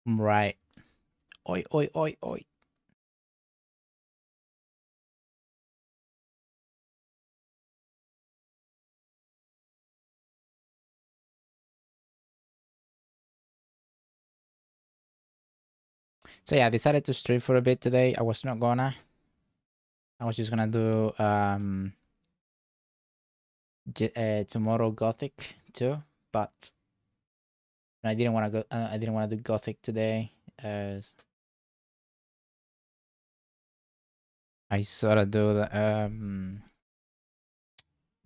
Right. Oi, oi, oi, oi. So yeah, I decided to stream for a bit today. I was not gonna. I was just gonna do tomorrow Gothic too, but I didn't want to go. I didn't want to do Gothic today. I sort of do the,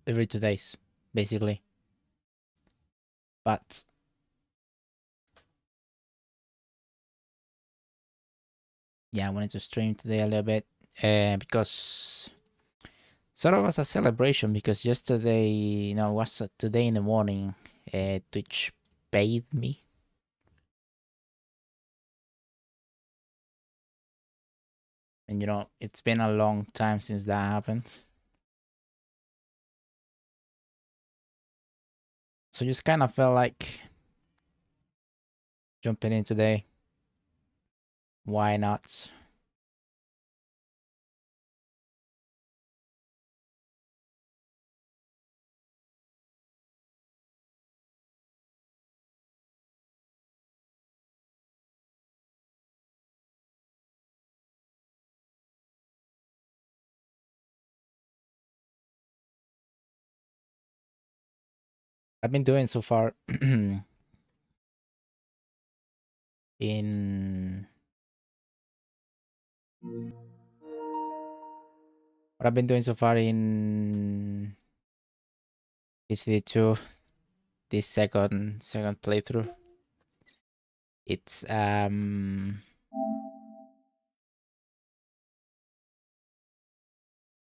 every 2 days, basically. But yeah, I wanted to stream today a little bit because sort of was a celebration because yesterday, no, it was today in the morning. Twitch paid me. And it's been a long time since that happened. So just kind of felt like jumping in today. Why not? I've been doing so far in what I've been doing so far in PCD2, this second playthrough. It's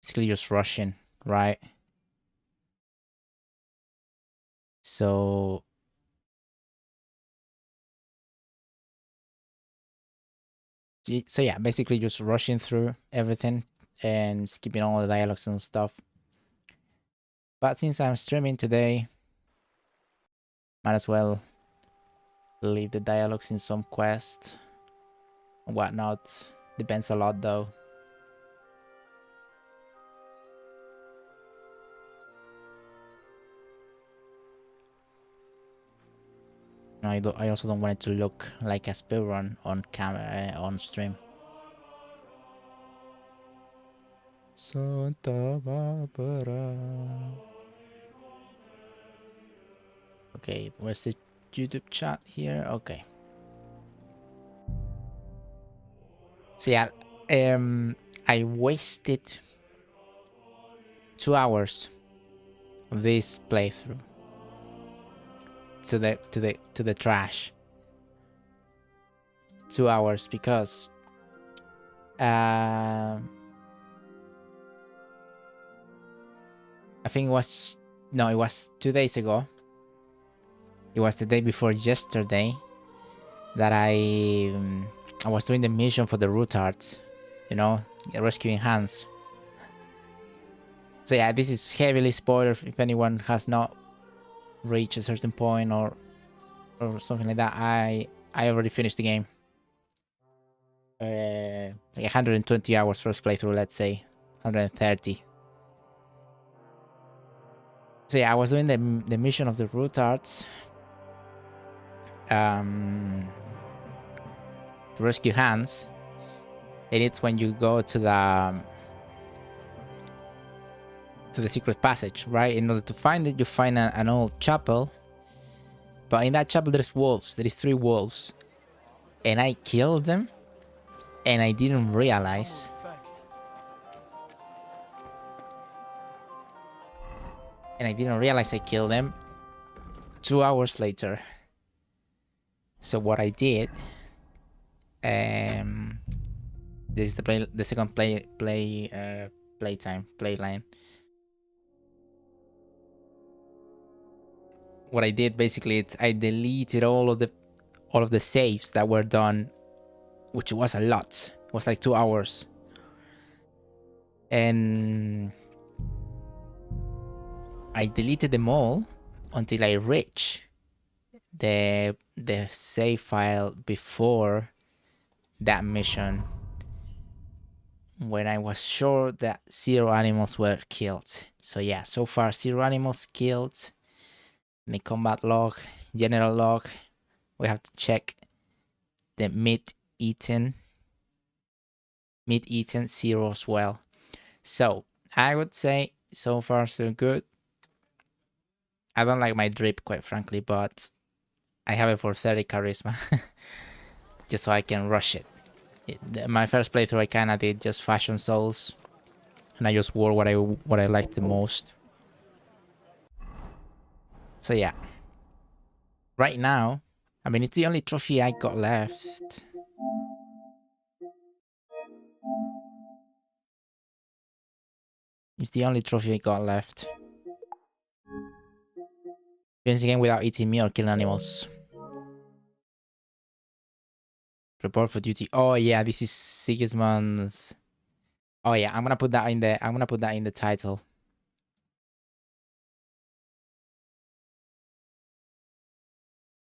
basically just rushing, right? So yeah, basically just rushing through everything and skipping all the dialogues and stuff. But since I'm streaming today, might as well leave the dialogues in some quest and whatnot. Depends a lot though. I also don't want it to look like a speedrun on camera on stream. Santa Barbara. Okay, where's the YouTube chat here? Okay. So yeah, I wasted 2 hours of this playthrough to the trash. 2 hours because I think it was 2 days ago. It was the day before yesterday that I was doing the mission for the root arts, rescuing Hans. So yeah, this is heavily spoiler if anyone has not reached a certain point or something like that. I already finished the game. Like 120 hours first playthrough, let's say 130. So yeah, I was doing the mission of the root arts, to rescue Hans, and it's when you go to the secret passage, right? In order to find it, you find an old chapel, but in that chapel there's wolves. There is 3 wolves, and I killed them, and I didn't realize. And I didn't realize I killed them 2 hours later. So what I did, this is the second play line. What I did basically is I deleted all of the saves that were done, which was a lot. It was like 2 hours, and I deleted them all until I reached the the save file before that mission when I was sure that 0 animals were killed. So yeah, so far 0 animals killed. The combat log, general log, we have to check the meat eaten 0 as well. So I would say so far so good. I don't like my drip, quite frankly, but I have it for 30 charisma just so I can rush it. My first playthrough I kinda did just fashion souls, and I just wore what I liked the most. So yeah, right now, I mean, it's the only trophy I got left. It's the only trophy I got left. Finish the game without eating meat or killing animals. Report for duty. Oh yeah, this is Sigismund's. Oh yeah, I'm gonna put that in the title.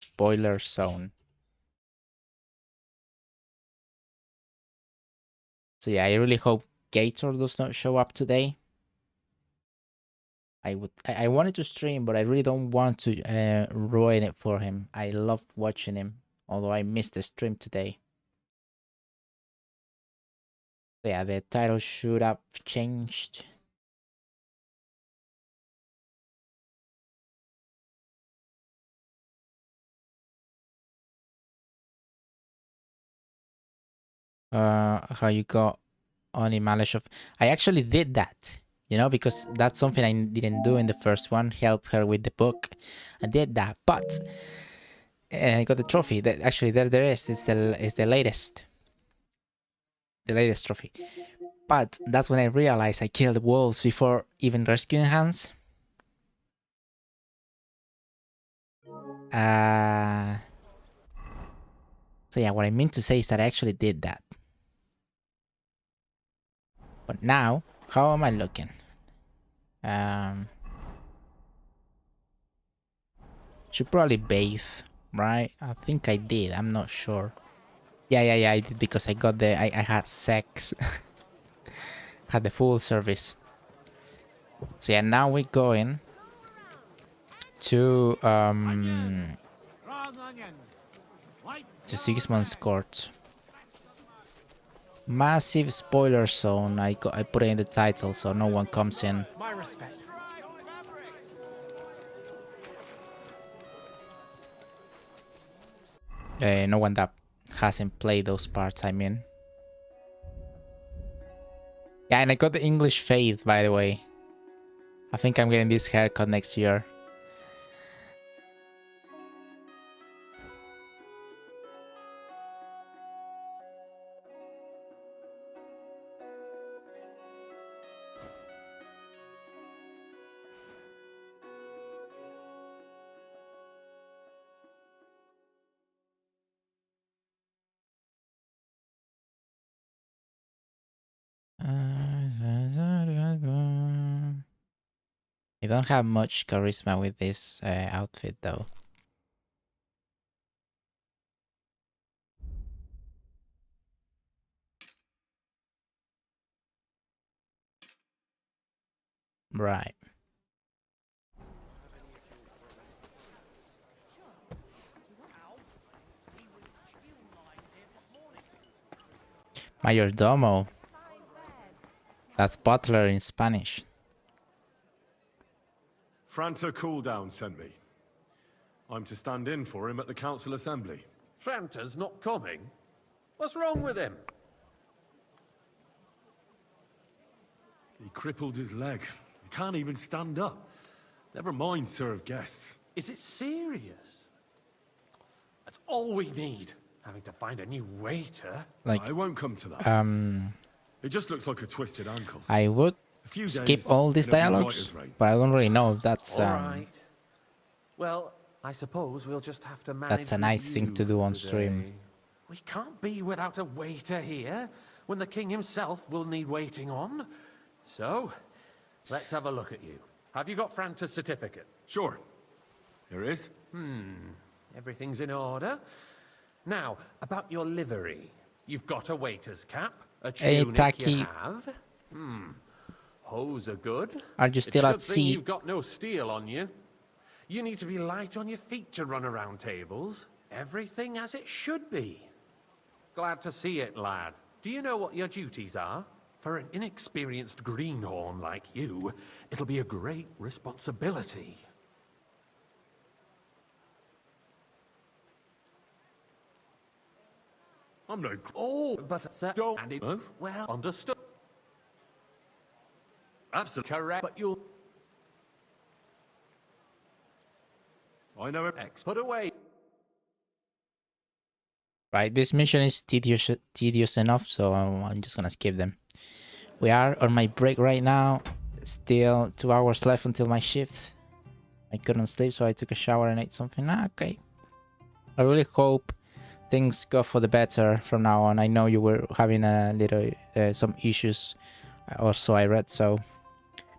Spoiler zone. So yeah, I really hope Gator does not show up today. I wanted to stream, but I really don't want to ruin it for him. I love watching him, although I missed the stream today. So yeah, the title should have changed. How you got only Malish of... I actually did that, you know, because that's something I didn't do in the first one. Help her with the book. I did that, but and I got the trophy. That actually there is. It's the latest. The latest trophy. But that's when I realized I killed wolves before even rescuing Hans. So yeah, what I mean to say is that I actually did that. But now, how am I looking? Should probably bathe, right? I think I did. I'm not sure. Yeah, I did because I got I had sex. Had the full service. So yeah, now we're going to Sigismund's court. Massive spoiler zone. I put it in the title so no one comes in. My respect. No one that hasn't played those parts, I mean. Yeah, and I got the English fade, by the way. I think I'm getting this haircut next year. I don't have much charisma with this outfit, though. Right. Mayordomo. That's butler in Spanish. Franta Cooldown sent me. I'm to stand in for him at the council assembly. Franta's not coming? What's wrong with him? He crippled his leg. He can't even stand up. Never mind serve guests. Is it serious? That's all we need. Having to find a new waiter. Like, I won't come to that. It just looks like a twisted ankle. I would skip all these dialogues, but I don't really know if that's All right. Well, I suppose we'll just have to manage. that's a nice thing to do on stream. We can't be without a waiter here when the king himself will need waiting on. So, let's have a look at you. Have you got Franta's certificate? Sure. Here it is. Everything's in order. Now, about your livery. You've got a waiter's cap, a Hey, tunic Taki. you have. Hose are good. Are you still it's a at good thing sea? you've got no steel on you. You need to be light on your feet to run around tables. Everything as it should be. Glad to see it, lad. Do you know what your duties are? For an inexperienced greenhorn like you, it'll be a great responsibility. I'm no... Oh, but sir, don't... And it, Huh? well, understood. Absolutely. Correct, but you'll... I know it. Put away. Right, this mission is tedious enough, so I'm just gonna skip them. We are on my break right now. Still 2 hours left until my shift. I couldn't sleep, so I took a shower and ate something. Okay. I really hope things go for the better from now on. I know you were having a little some issues, or so I read. So,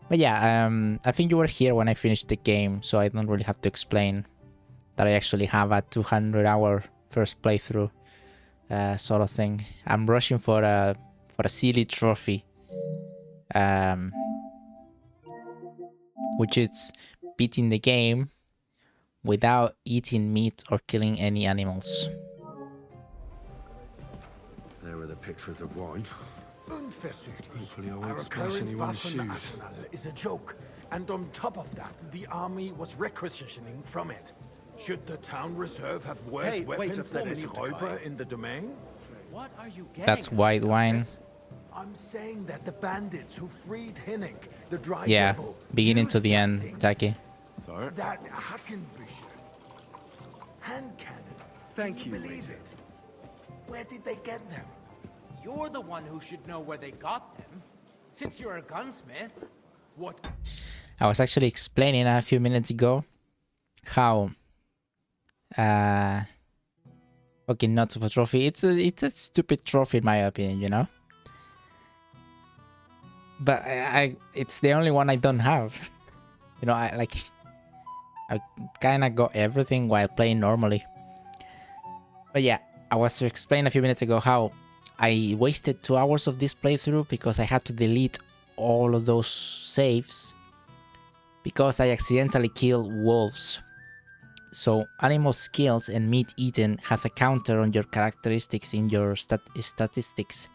but yeah, I think you were here when I finished the game, so I don't really have to explain that I actually have a 200-hour first playthrough sort of thing. I'm rushing for a silly trophy, which is beating the game without eating meat or killing any animals. There are the pictures of wine. Hopefully I Our won't splash current anyone's shoes. Waffenarsenal is a joke, and on top of that, the army was requisitioning from it. Should the town reserve have worse Hey, waiter, weapons than pour me any some Räuber wine. in the domain? What are you getting? That's white wine. I'm saying that the bandits who freed Hinnik, the Dry Yeah, Devil, beginning to used the that end, thing, Taki. Sir? that Hackenbücher hand cannon. Thank Can you, believe waiter. it? Where did they get them? You're the one who should know where they got them, since you're a gunsmith. What? I was actually explaining a few minutes ago how okay, not of a trophy. It's a stupid trophy in my opinion, you know. But I it's the only one I don't have. You know, I kind of got everything while playing normally. But yeah, I was to explain a few minutes ago how I wasted 2 hours of this playthrough because I had to delete all of those saves because I accidentally killed wolves. So animal skills and meat eaten has a counter on your characteristics in your statistics.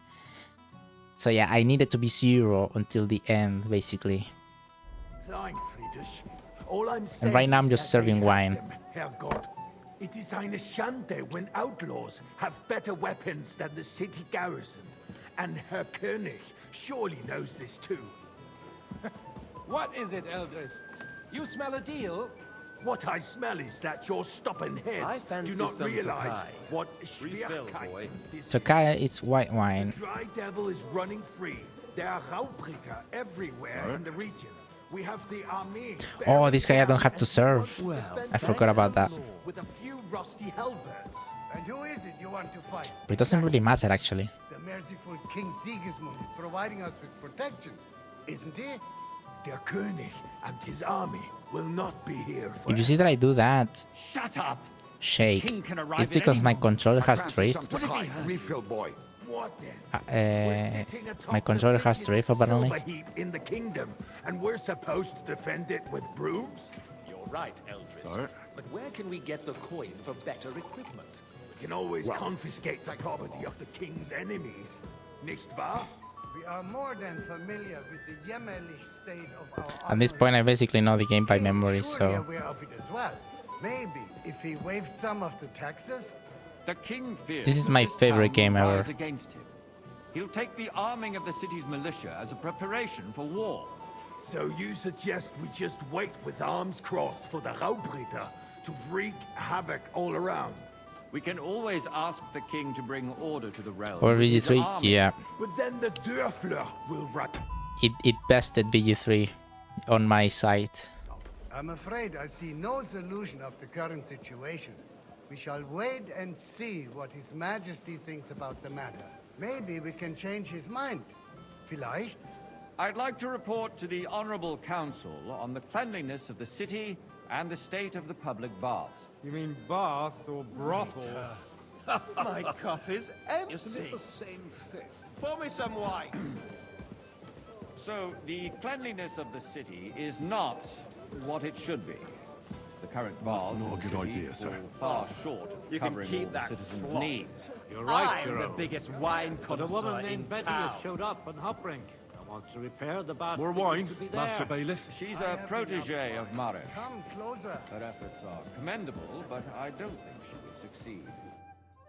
So yeah, I needed to be 0 until the end, basically. Klein, Friedrich. All I'm saying right now I'm is just that they serving have wine. them, Herrgott. It is eine Schande when outlaws have better weapons than the city garrison. And Herr König surely knows this too. What is it, Eldris? You smell a deal? What I smell is that your stubborn I heads fancy do not some realize Tokai. what Refill, Schwierigkeiten boy. this is. Tokaya is white wine. The Dry Devil is running free. There are Raubritter everywhere in the region. We have the army. Oh, this guy I don't have to serve. I forgot about that. With a few rusty halberds. And who is it you want to fight? But it doesn't really matter actually. The merciful King Sigismund is providing us with protection, isn't he? Der König and his army will not be here for If you see that I do that, Shut up! shake, King can arrive it's at because any my moment. controller has drift. Refill boy. What then? We're sitting atop My the controller has biggest drift apparently. silver heap in the kingdom, and we're supposed to defend it with brooms? You're right, Eldris. Sir? But where can we get the coin for better equipment? We can always confiscate the property of the king's enemies, nicht wahr? We are more than familiar with the jämmerlich state of our At this point I basically know the game by memory, Surely so aware of it as well. Maybe if he waived some of the taxes. The king fears This is that my this favorite town will game ever. rise against him. He'll take the arming of the city's militia as a preparation for war. So you suggest we just wait with arms crossed for the Raubritter to wreak havoc all around? We can always ask the king to bring order to the realm. or with his VG3, army. yeah, But then the Dörfler will run. it bested VG3 on my site. I'm afraid I see no solution of the current situation. We shall wait and see what His Majesty thinks about the matter. Maybe we can change his mind. Vielleicht? I'd like to report to the Honorable Council on the cleanliness of the city and the state of the public baths. You mean baths or brothels? My cup is empty. Isn't it the same thing? Pour me some wine. So, the cleanliness of the city is not what it should be. The current baths not a in the good city idea, sir. fall far short of You can covering keep all that the citizens' slop. needs. You're right, I'm the Jerome. biggest wine But a woman connoisseur in named Betty town. has showed up on Hopbrink and wants to repair the baths. More that used wine, to be there. Master Bailiff. She's I a have enough protege wine. of Marish. Come closer. Her efforts are commendable, but I don't think she will succeed.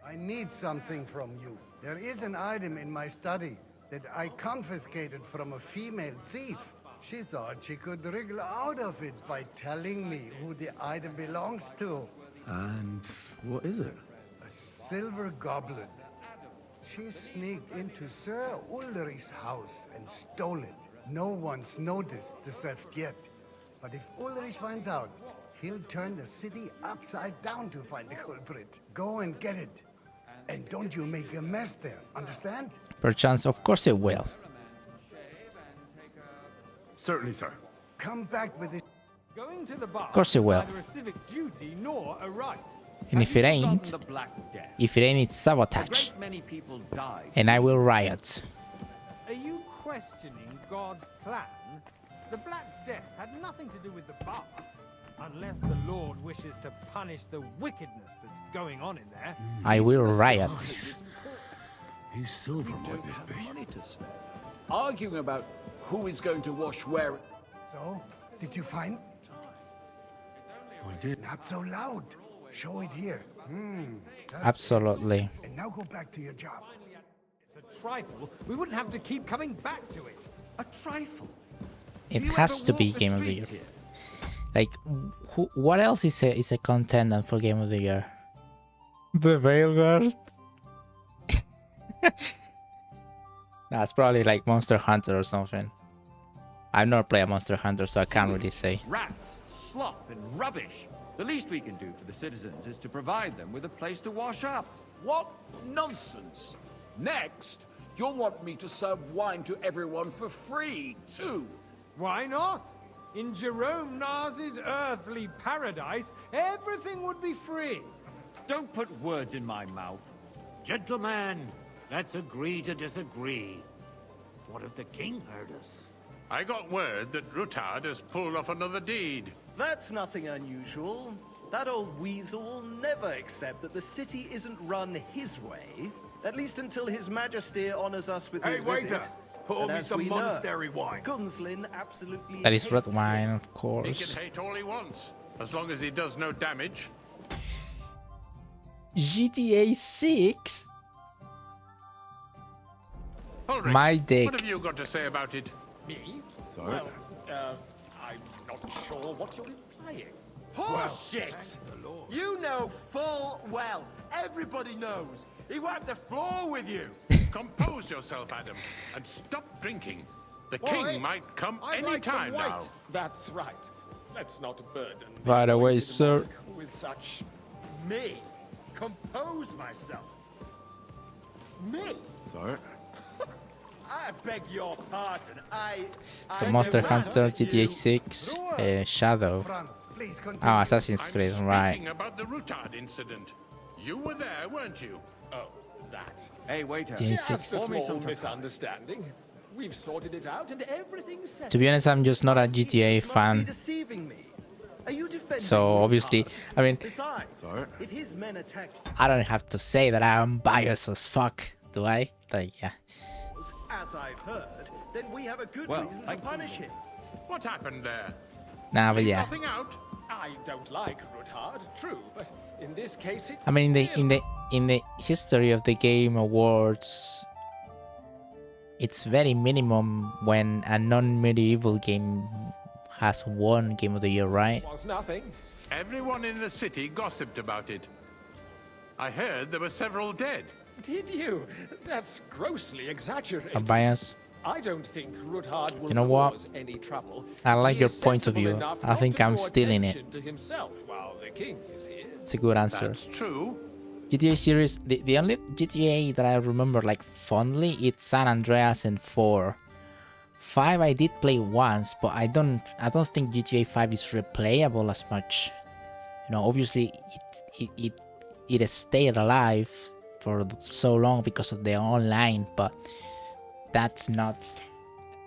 I need something from you. There is an item in my study that I confiscated from a female thief. She thought she could wriggle out of it by telling me who the item belongs to. And what is it? A silver goblet. She sneaked into Sir Ulrich's house and stole it. No one's noticed the theft yet. But if Ulrich finds out, he'll turn the city upside down to find the culprit. Go and get it. And don't you make a mess there, understand? Perchance, of course it will. Certainly, sir. Come back with it. Going to the bar Of course it will. is neither a civic duty nor a right. And if it Have you forgotten ain't, the Black Death? if it ain't, it's A sabotage. great many people died. And I will riot. Are you questioning God's plan? The Black Death had nothing to do with the bar. Unless the Lord wishes to punish the wickedness that's going on in there. I will riot. Whose silver might this be? Money to spare. Arguing about who is going to wash where. So, did you find? I did. Not so loud. Show it here. Absolutely. And now go back to your job. It's a trifle. We wouldn't have to keep coming back to it. A trifle. It Do you has ever to be walk the Game of the Year. streets here? Like, what else is a contender for Game of the Year? The Veilguard. Nah, it's probably like Monster Hunter or something. I've never played a Monster Hunter, so I can't really say. Rats, slop, and rubbish. The least we can do for the citizens is to provide them with a place to wash up. What nonsense! Next, you'll want me to serve wine to everyone for free, too. Why not? In Jerome Nars's earthly paradise, everything would be free. Don't put words in my mouth. Gentlemen, let's agree to disagree. What if the king heard us? I got word that Rutard has pulled off another deed. That's nothing unusual. That old weasel will never accept that the city isn't run his way. At least until His Majesty honors us with Hey, his waiter! visit. Pour And me as some we know, monastery wine. Gunslin absolutely That is red hates wine, of He course. can hate all he wants, as long as he does no damage. GTA 6? Ulrich, My dick. what have you got to say about it? Me? Sorry. Well, I'm not sure what you're implying. Horseshit! You know full well, everybody knows, he wiped the floor with you. Compose yourself, Adam, and stop drinking. The Why? king might come I'd any like some time white. now. That's right. Let's not burden By the way, anointed sir. monk with such. Me? Compose myself? Me? Sorry. I beg your pardon, So Monster Hunter, GTA 6, Shadow. Franz, please continue. Oh, Assassin's I'm Creed, right. speaking about the Rutard incident. You were there, weren't you? Oh, that. Hey, waiter. GTA Just 6. a Pour me some small Tokaj. misunderstanding. We've sorted it out and everything's settled. To be honest, I'm just not a GTA Must be fan. deceiving me. Are you defending So Rutard? obviously, I mean, Besides, Sorry. if his men attacked I don't have to say that I'm biased as fuck, do I? Like, yeah. us, as I've heard, then we have a good Well, reason to thank you. punish him. What happened there? Nah, but Leave yeah. Nothing out? I don't like Rutard, true, but in this case it. I mean, in the history of the Game Awards, it's very minimum when a non-medieval game has won Game of the Year, right? was nothing. Everyone in the city gossiped about it. I heard there were several dead. Did you? That's grossly exaggerated. A bias. I don't think Rutard will You know what? cause any trouble. I like He your is point of sensible view. enough I not think to I'm draw stealing it. attention to himself while the king is here. It's a good answer. That's true. GTA series, the only GTA that I remember like fondly, it's San Andreas and 4. 5 I did play once, but I don't think GTA 5 is replayable as much. You know, obviously it has stayed alive for so long because of the online, but that's not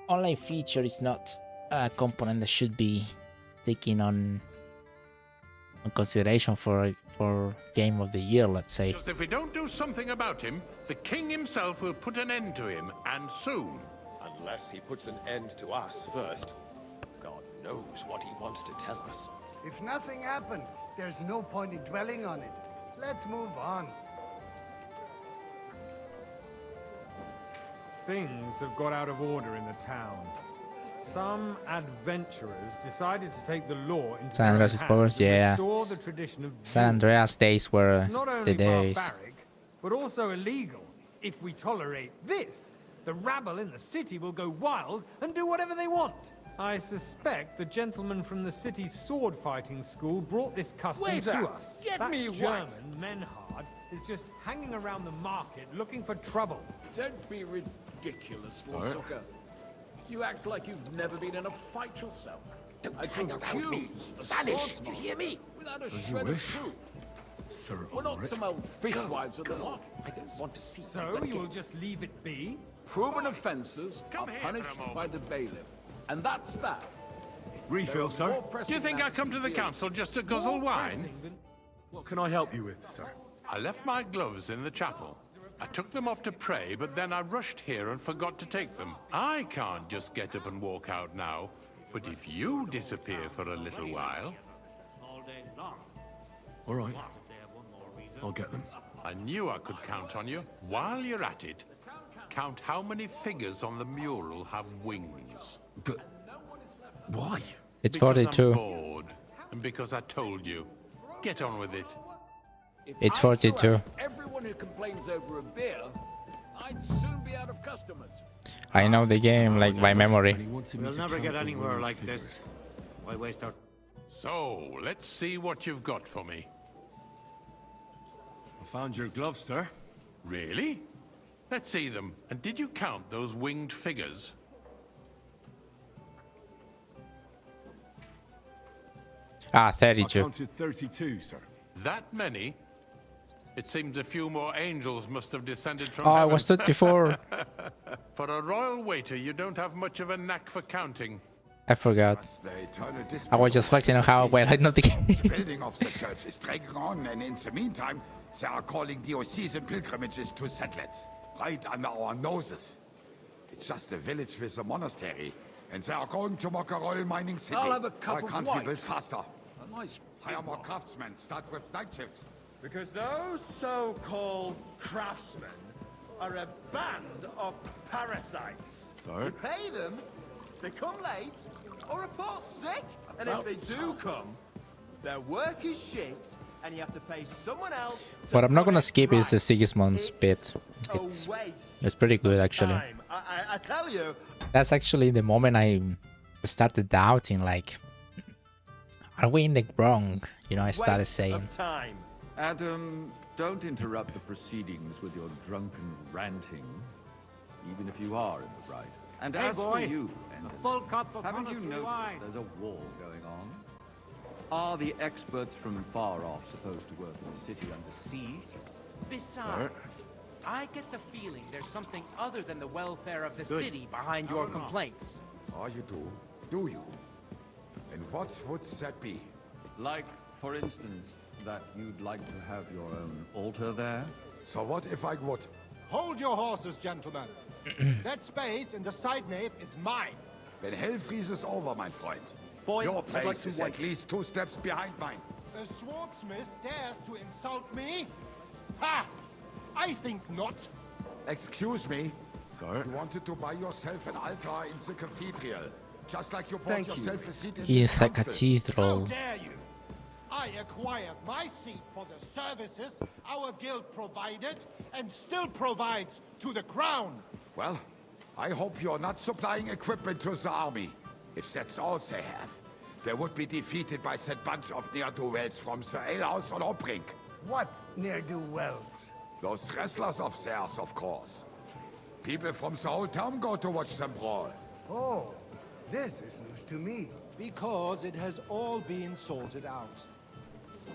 online feature is not a component that should be taken on consideration for game of the year, let's say. Because if we don't do something about him, the king himself will put an end to him, and soon. Unless he puts an end to us first. God knows what he wants to tell us. If nothing happened, there's no point in dwelling on it. Let's move on. Things have got out of order in the town. Some adventurers decided to take the law into San their own Andreas hands Powers, and yeah. restore the tradition of San duels. Andreas days were It's not the only days. barbaric, but also illegal. If we tolerate this, the rabble in the city will go wild and do whatever they want. I suspect the gentleman from the city's sword fighting school brought this custom Waiter, to us. get That me German, white. Menhard, is just hanging around the market looking for trouble. Don't be ridiculous, Warsucker. You act like you've never been in a fight yourself. Don't hang around me. Vanish, you hear me? Without a shred of proof. Sir We're not some old fishwives of the lot. I don't want to see So you will just leave it be? Proven offences are here for a punished moment. by the bailiff. And that's that. Refill, sir. Do you think I come to the council just to guzzle wine? What can I help you with, sir? I left my gloves in the chapel. I took them off to pray, but then I rushed here and forgot to take them. I can't just get up and walk out now. But if you disappear for a little while... All right. I'll get them. I knew I could count on you. While you're at it, count how many figures on the mural have wings. But why? It's Because I'm 42. bored, and because I told you. Get on with it. If It's I threw 42. out everyone who complains over a beer, I'd soon be out of customers. I know the game like by memory. We'll never get anywhere like this. Why waste our... So, let's see what you've got for me. I found your gloves, sir. Really? Let's see them. And did you count those winged figures? Ah, I 32. counted 32, sir. That many? It seems a few more angels must have descended from Oh, it heaven. was 34. For a royal waiter, you don't have much of a knack for counting. I forgot. I was just flexing on how well I know the game. Building of the church is dragging on, and in the meantime, they are calling diocesan pilgrimages to settlers, right under our noses. It's just a village with a monastery, and they are going to Mokarol mining city. I'll have a cup Why of can't white. we build faster? A nice Hire more craftsmen, start with night shifts. Because those so-called craftsmen are a band of parasites. Sir? You pay them, they come late, or report sick. And if they do come, their work is shit, and you have to pay someone else to What I'm not put gonna it skip is the right. Sigismund's bit. It's a waste It's pretty good of actually. time. I tell you, That's actually the moment I started doubting, like, are we in the wrong? You know, I started waste saying. of time. Adam, don't interrupt the proceedings with your drunken ranting, even if you are in the right. And Hey, as boy, for you, a Enderman, full cup of haven't you monastery noticed wine. there's a war going on? Are the experts from far off supposed to work in the city under siege? Besides, I get the feeling there's something other than the welfare of the city behind your complaints. Oh, you do? Do you? And what would that be? Like, for instance, that you'd like to have your own altar there? So what if I would? Hold your horses, gentlemen. That space in the side nave is mine. Then hell freezes over, my friend. Boy, Your I'd like place to is wait. at least 2 steps behind mine. A swordsmith dares to insult me? Ha! I think not. Excuse me. Sir? You wanted to buy yourself an altar in the cathedral, just like you bought Thank you. yourself a seat in In this the council. How cathedral. dare you? I acquired my seat for the services our guild provided and still provides to the crown. Well, I hope you're not supplying equipment to the army. If that's all they have, they would be defeated by that bunch of ne'er-do-wells from the alehouse on Obrink. What ne'er-do-wells? Those wrestlers of theirs, of course. People from the whole town go to watch them brawl. Oh, this is news to me. Because it has all been sorted out.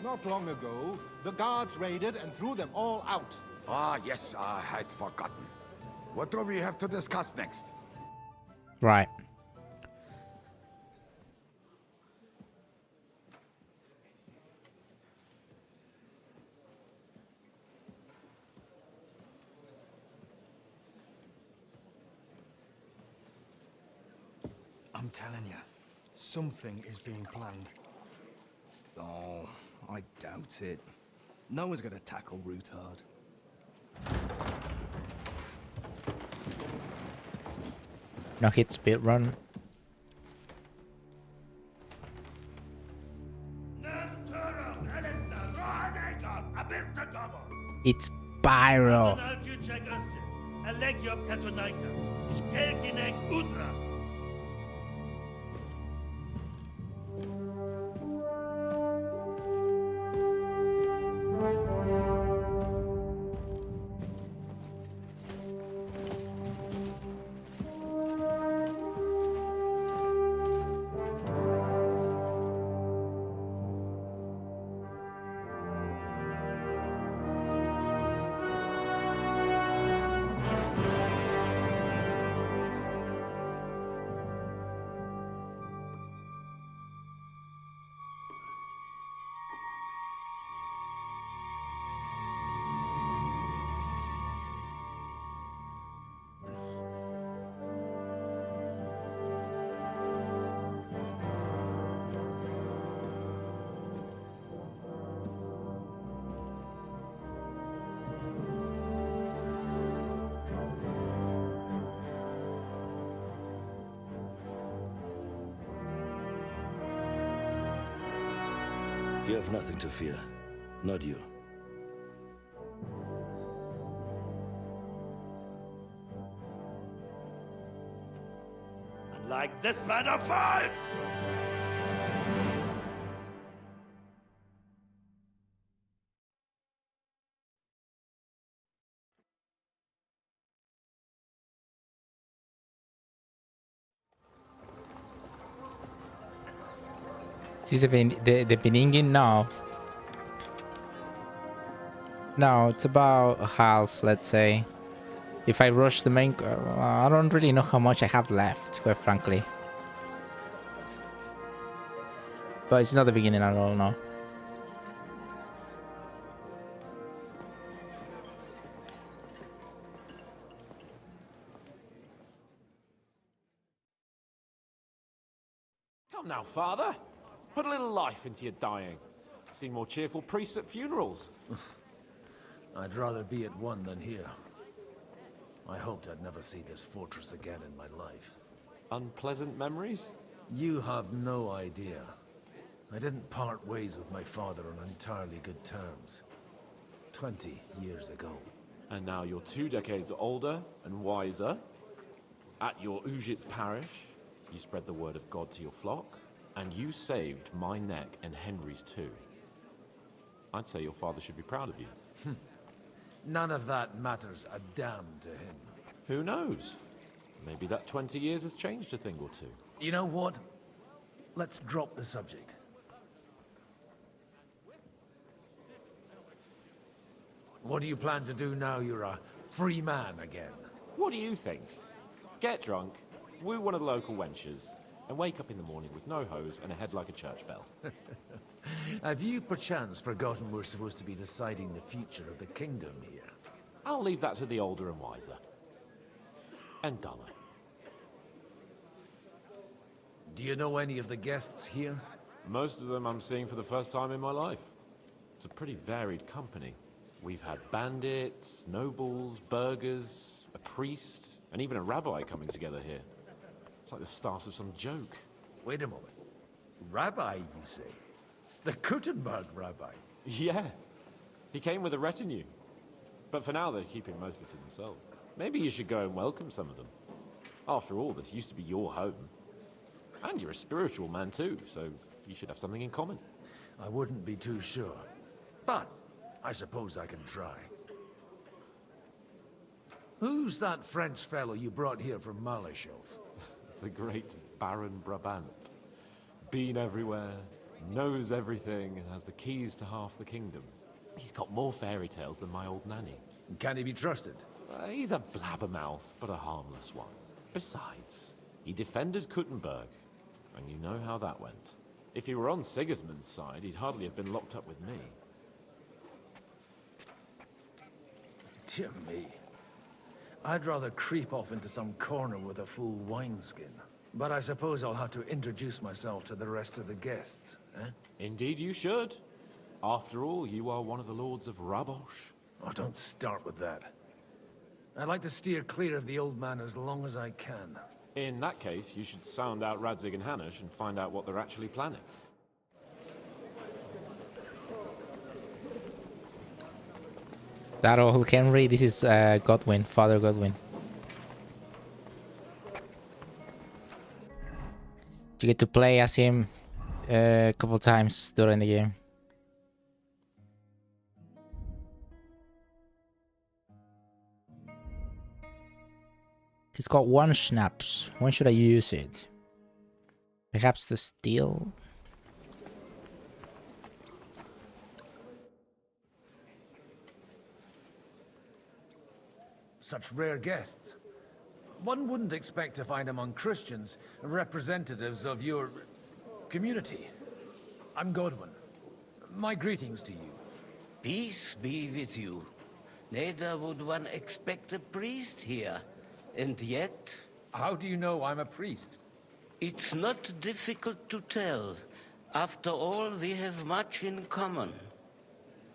Not long ago, the guards raided and threw them all out. Ah, yes, I had forgotten. What do we have to discuss next? Right. I'm telling you, something is being planned. Oh, I doubt it. No one's gonna tackle Rutard. No hit speed run. It's Pyro. You have nothing to fear. Not you. Unlike this man of fights! Is this the beginning? No. No, it's about half, let's say. If I rush the main... I don't really know how much I have left, quite frankly. But it's not the beginning at all, no. Come now, Father. Put a little life into your dying. See more cheerful priests at funerals. I'd rather be at one than here. I hoped I'd never see this fortress again in my life. Unpleasant memories? You have no idea. I didn't part ways with my father on entirely good terms. 20 years ago. And now you're 2 decades older and wiser. At your Ujitz parish, you spread the word of God to your flock, and you saved my neck and Henry's too. I'd say your father should be proud of you. None of that matters a damn to him. Who knows? Maybe that 20 years has changed a thing or two. You know what? Let's drop the subject. What do you plan to do now you're a free man again? What do you think? Get drunk, woo one of the local wenches, and wake up in the morning with no hose and a head like a church bell. Have you perchance forgotten we're supposed to be deciding the future of the kingdom here? I'll leave that to the older and wiser. And dumber. Do you know any of the guests here? Most of them I'm seeing for the first time in my life. It's a pretty varied company. We've had bandits, nobles, burghers, a priest, and even a rabbi coming together here. It's like the start of some joke. Wait a moment. Rabbi, you say? The Kuttenberg rabbi? Yeah. He came with a retinue. But for now, they're keeping mostly to themselves. Maybe you should go and welcome some of them. After all, this used to be your home. And you're a spiritual man too, so you should have something in common. I wouldn't be too sure. But I suppose I can try. Who's that French fellow you brought here from Malashov? the great Baron Brabant. Been everywhere, knows everything, and has the keys to half the kingdom. He's got more fairy tales than my old nanny. Can he be trusted? He's a blabbermouth, but a harmless one. Besides, he defended Kuttenberg, and you know how that went. If he were on Sigismund's side, he'd hardly have been locked up with me. Dear me. I'd rather creep off into some corner with a full wineskin. But I suppose I'll have to introduce myself to the rest of the guests, eh? Indeed you should. After all, you are one of the lords of Rabosh. Oh, don't start with that. I'd like to steer clear of the old man as long as I can. In that case, you should sound out Radzig and Hanush and find out what they're actually planning. That all who can read, this is Godwin, Father Godwin. You get to play as him a couple times during the game. He's got one schnapps. When should I use it? Perhaps to steal? Such rare guests. One wouldn't expect to find among Christians representatives of your community. I'm Godwin. My greetings to you. Peace be with you. Neither would one expect a priest here. And yet... How do you know I'm a priest? It's not difficult to tell. After all, we have much in common.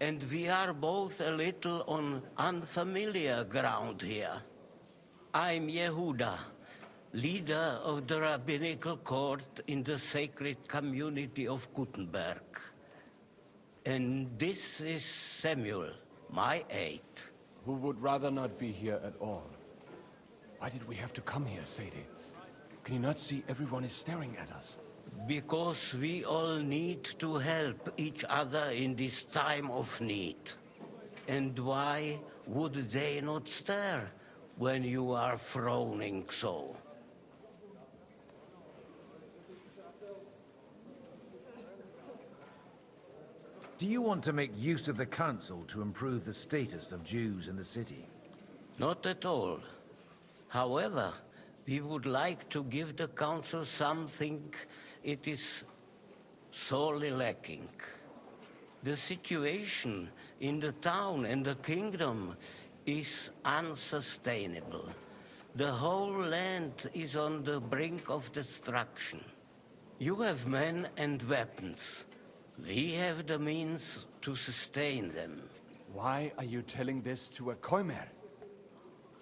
And we are both a little on unfamiliar ground here. I'm Yehuda, leader of the rabbinical court in the sacred community of Kuttenberg. And this is Samuel, my aide. Who would rather not be here at all. Why did we have to come here, Sadie? Can you not see everyone is staring at us? Because we all need to help each other in this time of need. And why would they not stare when you are frowning so? Do you want to make use of the council to improve the status of Jews in the city? Not at all. However, we would like to give the council something it is sorely lacking. The situation in the town and the kingdom is unsustainable. The whole land is on the brink of destruction. You have men and weapons. We have the means to sustain them. Why are you telling this to a Koimer?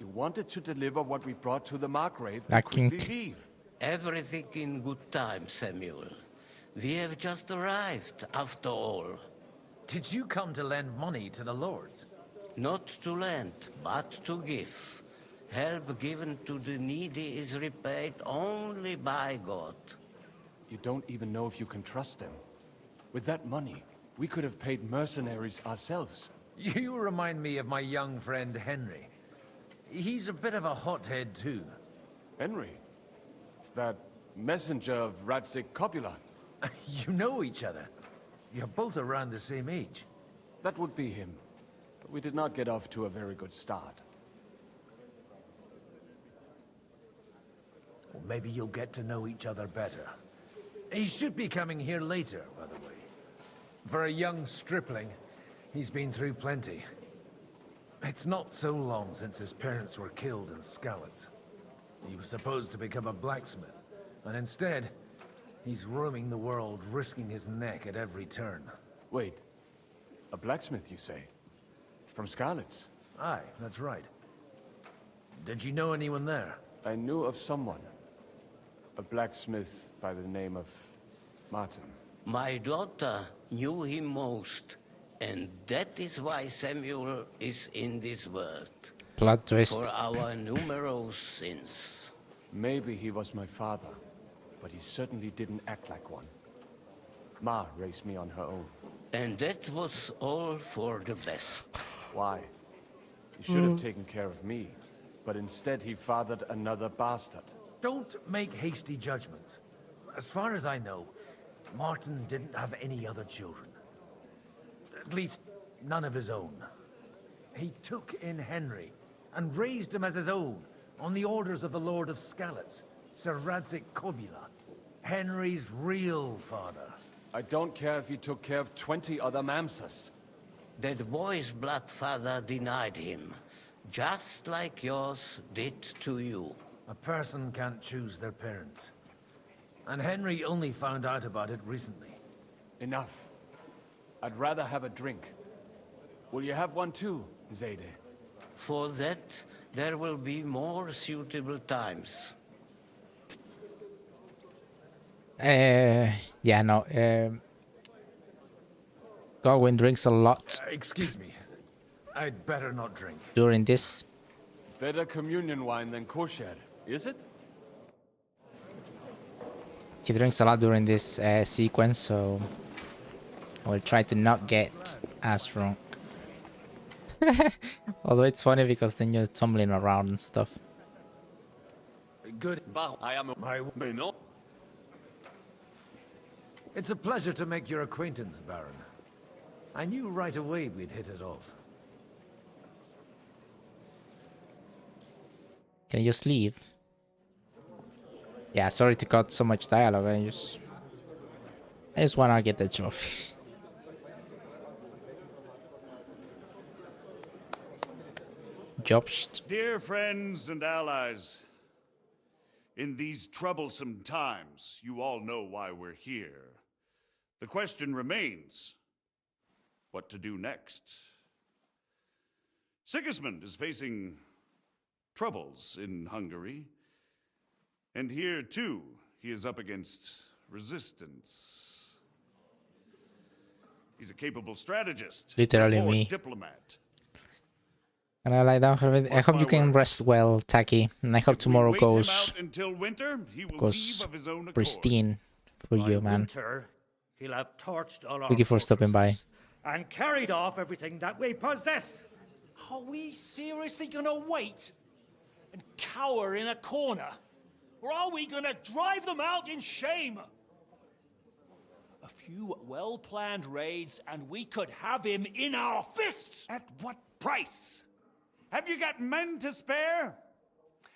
You wanted to deliver what we brought to the Margrave and quickly leave. Everything in good time, Samuel. We have just arrived, after all. Did you come to lend money to the lords? Not to lend, but to give. Help given to the needy is repaid only by God. You don't even know if you can trust them. With that money, we could have paid mercenaries ourselves. You remind me of my young friend Henry. He's a bit of a hothead too. Henry? That messenger of Radzig Copula? You know each other. You're both around the same age. That would be him. But we did not get off to a very good start. Well, maybe you'll get to know each other better. He should be coming here later, by the way. For a young stripling, he's been through plenty. It's not so long since his parents were killed in Skalitz. He was supposed to become a blacksmith, and instead, he's roaming the world, risking his neck at every turn. Wait, a blacksmith, you say? From Skalitz? Aye, that's right. Did you know anyone there? I knew of someone. A blacksmith by the name of Martin. My daughter knew him most, and that is why Samuel is in this world. Plot twist. For our numerous sins. Maybe he was my father, but he certainly didn't act like one. Ma raised me on her own. And that was all for the best. Why? He should have taken care of me, but instead he fathered another bastard. Don't make hasty judgments. As far as I know, Martin didn't have any other children. At least, none of his own. He took in Henry and raised him as his own on the orders of the Lord of Skalitz, Sir Radzig Kobyla, Henry's real father. I don't care if he took care of 20 other Mamsas. That boy's blood father denied him, just like yours did to you. A person can't choose their parents. And Henry only found out about it recently. Enough. I'd rather have a drink. Will you have one too, Zayde? For that, there will be more suitable times. Yeah, no. Godwyn drinks a lot Excuse me. I'd better not drink. during this. Better communion wine than kosher, is it? He drinks a lot during this sequence, so I will try to not get as drunk. Although it's funny because then you're tumbling around and stuff. Good. I am a... It's a pleasure to make your acquaintance, Baron. I knew right away we'd hit it off. Can you just leave? Yeah, sorry to cut so much dialogue. I just wanna get the trophy. Jobst. Dear friends and allies, in these troublesome times, you all know why we're here. The question remains, what to do next? Sigismund is facing troubles in Hungary, and here too, he is up against resistance. He's a capable strategist, Literally a me. diplomat. And I lie down. I hope you can rest well, Taki. And I hope tomorrow Wait him goes out until winter, he will leave of his own accord. pristine for you, man. Winter, he'll have torched all our Thank you for stopping by. and carried off everything that we possess. Are we seriously gonna wait and cower in a corner? Or are we gonna drive them out in shame? A few well-planned raids and we could have him in our fists! At what price? Have you got men to spare?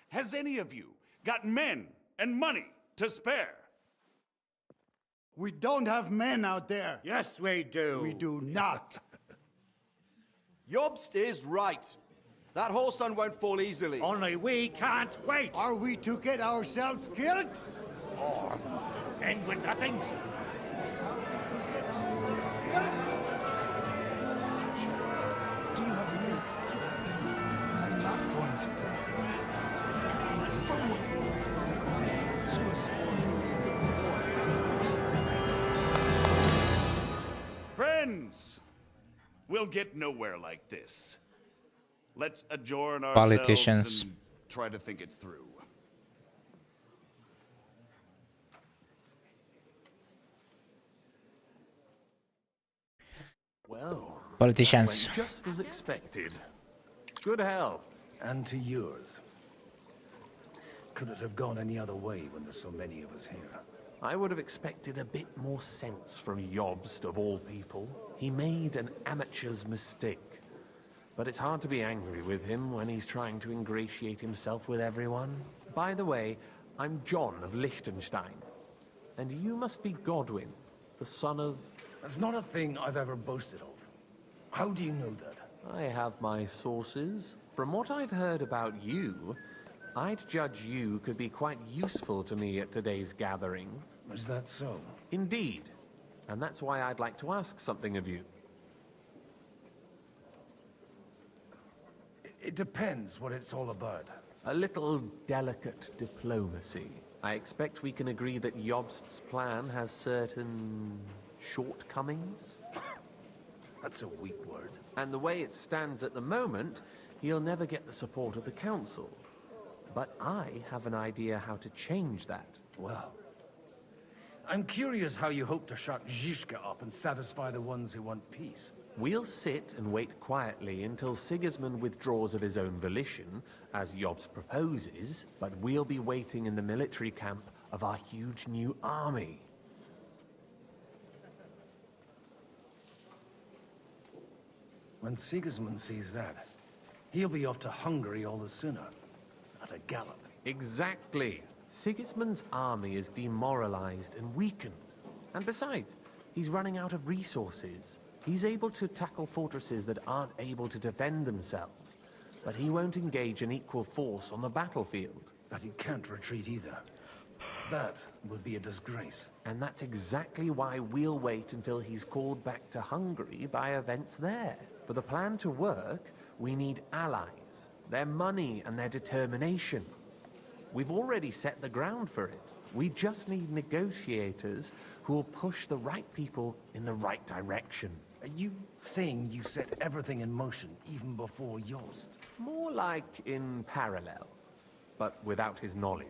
Has any of you got men and money to spare? We don't have men out there. Yes, we do. We do not. Jobst is right. That horse sun won't fall easily. Only we can't wait. Are we to get ourselves killed? Or end with nothing. I'm not going to die. Friends, we'll get nowhere like this. Let's adjourn ourselves Politicians. and try to think it through. Well, Politicians. that went just as expected. Good health. And to yours. Could it have gone any other way when there's so many of us here? I would have expected a bit more sense from Jobst, of all people. He made an amateur's mistake. But it's hard to be angry with him when he's trying to ingratiate himself with everyone. By the way, I'm John of Liechtenstein. And you must be Godwyn, the son of... That's not a thing I've ever boasted of. How do you know that? I have my sources. From what I've heard about you, I'd judge you could be quite useful to me at today's gathering. Is that so? Indeed. And that's why I'd like to ask something of you. It depends what it's all about. A little delicate diplomacy. I expect we can agree that Jobst's plan has certain shortcomings? That's a weak word. And the way it stands at the moment, he'll never get the support of the council. But I have an idea how to change that. Well, I'm curious how you hope to shut Zizka up and satisfy the ones who want peace. We'll sit and wait quietly until Sigismund withdraws of his own volition, as Jobst proposes, but we'll be waiting in the military camp of our huge new army. When Sigismund sees that, he'll be off to Hungary all the sooner. At a gallop. Exactly. Sigismund's army is demoralized and weakened. And besides, he's running out of resources. He's able to tackle fortresses that aren't able to defend themselves. But he won't engage in equal force on the battlefield. But he can't retreat either. That would be a disgrace. And that's exactly why we'll wait until he's called back to Hungary by events there. For the plan to work, we need allies, their money and their determination. We've already set the ground for it. We just need negotiators who will push the right people in the right direction. Are you saying you set everything in motion even before Jobst? More like in parallel, but without his knowledge.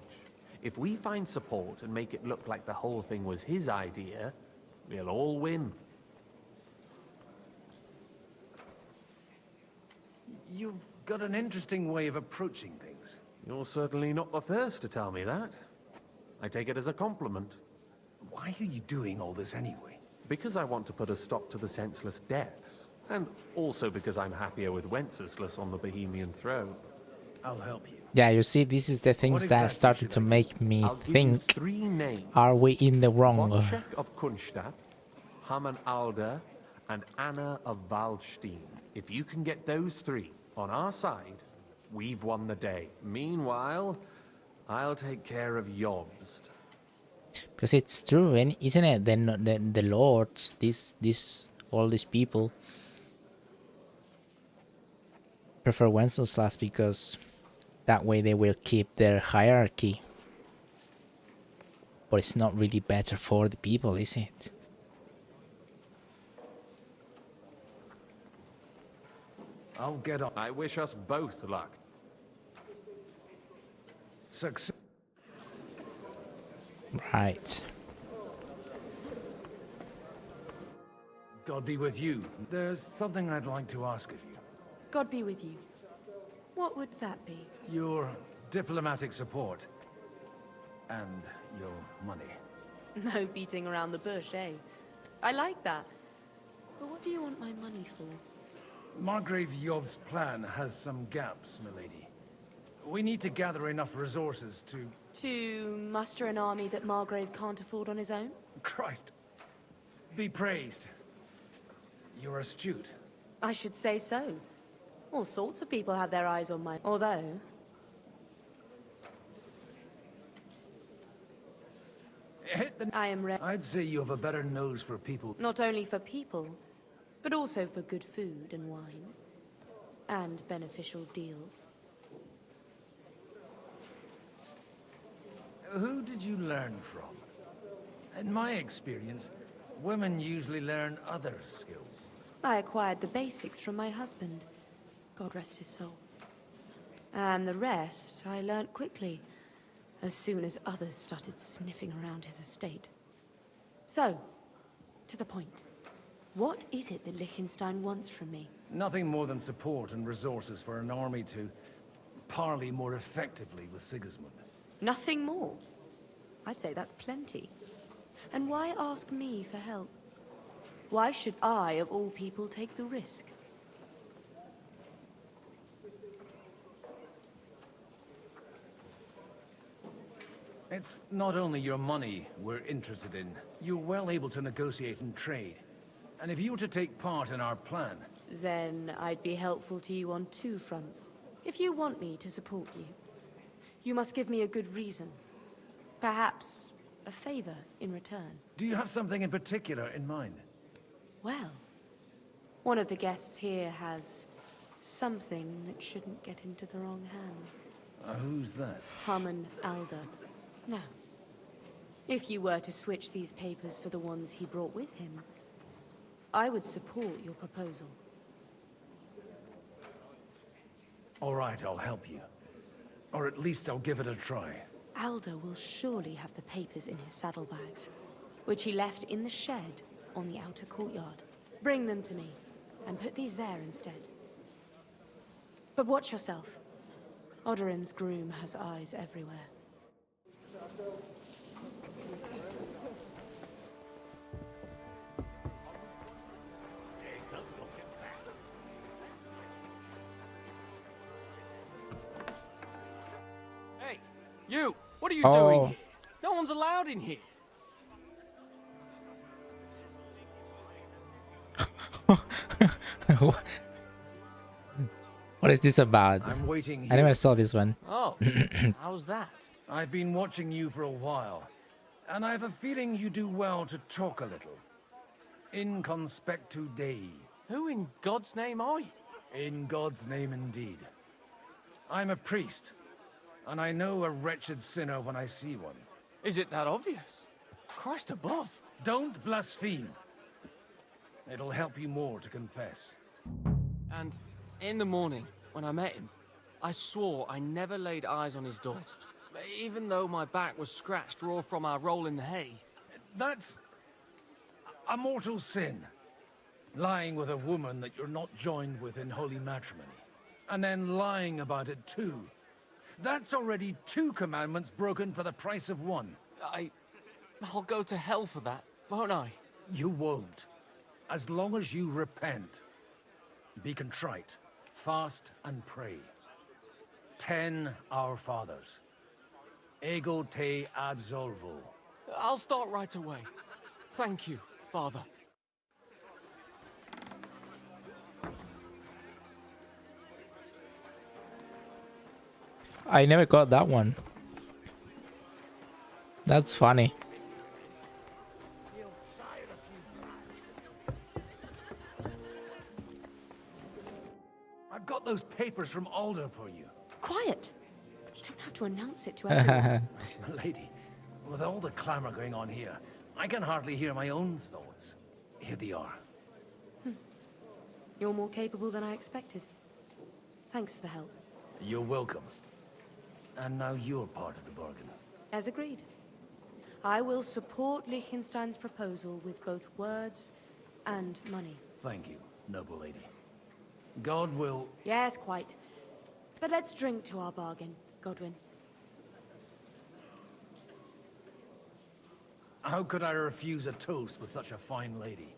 If we find support and make it look like the whole thing was his idea, we'll all win. You've got an interesting way of approaching things. You're certainly not the first to tell me that. I take it as a compliment. Why are you doing all this anyway? Because I want to put a stop to the senseless deaths. And also because I'm happier with Wenceslas on the Bohemian throne. I'll help you. Yeah, you see, this is the things that started to make me think, are we in the wrong? Wojciech of Kunstadt, Haman Alder, and Anna of Waldstein. If you can get those three on our side, we've won the day. Meanwhile, I'll take care of Jobst. Because it's true, isn't it? The lords, all these people prefer Wenceslas because that way they will keep their hierarchy. But it's not really better for the people, is it? I'll get on. I wish us both luck. Success. Right. God be with you. There's something I'd like to ask of you. God be with you. What would that be? Your diplomatic support. And your money. No beating around the bush, eh? I like that. But what do you want my money for? Margrave Jobst's plan has some gaps, milady. We need to gather enough resources to... To muster an army that Margrave can't afford on his own? Christ. Be praised. You're astute. I should say so. All sorts of people have their eyes on mine. Although... I am ready. I'd say you have a better nose for people. Not only for people, but also for good food and wine. And beneficial deals. Who did you learn from? In my experience, women usually learn other skills. I acquired the basics from my husband. God rest his soul. And the rest I learnt quickly, as soon as others started sniffing around his estate. So, to the point. What is it that Liechtenstein wants from me? Nothing more than support and resources for an army to parley more effectively with Sigismund. Nothing more? I'd say that's plenty. And why ask me for help? Why should I, of all people, take the risk? It's not only your money we're interested in. You're well able to negotiate and trade. And if you were to take part in our plan... Then I'd be helpful to you on two fronts. If you want me to support you, you must give me a good reason. Perhaps a favor in return. Do you have something in particular in mind? Well, one of the guests here has something that shouldn't get into the wrong hands. Who's that? Haman Alder. Now, if you were to switch these papers for the ones he brought with him, I would support your proposal. All right, I'll help you. Or at least I'll give it a try. Alder will surely have the papers in his saddlebags, which he left in the shed on the outer courtyard. Bring them to me. and put these there instead. But watch yourself. Odorin's groom has eyes everywhere. Hey, you! What are you Oh. doing here? No one's allowed in here. What is this about? I'm waiting I never here. saw this one. Oh, how's that? I've been watching you for a while, and I have a feeling you do well to talk a little. In conspectu Dei. Who in God's name are you? In God's name indeed. I'm a priest, and I know a wretched sinner when I see one. Is it that obvious? Christ above. Don't blaspheme. It'll help you more to confess. And in the morning, when I met him, I swore I never laid eyes on his daughter. Even though my back was scratched raw from our roll in the hay. That's a mortal sin. Lying with a woman that you're not joined with in holy matrimony. And then lying about it too. That's already 2 commandments broken for the price of 1. I'll go to hell for that, won't I? You won't. As long as you repent. Be contrite. Fast and pray. 10 Our Fathers. Ego te absolvo. I'll start right away. Thank you, Father. I never got that one. That's funny. I've got those papers from Alder for you. Quiet! You don't have to announce it to everyone. Lady, with all the clamor going on here, I can hardly hear my own thoughts. Here they are. You're more capable than I expected. Thanks for the help. You're welcome. And now you're part of the bargain. As agreed. I will support Liechtenstein's proposal with both words and money. Thank you, noble lady. God will... Yes, quite. But let's drink to our bargain, Godwin. How could I refuse a toast with such a fine lady?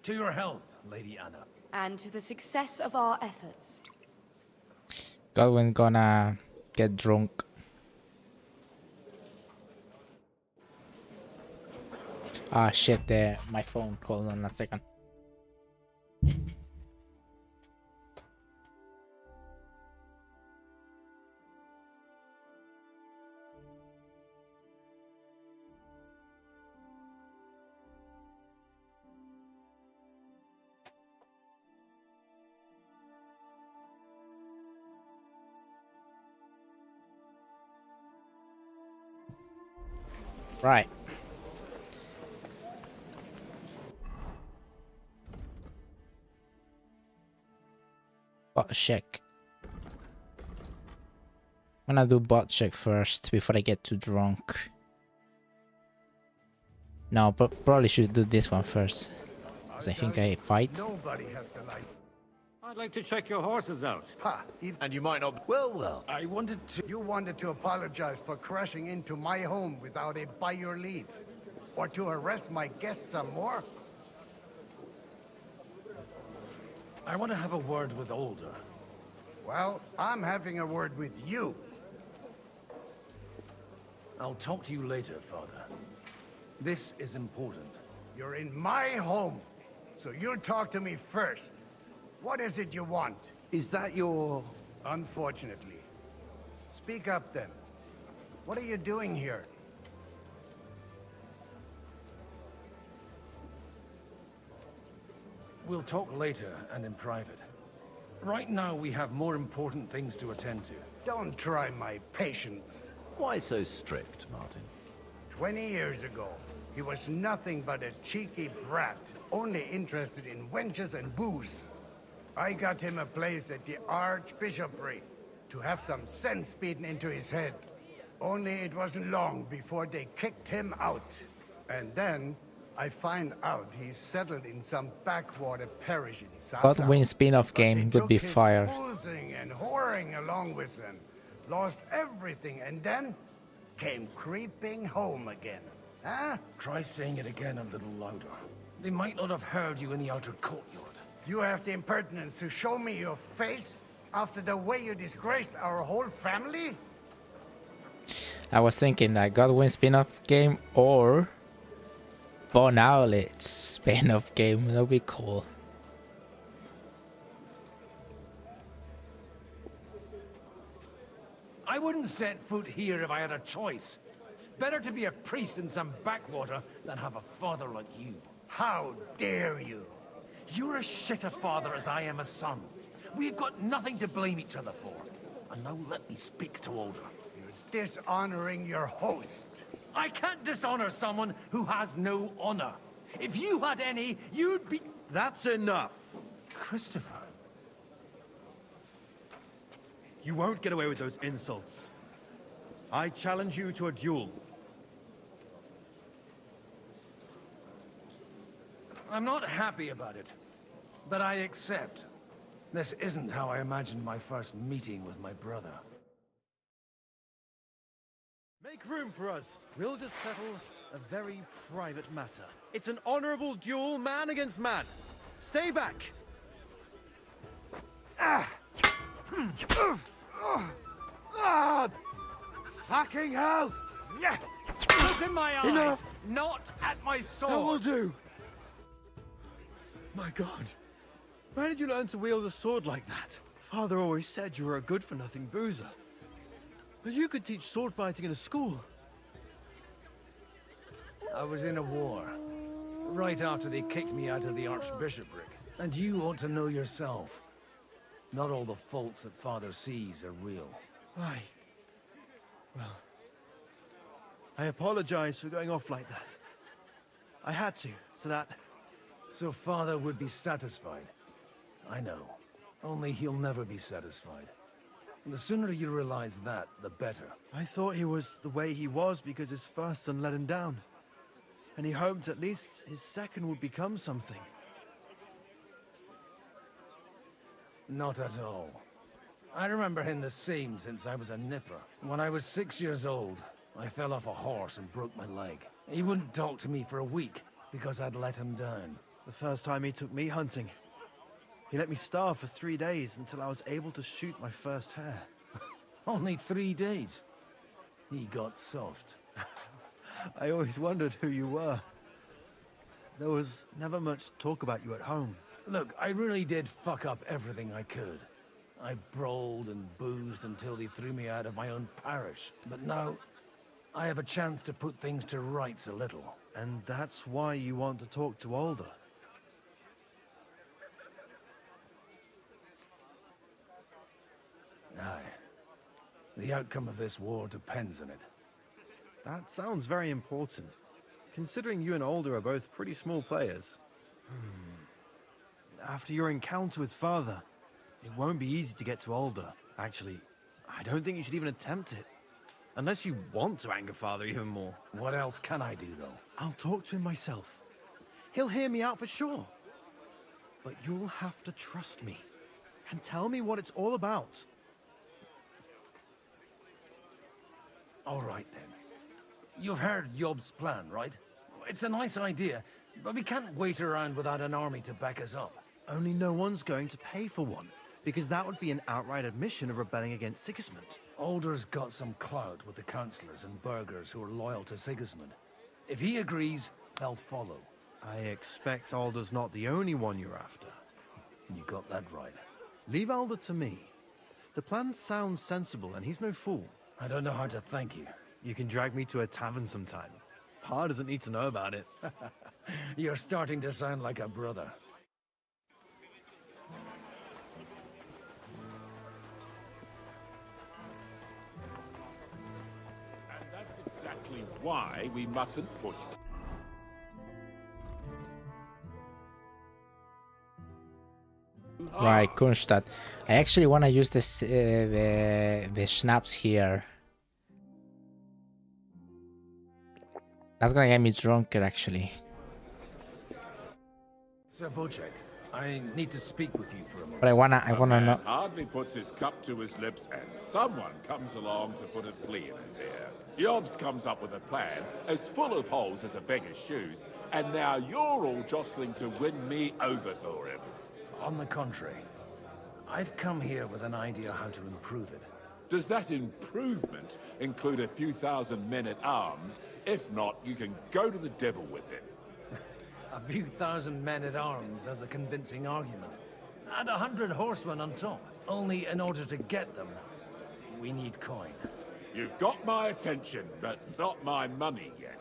To your health, Lady Anna. And to the success of our efforts. Godwin gonna get drunk. Ah shit, there, my phone. Hold on a second. Right. Bot check. I'm gonna do bot check first before I get too drunk. No, but probably should do this one first. Because I think I fight. Nobody has the light. I'd like to check your horses out. Ha! And you might not... Well. I wanted to... You wanted to apologize for crashing into my home without a by your leave. Or to harass my guests some more? I want to have a word with Alder. Well, I'm having a word with you. I'll talk to you later, Father. This is important. You're in my home, so you'll talk to me first. What is it you want? Is that your... Unfortunately. Speak up then. What are you doing here? We'll talk later and in private. Right now we have more important things to attend to. Don't try my patience. Why so strict, Martin? 20 years ago, he was nothing but a cheeky brat, only interested in wenches and booze. I got him a place at the Archbishopric to have some sense beaten into his head. Only it wasn't long before they kicked him out. And then I find out he's settled in some backwater parish in Sasau. Godwin spin-off But he game would be took his fire. boozing and whoring along with him, lost everything, and then came creeping home again. Huh? Try saying it again a little louder. They might not have heard you in the outer courtyard. You have the impertinence to show me your face after the way you disgraced our whole family? I was thinking that Godwin spin-off game or Bon Owlet's spin-off game. That would be cool. I wouldn't set foot here if I had a choice. Better to be a priest in some backwater than have a father like you. How dare you? You're as shit a father as I am a son. We've got nothing to blame each other for. And now let me speak to Alder. You're dishonoring your host. I can't dishonor someone who has no honor. If you had any, you'd be... That's enough. Christopher. You won't get away with those insults. I challenge you to a duel. I'm not happy about it, but I accept. This isn't how I imagined my first meeting with my brother. Make room for us. We'll just settle a very private matter. It's an honorable duel, man against man. Stay back. Fucking hell! Yeah. Look in my eyes, Enough. not at my sword. That will do. My God, where did you learn to wield a sword like that? Father always said you were a good-for-nothing boozer. But you could teach sword fighting in a school. I was in a war, right after they kicked me out of the archbishopric. And you ought to know yourself. Not all the faults that Father sees are real. Why? Well, I apologize for going off like that. I had to, so that... So Father would be satisfied. I know. Only he'll never be satisfied. The sooner you realize that, the better. I thought he was the way he was because his first son let him down. And he hoped at least his second would become something. Not at all. I remember him the same since I was a nipper. When I was 6 years old, I fell off a horse and broke my leg. He wouldn't talk to me for a week because I'd let him down. The first time he took me hunting, he let me starve for 3 days until I was able to shoot my first hare. Only 3 days? He got soft. I always wondered who you were. There was never much talk about you at home. Look, I really did fuck up everything I could. I brawled and boozed until they threw me out of my own parish. But now, I have a chance to put things to rights a little. And that's why you want to talk to Alder. Aye. The outcome of this war depends on it. That sounds very important, considering you and Alder are both pretty small players. After your encounter with Father, it won't be easy to get to Alder. Actually, I don't think you should even attempt it. Unless you want to anger Father even more. What else can I do, though? I'll talk to him myself. He'll hear me out for sure. But you'll have to trust me and tell me what it's all about. All right, then. You've heard Yob's plan, right? It's a nice idea, but we can't wait around without an army to back us up. Only no one's going to pay for one, because that would be an outright admission of rebelling against Sigismund. Alder's got some clout with the councillors and burghers who are loyal to Sigismund. If he agrees, they'll follow. I expect Alder's not the only one you're after. You got that right. Leave Alder to me. The plan sounds sensible, and he's no fool. I don't know how to thank you. You can drag me to a tavern sometime. Pa doesn't need to know about it. You're starting to sound like a brother. And that's exactly why we mustn't push. Right, Kunstadt. I actually want to use this the schnapps here. That's gonna get me drunker, actually. Sir Bocek, I need to speak with you for a moment. But I wanna Man know. hardly puts his cup to his lips, and someone comes along to put a flea in his ear. Yobs comes up with a plan as full of holes as a beggar's shoes, and now you're all jostling to win me over for him. On the contrary, I've come here with an idea how to improve it. Does that improvement include a few thousand men-at-arms? If not, you can go to the devil with it. A few thousand men-at-arms as a convincing argument. And 100 horsemen on top. Only in order to get them, we need coin. You've got my attention, but not my money yet.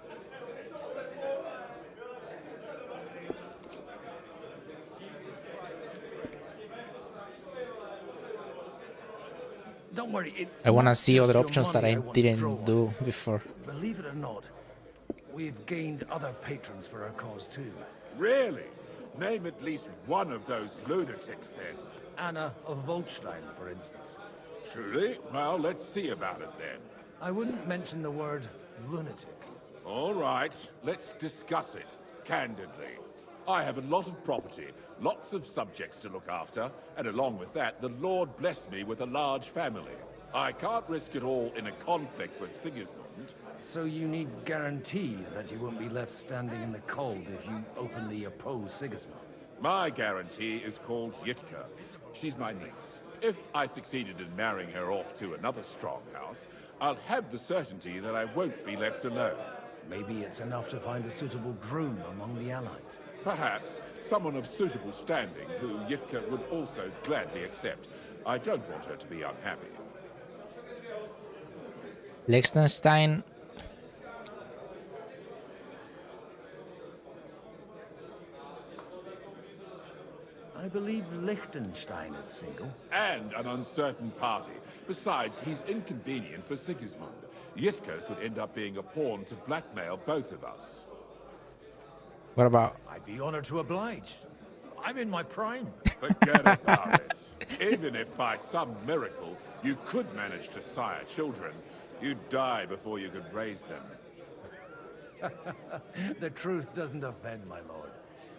Don't worry, it's I wanna not see just other your options that money I want to draw didn't on. do before. Believe it or not, we've gained other patrons for our cause too. Really? Name at least one of those lunatics, then. Anna of Volstein, for instance. Truly? Well, let's see about it, then. I wouldn't mention the word lunatic. All right, let's discuss it, candidly. I have a lot of property, lots of subjects to look after, and along with that, the Lord blessed me with a large family. I can't risk it all in a conflict with Sigismund. So you need guarantees that you won't be left standing in the cold if you openly oppose Sigismund. My guarantee is called Yitka. She's my niece. If I succeeded in marrying her off to another strong house, I'll have the certainty that I won't be left alone. Maybe it's enough to find a suitable groom among the allies. Perhaps someone of suitable standing who Yitka would also gladly accept. I don't want her to be unhappy. Liechtenstein. I believe Liechtenstein is single. And an uncertain party. Besides, he's inconvenient for Sigismund. Yitka could end up being a pawn to blackmail both of us. What about? I'd be honored to oblige. I'm in my prime. Forget about it. Even if by some miracle you could manage to sire children, you'd die before you could raise them. The truth doesn't offend, my lord.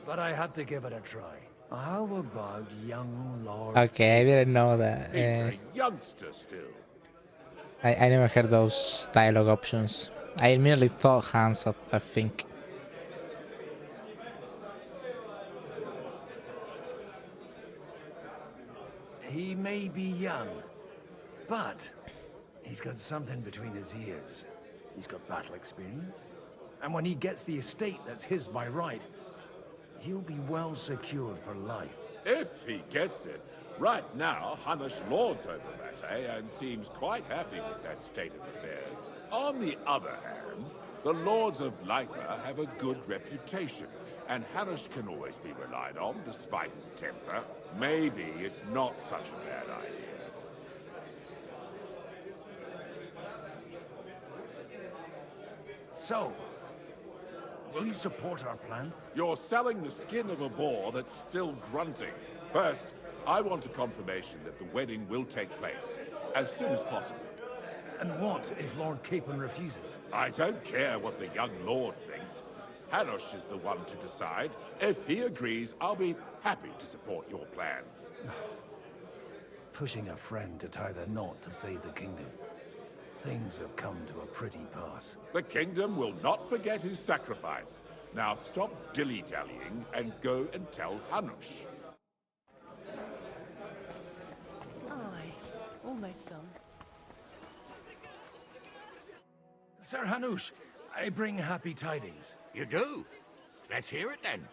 But I had to give it a try. How about young Lord... Okay, I didn't know that. He's a youngster still. I never heard those dialogue options. I immediately thought Hans, I think. He may be young, but he's got something between his ears. He's got battle experience. And when he gets the estate that's his by right, he'll be well secured for life. If he gets it. Right now, Hanush lords over Mate and seems quite happy with that state of affairs. On the other hand, the lords of Leipa have a good reputation, and Hanush can always be relied on despite his temper. Maybe it's not such a bad idea. So, will you support our plan? You're selling the skin of a boar that's still grunting. First, I want a confirmation that the wedding will take place as soon as possible. And what if Lord Capon refuses? I don't care what the young lord thinks. Hanush is the one to decide. If he agrees, I'll be happy to support your plan. Pushing a friend to tie the knot to save the kingdom. Things have come to a pretty pass. The kingdom will not forget his sacrifice. Now stop dilly-dallying and go and tell Hanush. Aye, almost done. Sir Hanush, I bring happy tidings. You do? Let's hear it then.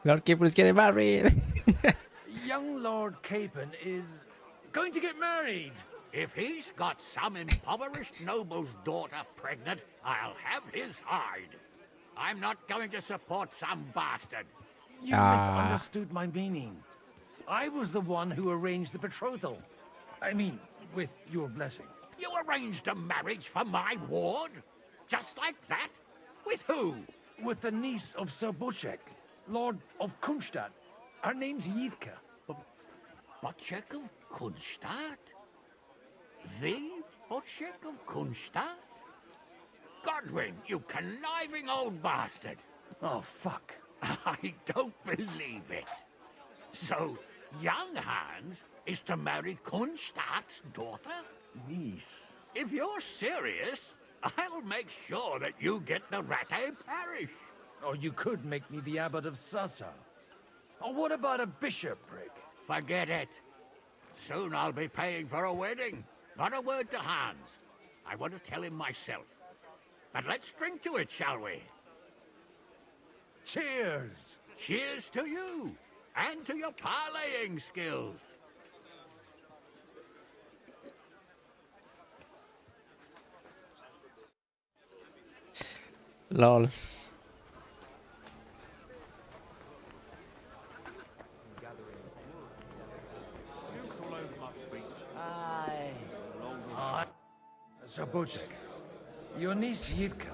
Lord Capon is getting married. Young Lord Capon is going to get married. If he's got some impoverished noble's daughter pregnant, I'll have his hide. I'm not going to support some bastard. You misunderstood my meaning. I was the one who arranged the betrothal. I mean, with your blessing. You arranged a marriage for my ward? Just like that? With who? With the niece of Sir Bocek, Lord of Kunstadt. Her name's Yitka. Bocek of Kunstadt? The Bocek of Kunstadt? Godwin, you conniving old bastard! Oh, fuck. I don't believe it. So, young Hans is to marry Kunstadt's daughter? Niece. If you're serious, I'll make sure that you get the Rattay parish. Or you could make me the abbot of Sassa. Or what about a bishopric? Forget it. Soon I'll be paying for a wedding. Not a word to Hans. I want to tell him myself. But let's drink to it, shall we? Cheers! Cheers to you, and to your parleying skills. Lol. Sir Bocek, your niece Yivka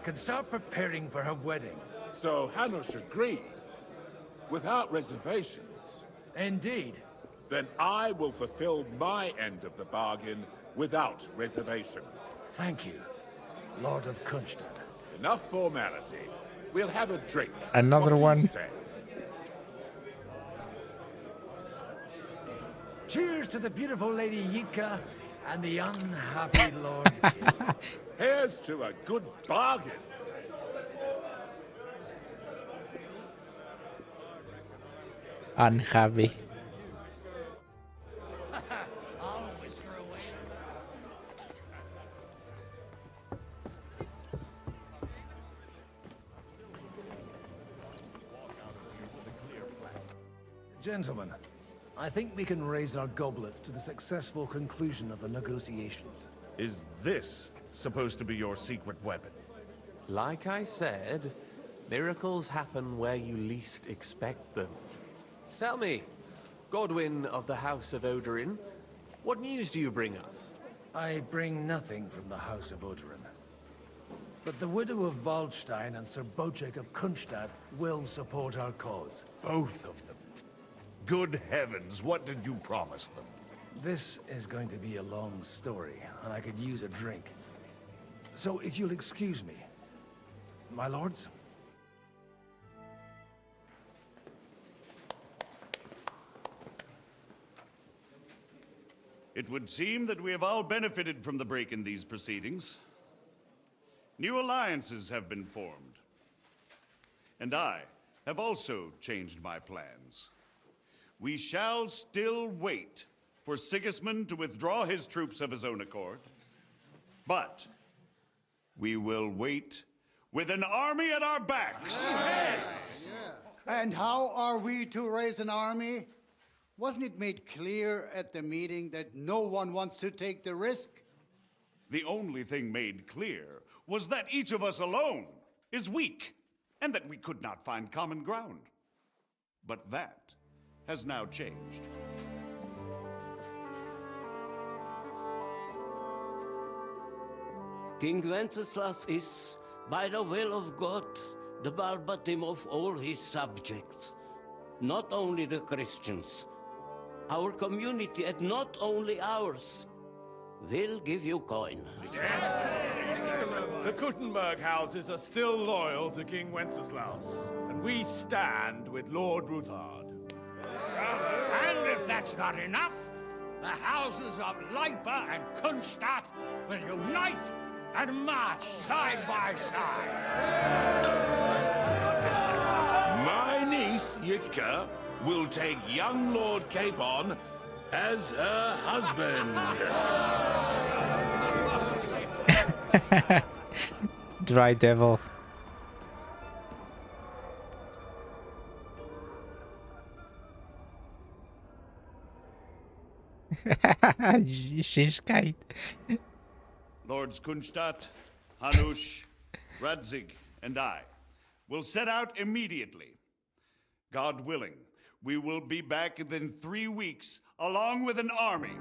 can start preparing for her wedding. So Hanush agreed, without reservations. Indeed. Then I will fulfill my end of the bargain without reservation. Thank you, Lord of Kunstad. Enough formality. We'll have a drink. Another What do you one. say? Cheers to the beautiful Lady Yivka and the unhappy Lord. Here's to a good bargain. Unhappy. Gentlemen, I think we can raise our goblets to the successful conclusion of the negotiations. Is this supposed to be your secret weapon? Like I said, miracles happen where you least expect them. Tell me, Godwin of the House of Odorin, what news do you bring us? I bring nothing from the House of Odorin. But the widow of Waldstein and Sir Bocek of Kunstad will support our cause. Both of them. Good heavens, what did you promise them? This is going to be a long story, and I could use a drink. So if you'll excuse me, my lords? It would seem that we have all benefited from the break in these proceedings. New alliances have been formed. And I have also changed my plans. We shall still wait for Sigismund to withdraw his troops of his own accord. But we will wait with an army at our backs. Yes. And how are we to raise an army? Wasn't it made clear at the meeting that no one wants to take the risk? The only thing made clear was that each of us alone is weak, and that we could not find common ground. But that has now changed. King Wenceslas is, by the will of God, the Balbatim of all his subjects. Not only the Christians, our community, and not only ours, will give you coin. The Kuttenberg houses are still loyal to King Wenceslaus, and we stand with Lord Ruthard. And if that's not enough, the houses of Leipa and Kunstadt will unite and march side by side. My niece, Yitka, will take young Lord Capon as her husband. Dry devil. She's kind. Lords Kunstadt, Hanush, Radzig, and I will set out immediately. God willing, we will be back within 3 weeks, along with an army.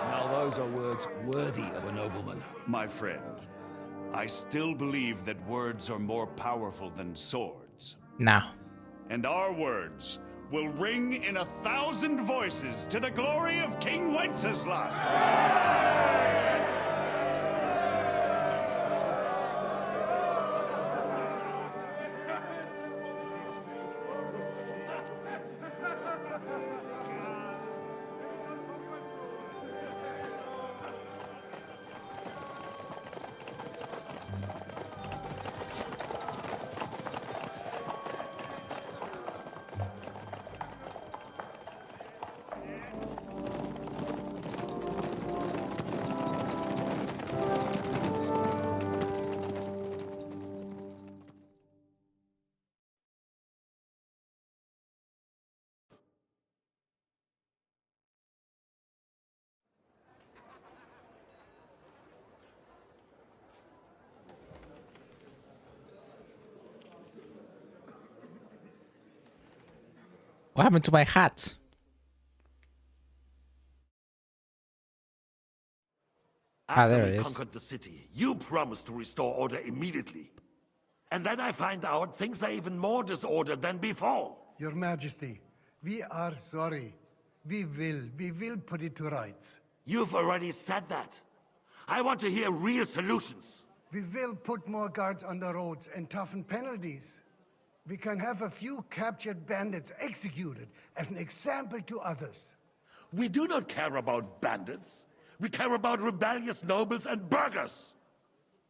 Now those are words worthy of a nobleman. My friend, I still believe that words are more powerful than swords. Now. And our words will ring in 1,000 voices to the glory of King Wenceslas. What happened to my hat? After there we it is. conquered the city, you promised to restore order immediately. And then I find out things are even more disordered than before. Your Majesty, we are sorry. We will put it to rights. You've already said that. I want to hear real solutions. We will put more guards on the roads and toughen penalties. We can have a few captured bandits executed as an example to others. We do not care about bandits. We care about rebellious nobles and burghers.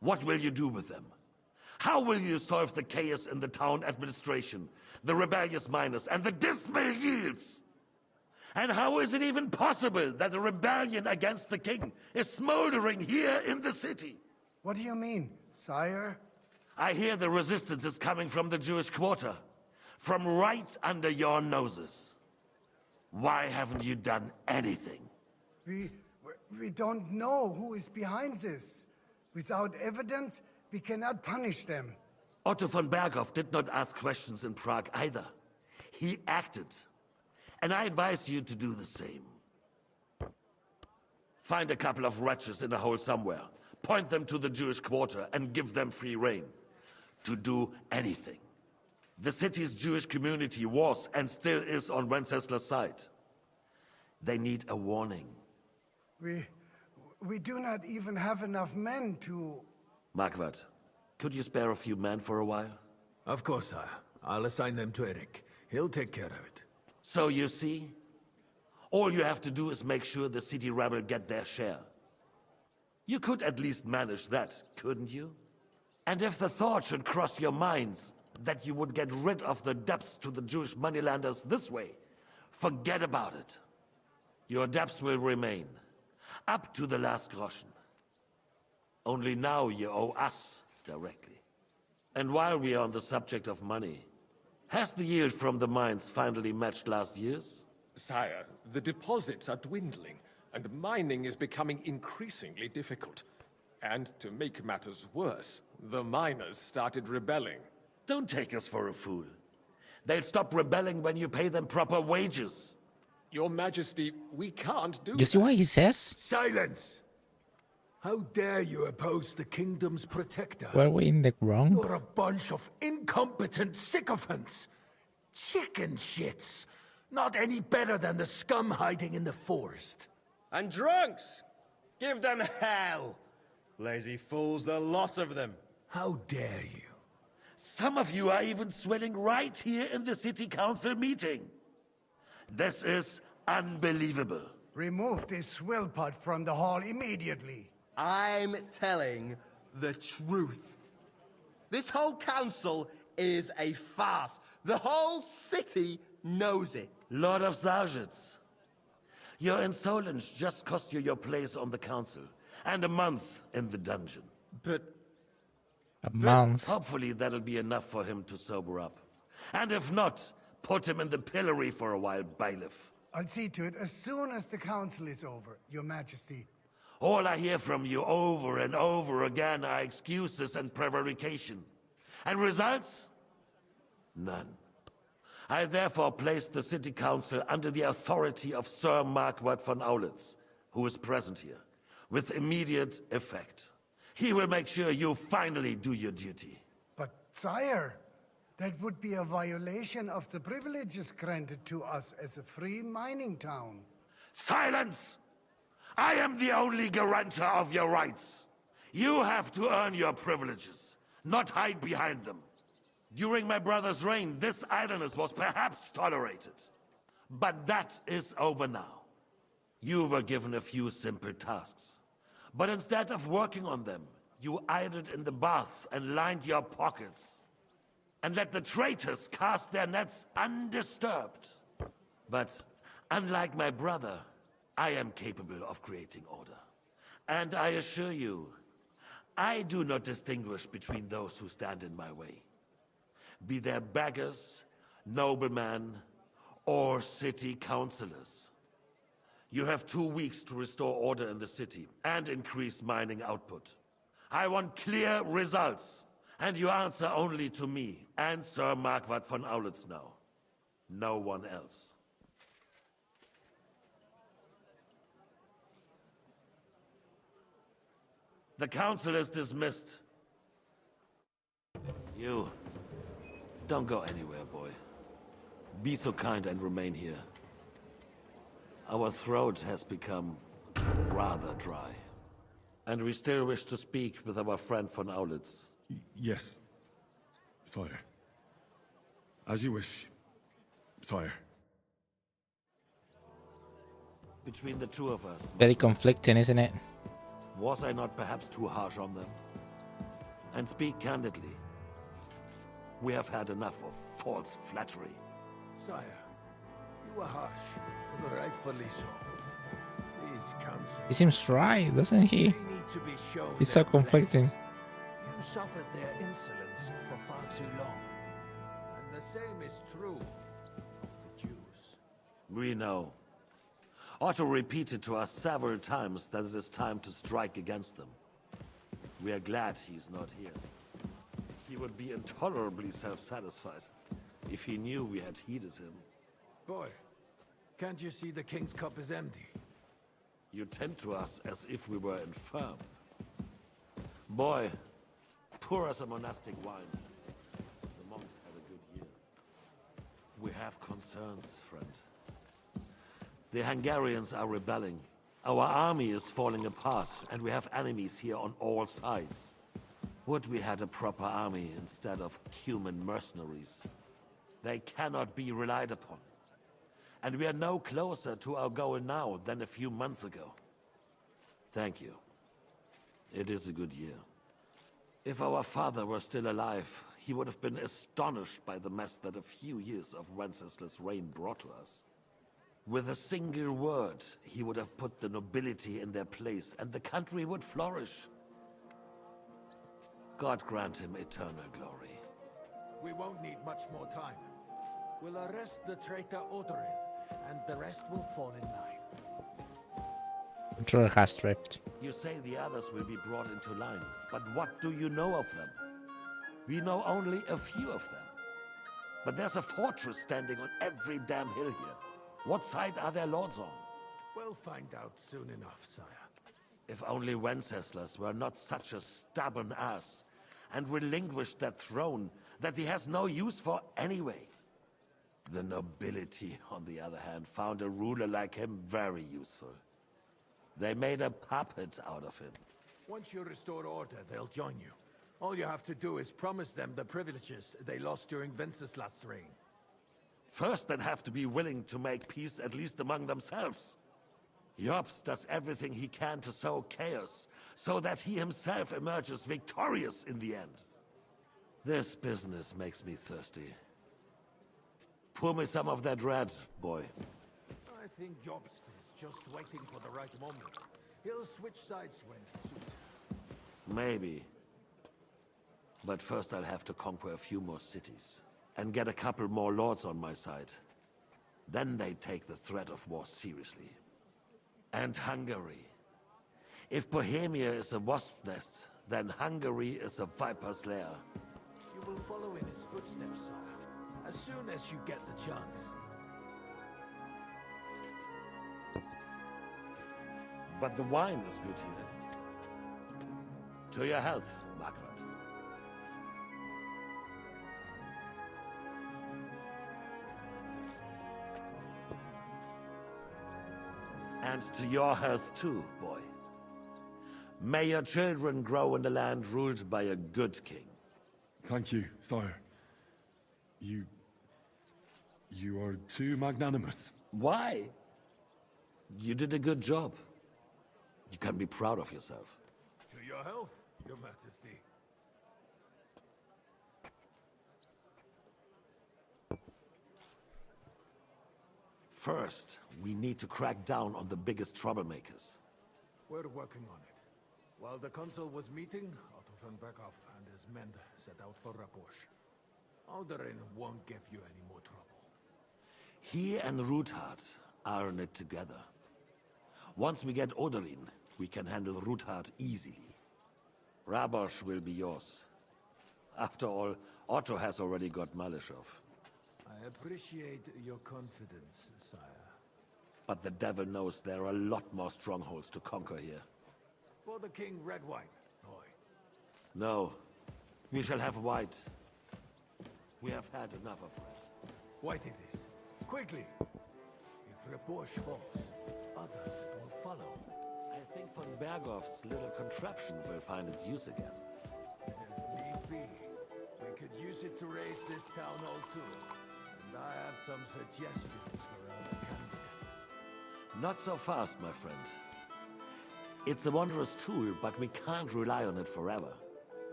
What will you do with them? How will you solve the chaos in the town administration, the rebellious miners, and the dismal yields? And how is it even possible that a rebellion against the king is smoldering here in the city? What do you mean, sire? I hear the resistance is coming from the Jewish quarter, from right under your noses. Why haven't you done anything? We don't know who is behind this. Without evidence, we cannot punish them. Otto von Berghoff did not ask questions in Prague either. He acted. And I advise you to do the same. Find a couple of wretches in a hole somewhere, point them to the Jewish quarter, and give them free rein to do anything. The city's Jewish community was and still is on Wencesla's side. They need a warning. We do not even have enough men to... Marquardt, could you spare a few men for a while? Of course, sire. I'll assign them to Eric. He'll take care of it. So you see, all you have to do is make sure the city rebel get their share. You could at least manage that, couldn't you? And if the thought should cross your minds that you would get rid of the debts to the Jewish moneylenders this way, forget about it. Your debts will remain, up to the last groschen. Only now you owe us directly. And while we are on the subject of money, has the yield from the mines finally matched last year's? Sire, the deposits are dwindling, and mining is becoming increasingly difficult. And to make matters worse, the miners started rebelling. Don't take us for a fool. They'll stop rebelling when you pay them proper wages. Your Majesty, we can't do You see what he says? Silence! How dare you oppose the kingdom's protector? Were we in the wrong? You're a bunch of incompetent sycophants. Chicken shits. Not any better than the scum hiding in the forest. And drunks! Give them hell! Lazy fools, the lot of them. How dare you? Some of you are even swelling right here in the city council meeting. This is unbelievable. Remove this swill pot from the hall immediately. I'm telling the truth. This whole council is a farce. The whole city knows it. Lord of Sargitz, your insolence just cost you your place on the council, and a month in the dungeon. But A month. Hopefully that'll be enough for him to sober up. And if not, put him in the pillory for a while, bailiff. I'll see to it as soon as the council is over, Your Majesty. All I hear from you over and over again are excuses and prevarication. And results? None. I therefore place the city council under the authority of Sir Marquardt von Aulitz, who is present here, with immediate effect. He will make sure you finally do your duty. But, sire, that would be a violation of the privileges granted to us as a free mining town. Silence! I am the only guarantor of your rights. You have to earn your privileges, not hide behind them. During my brother's reign, this idleness was perhaps tolerated. But that is over now. You were given a few simple tasks. But instead of working on them, you idled in the baths and lined your pockets. And let the traitors cast their nets undisturbed. But unlike my brother, I am capable of creating order. And I assure you, I do not distinguish between those who stand in my way. Be they beggars, noblemen, or city councillors. You have 2 weeks to restore order in the city and increase mining output. I want clear results, and you answer only to me and Sir Marquardt von Aulitz now. No one else. The council is dismissed. You, don't go anywhere, boy. Be so kind and remain here. Our throat has become rather dry. And we still wish to speak with our friend von Aulitz. Yes, sire. As you wish, sire. Between the two of us, Very conflicting, isn't it? was I not perhaps too harsh on them? And speak candidly. We have had enough of false flattery. Sire, you were harsh, but rightfully so. These councils... He seems right, doesn't he? They need to be shown He's so their conflicting. place. You suffered their insolence for far too long. And the same is true of the Jews. We know. Otto repeated to us several times that it is time to strike against them. We are glad he's not here. He would be intolerably self-satisfied if he knew we had heeded him. Boy, can't you see the king's cup is empty? You tend to us as if we were infirm. Boy, pour us a monastic wine. The monks had a good year. We have concerns, friend. The Hungarians are rebelling. Our army is falling apart, and we have enemies here on all sides. Would we had a proper army instead of human mercenaries? They cannot be relied upon. And we are no closer to our goal now than a few months ago. Thank you. It is a good year. If our father were still alive, he would have been astonished by the mess that a few years of Wenceslas' reign brought to us. With a single word, he would have put the nobility in their place, and the country would flourish. God grant him eternal glory. We won't need much more time. We'll arrest the traitor Odorin, and the rest will fall in line. Control has stripped. You say the others will be brought into line, but what do you know of them? We know only a few of them. But there's a fortress standing on every damn hill here. What side are their lords on? We'll find out soon enough, sire. If only Wenceslas were not such a stubborn ass, and relinquished that throne that he has no use for anyway. The nobility, on the other hand, found a ruler like him very useful. They made a puppet out of him. Once you restore order, they'll join you. All you have to do is promise them the privileges they lost during Wenceslas' reign. First, they'd have to be willing to make peace at least among themselves. Jobst does everything he can to sow chaos, so that he himself emerges victorious in the end. This business makes me thirsty. Pour me some of that red, boy. I think Jobst is just waiting for the right moment. He'll switch sides when it suits him. Maybe. But first I'll have to conquer a few more cities. And get a couple more lords on my side. Then they take the threat of war seriously. And Hungary. If Bohemia is a wasp's nest, then Hungary is a viper's lair. You will follow in his footsteps, sire, as soon as you get the chance. But the wine is good here. To your health, Margaret. And to your health too, boy. May your children grow in a land ruled by a good king. Thank you, sire. You are too magnanimous. Why? You did a good job. You can be proud of yourself. To your health, Your Majesty. First, we need to crack down on the biggest troublemakers. We're working on it. While the consul was meeting, Otto von Berghoff and his men set out for Raposh. Odorin won't give you any more trouble. He and Ruthard are in it together. Once we get Odorin, we can handle Ruthard easily. Rabosh will be yours. After all, Otto has already got Malishov. I I appreciate your confidence, sire. But the devil knows there are a lot more strongholds to conquer here. For the king, red wine, boy. No, we shall have white. We have had enough of red. White it is. Quickly! If Raposh falls, others will follow. I think von Berghoff's little contraption will find its use again. If need be, we could use it to raise this town hall too. And I have some suggestions for other candidates. Not so fast, my friend. It's a wondrous tool, but we can't rely on it forever.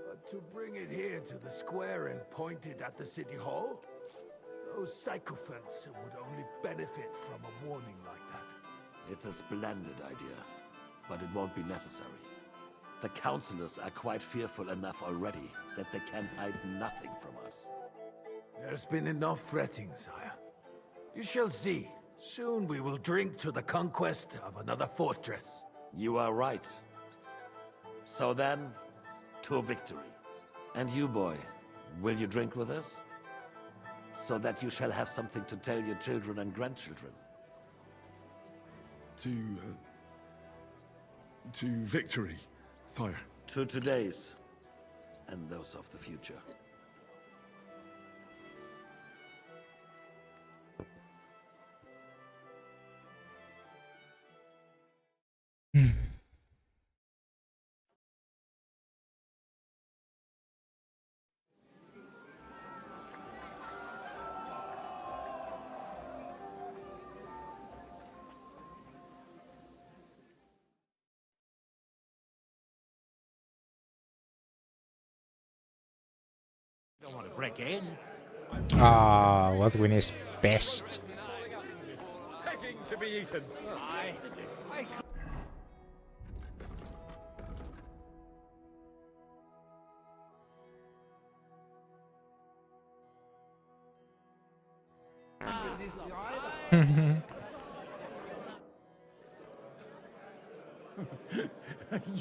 But to bring it here to the square and point it at the city hall? Those sycophants would only benefit from a warning like that. It's a splendid idea, but it won't be necessary. The councillors are quite fearful enough already that they can hide nothing from us. There's been enough fretting, sire. You shall see. Soon we will drink to the conquest of another fortress. You are right. So then, to victory. And you, boy, will you drink with us? So that you shall have something to tell your children and grandchildren. To victory, sire. To today's, and those of the future. Don't want to break in. Ah, Wildwin is best. Begging to be eaten.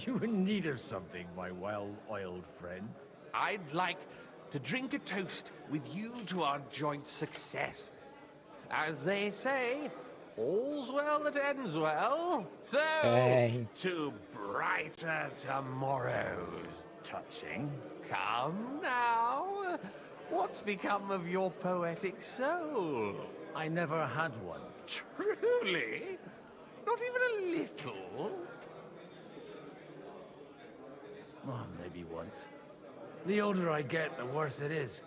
You in need of something, my well-oiled friend? I'd like to drink a toast with you to our joint success. As they say, all's well that ends well. So, Hey. to brighter tomorrows. Touching. Come now. What's become of your poetic soul? I never had one. Truly? Not even a little? Oh, maybe once. The older I get, the worse it is.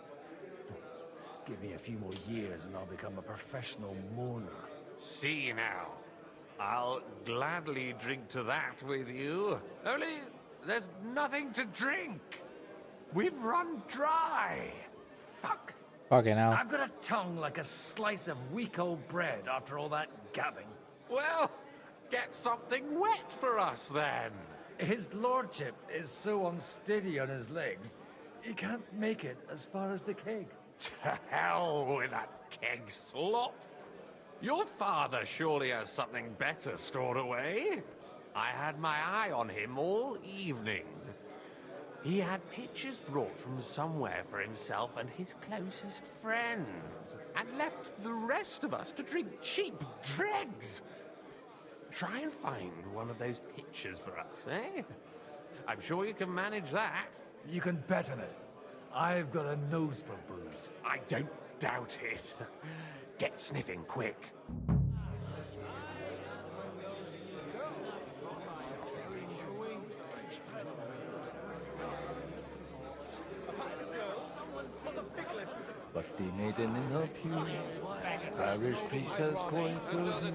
Give me a few more years and I'll become a professional mourner. See now. I'll gladly drink to that with you. Only there's nothing to drink. We've run dry. Fuck. Fucking hell. I've got a tongue like a slice of weak old bread after all that gabbing. Well, get something wet for us then. His lordship is so unsteady on his legs, he can't make it as far as the keg. To hell with that keg slop. Your father surely has something better stored away. I had my eye on him all evening. He had pictures brought from somewhere for himself and his closest friends, and left the rest of us to drink cheap dregs. Try and find one of those pictures for us, eh? I'm sure you can manage that. You can bet on it. I've got a nose for booze. I don't doubt it. Get sniffing quick. Busty maiden in her pew, parish priest has coined her view,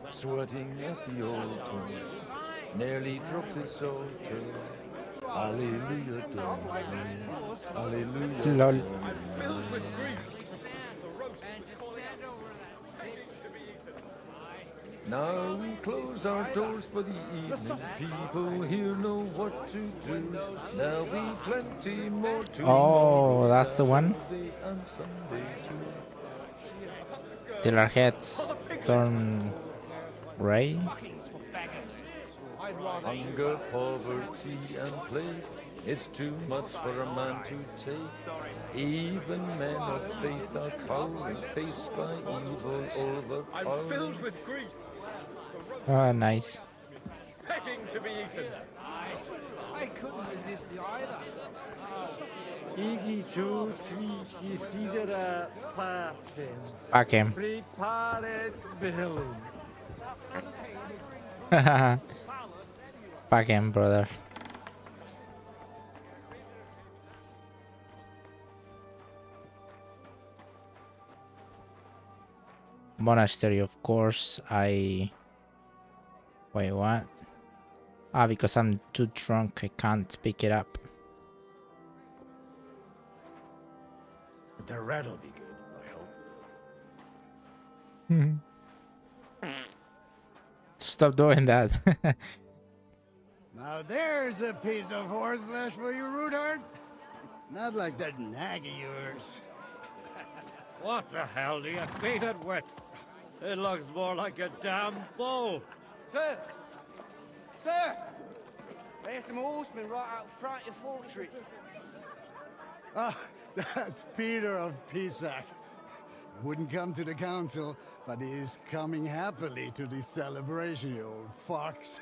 sweating at the altar, nearly drops his soul to Hallelujah, Hallelujah. Lol. I'm filled with grief. The roast Now we close our doors for the evening. People here know what to do. There'll be plenty more to Oh, that's the one. Saturday and Sunday too. Till our heads turn gray. Hunger, poverty, and plague It's too much for a man to take. Even men of faith are cowering, faced by evil overpowering. I'm filled with grief. Oh, nice. Begging to be eaten. I couldn't resist you either. Iggy tu twi desidera pacem. Pacem. Prepare bellum. Pacem, brother. Monastery, of course. Wait, what? Ah, because I'm too drunk, I can't pick it up. The rat'll be good, I hope. Stop doing that. Now there's a piece of horseflesh for you, Ruthard. Not like that nag of yours. What the hell do you feed it with? It looks more like a damn bull. Sir! Sir! There's some horsemen right out front of the fortress. Ah, that's Peter of Pisac. Wouldn't come to the council, but he is coming happily to the celebration, you old fox.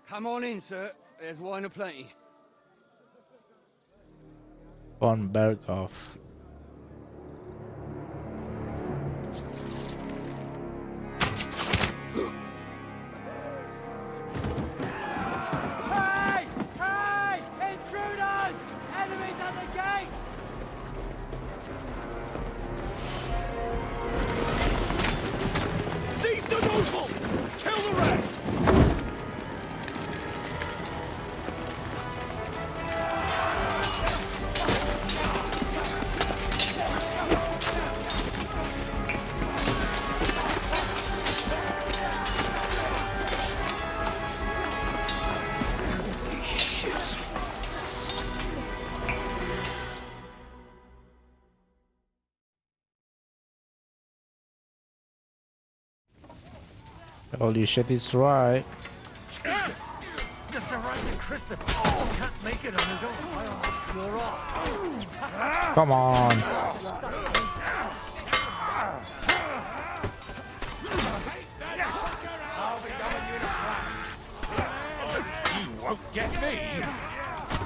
Come on in, sir. There's wine aplenty. Von Berghoff. Hey! Hey! Intruders! Enemies at the gates! Seize the nobles! Kill the rest! Holy shit, it's right. Jesus! The surrounding Christopher can't make it on his own. You're off. Come on. You won't get me.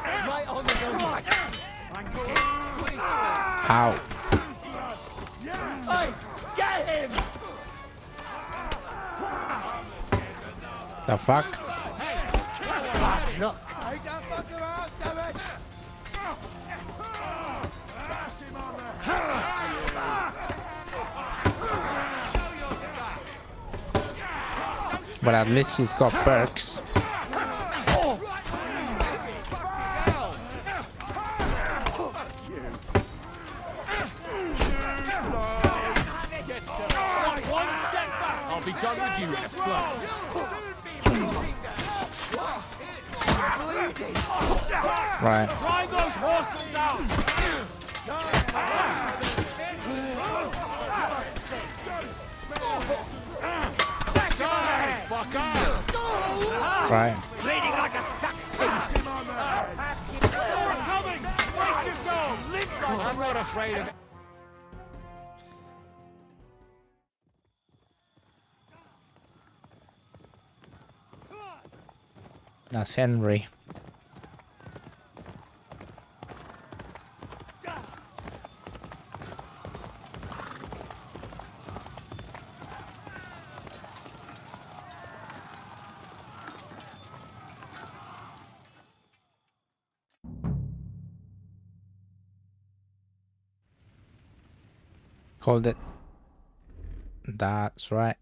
Right on the nose. Ow. Hey! Get him! The fuck? Look. But at least he's got perks. I'll be done with you in a flash. Right. Drive those horses out! Die, fucker! Right. Bleeding like a stuck pig. We're coming! Brace yourselves! I'm not afraid of it. That's Henry. Hold it. That's right.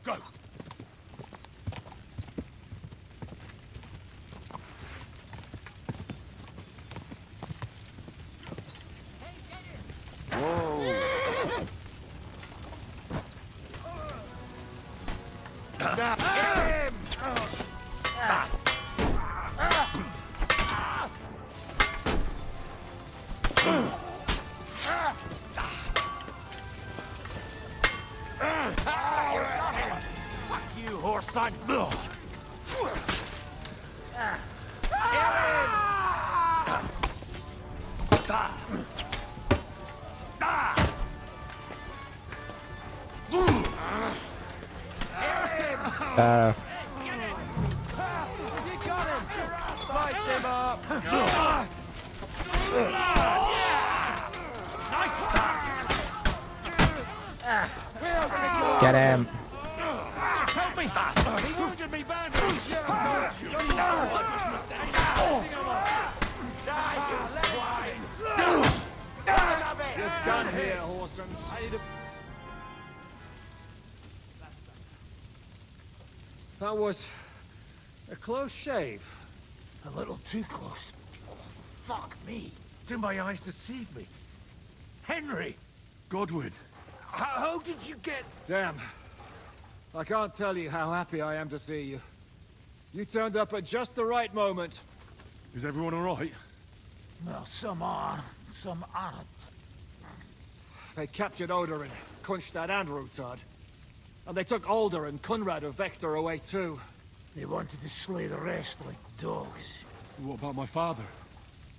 Go! son! Get him. Help me! He wounded me badly! You're done here, Horsens. That was a close shave. A little too close. Fuck me. Do my eyes deceive me? Henry! Godwin. How did you get... Damn. I can't tell you how happy I am to see you. You turned up at just the right moment. Is everyone all right? Well, some are, some aren't. They captured Odorin, Kunstad and Rutard. And they took Alder and Kunrad of Vector away too. They wanted to slay the rest like dogs. What about my father?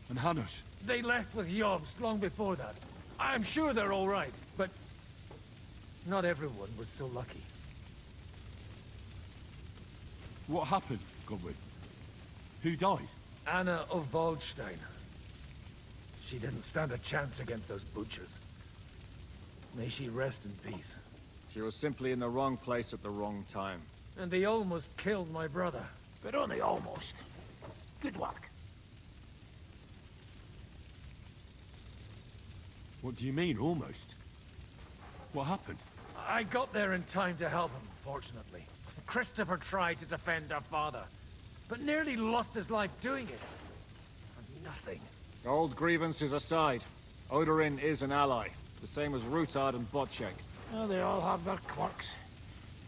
And Hanush? They left with Yobs long before that. I'm sure they're all right, but not everyone was so lucky. What happened, Godwin? Who died? Anna of Waldstein. She didn't stand a chance against those butchers. May she rest in peace. She was simply in the wrong place at the wrong time. And they almost killed my brother. But only almost. Good work. What do you mean, almost? What happened? I got there in time to help him, fortunately. Christopher tried to defend our father, but nearly lost his life doing it. For nothing. Old grievances aside, Odorin is an ally. The same as Rutard and Botchek. Well, they all have their quirks.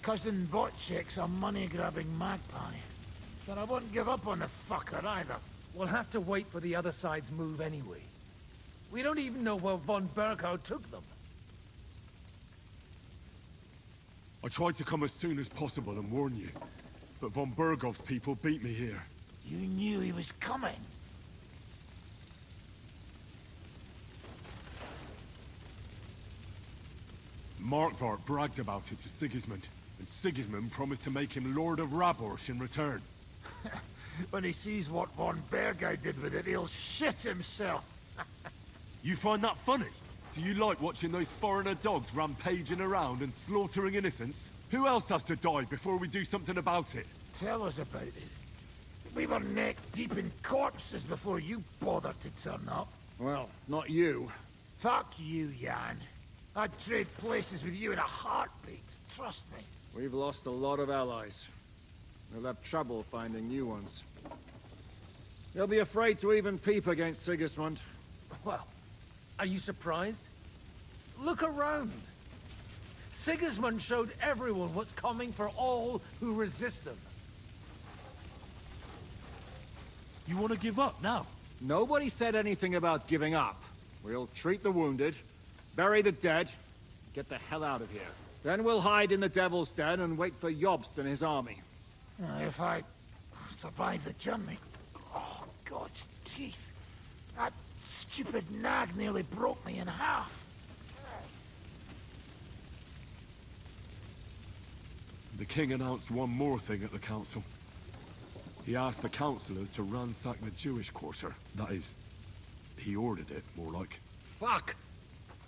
Cousin Botchek's a money-grabbing magpie. But I wouldn't give up on the fucker either. We'll have to wait for the other side's move anyway. We don't even know where von Berghout took them. I tried to come as soon as possible and warn you, but von Bergov's people beat me here. You knew he was coming. Markvart bragged about it to Sigismund, and Sigismund promised to make him Lord of Raborsh in return. When he sees what von Berghout did with it, he'll shit himself. You find that funny? Do you like watching those foreigner dogs rampaging around and slaughtering innocents? Who else has to die before we do something about it? Tell us about it. We were neck deep in corpses before you bothered to turn up. Well, not you. Fuck you, Jan. I'd trade places with you in a heartbeat. Trust me. We've lost a lot of allies. We'll have trouble finding new ones. They'll be afraid to even peep against Sigismund. Well, are you surprised? Look around. Sigismund showed everyone what's coming for all who resist him. You want to give up now? Nobody said anything about giving up. We'll treat the wounded, bury the dead, get the hell out of here. Then we'll hide in the Devil's Den and wait for Jobst and his army. If I survive the journey... Oh, God's teeth. That stupid nag nearly broke me in half. The king announced one more thing at the council. He asked the councillors to ransack the Jewish quarter. That is, he ordered it, more like. Fuck!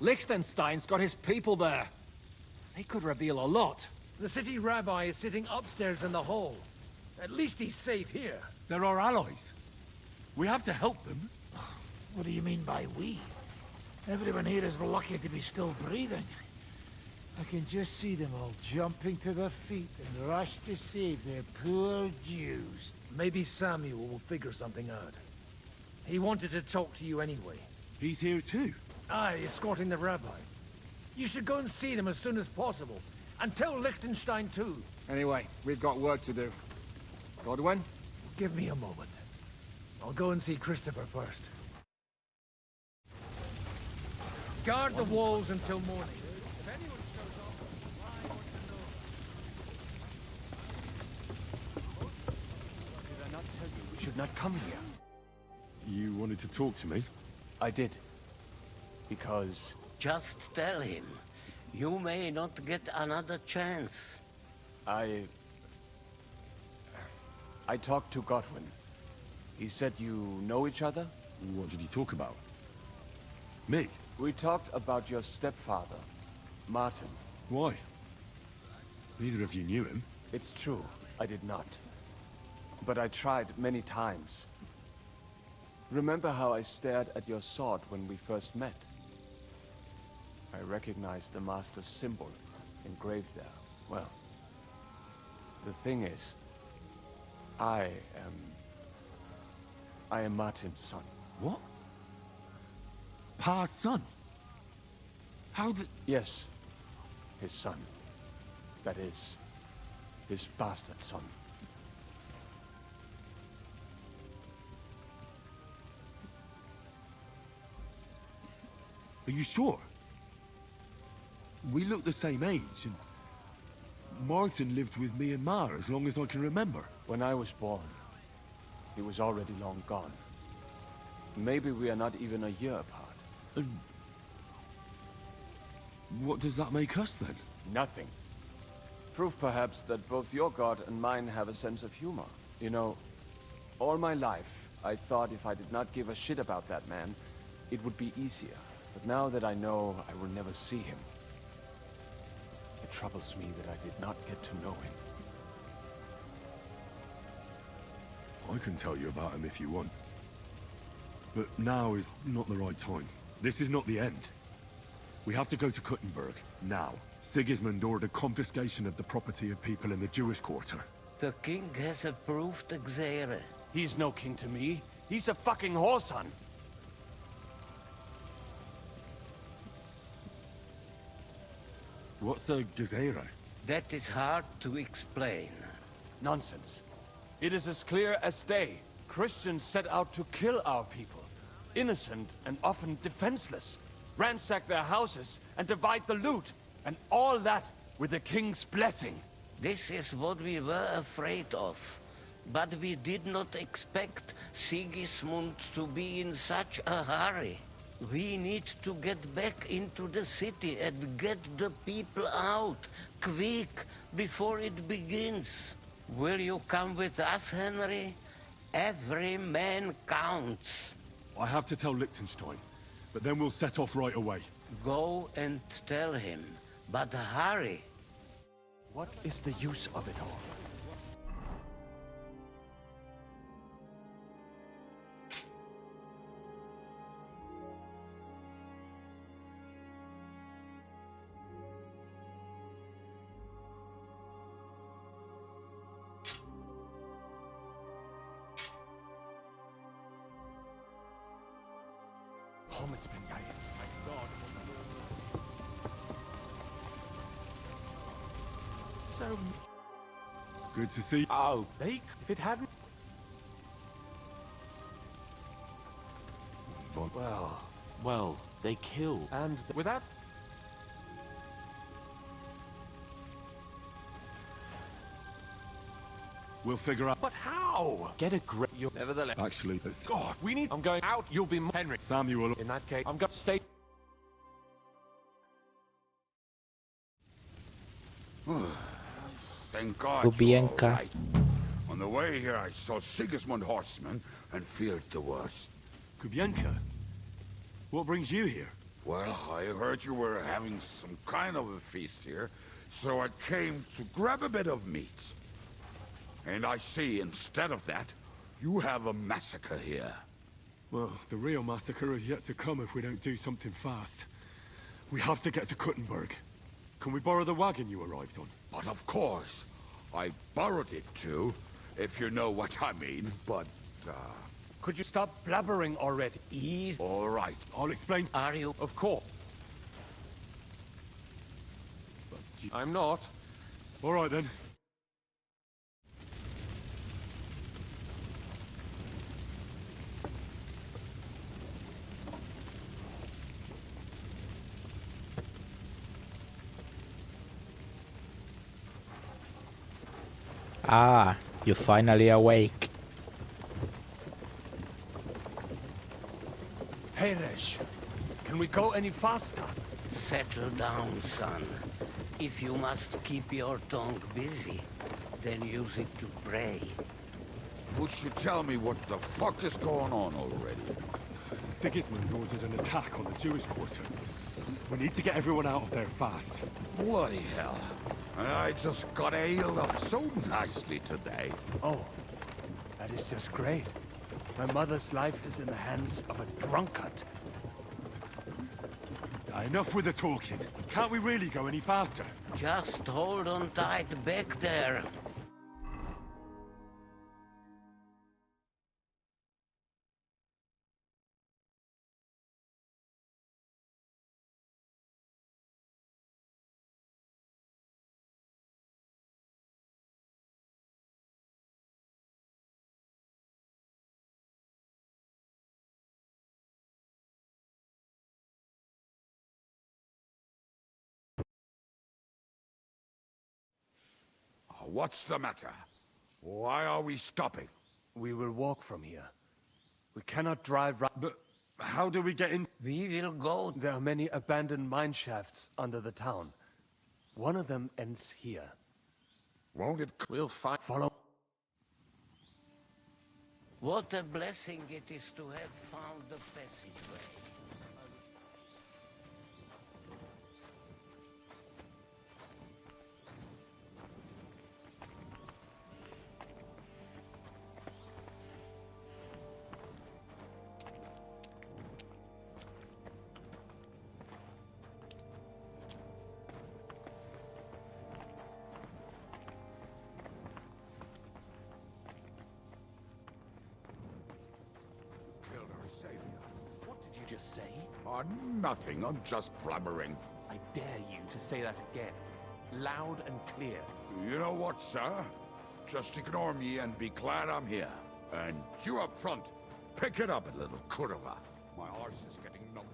Liechtenstein's got his people there. They could reveal a lot. The city rabbi is sitting upstairs in the hall. At least he's safe here. They're our allies. We have to help them. What do you mean by we? Everyone here is lucky to be still breathing. I can just see them all jumping to their feet and rush to save their poor Jews. Maybe Samuel will figure something out. He wanted to talk to you anyway. He's here too? Aye, escorting the rabbi. You should go and see them as soon as possible. And tell Liechtenstein too. Anyway, we've got work to do. Godwin? Give me a moment. I'll go and see Christopher first. Guard the walls until morning. If anyone shows up, I want to know. You should not come here. You wanted to talk to me? I did. Because... Just tell him. You may not get another chance. I talked to Godwin. He said you know each other? What did you talk about? Me? We talked about your stepfather, Martin. Why? Neither of you knew him. It's true, I did not. But I tried many times. Remember how I stared at your sword when we first met? I recognized the Master's symbol engraved there. Well, the thing is, I am Martin's son. What? Pa's son? How did... Yes, his son. That is, his bastard son. Are you sure? We look the same age, and Martin lived with me and Ma as long as I can remember. When I was born, he was already long gone. Maybe we are not even a year apart. And what does that make us then? Nothing. Proof perhaps that both your god and mine have a sense of humor. You know, all my life, I thought if I did not give a shit about that man, it would be easier. But now that I know I will never see him, it troubles me that I did not get to know him. I can tell you about him if you want. But now is not the right time. This is not the end. We have to go to Kuttenberg, now. Sigismund ordered confiscation of the property of people in the Jewish quarter. The king has approved Xere. He's no king to me. He's a fucking whoreson. What's a Gezerah? That is hard to explain. Nonsense. It is as clear as day. Christians set out to kill our people. Innocent and often defenseless. Ransack their houses and divide the loot. And all that with the king's blessing. This is what we were afraid of. But we did not expect Sigismund to be in such a hurry. We need to get back into the city and get the people out, quick, before it begins. Will you come with us, Henry? Every man counts. I have to tell Liechtenstein, but then we'll set off right away. Go and tell him, but hurry. What is the use of it all? So... Good to see. Oh, Beak, if it hadn't... Well, they killed. And without... We'll figure out. But how? Get a grip. Nevertheless... Actually, it's... God, we need... I'm going out, you'll be Henry. Samuel. In that case, I'm going to stay... Thank God Lubienka. you're all right. On the way here, I saw Sigismund horsemen and feared the worst. Kubienka? What brings you here? Well, I heard you were having some kind of a feast here, so I came to grab a bit of meat. And I see, instead of that, you have a massacre here. Well, the real massacre is yet to come if we don't do something fast. We have to get to Kuttenberg. Can we borrow the wagon you arrived on? But of course. I borrowed it too, if you know what I mean, but, Could you stop blabbering already? Ease. all right. I'll explain. Are you? Of course. I'm not. All right, then. Ah, you're finally awake. Peresh, can we go any faster? Settle down, son. If you must keep your tongue busy, then use it to pray. Would you tell me what the fuck is going on already? Sigismund ordered an attack on the Jewish quarter. We need to get everyone out of there fast. Bloody hell. I just got ailed up so nicely today. Oh, that is just great. My mother's life is in the hands of a drunkard. Enough with the talking. Can't we really go any faster? Just hold on tight back there. What's the matter? Why are we stopping? We will walk from here. We cannot drive right... But how do we get in? We will go... There are many abandoned mine shafts under the town. One of them ends here. Won't it... We'll find... Follow... What a blessing it is to have found the passageway. Just say? Oh, nothing. I'm just blabbering. I dare you to say that again. Loud and clear. You know what, sir? Just ignore me and be glad I'm here. And you up front, pick it up a little, Kurva. My horse is getting numb.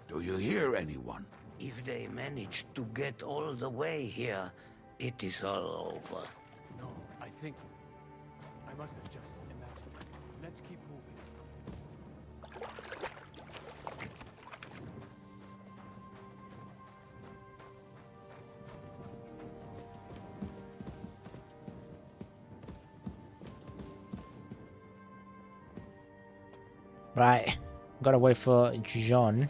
Do you hear anyone? If they manage to get all the way here, it is all over. No, I think... I must have just imagined. Let's keep moving. Right, gotta wait for John.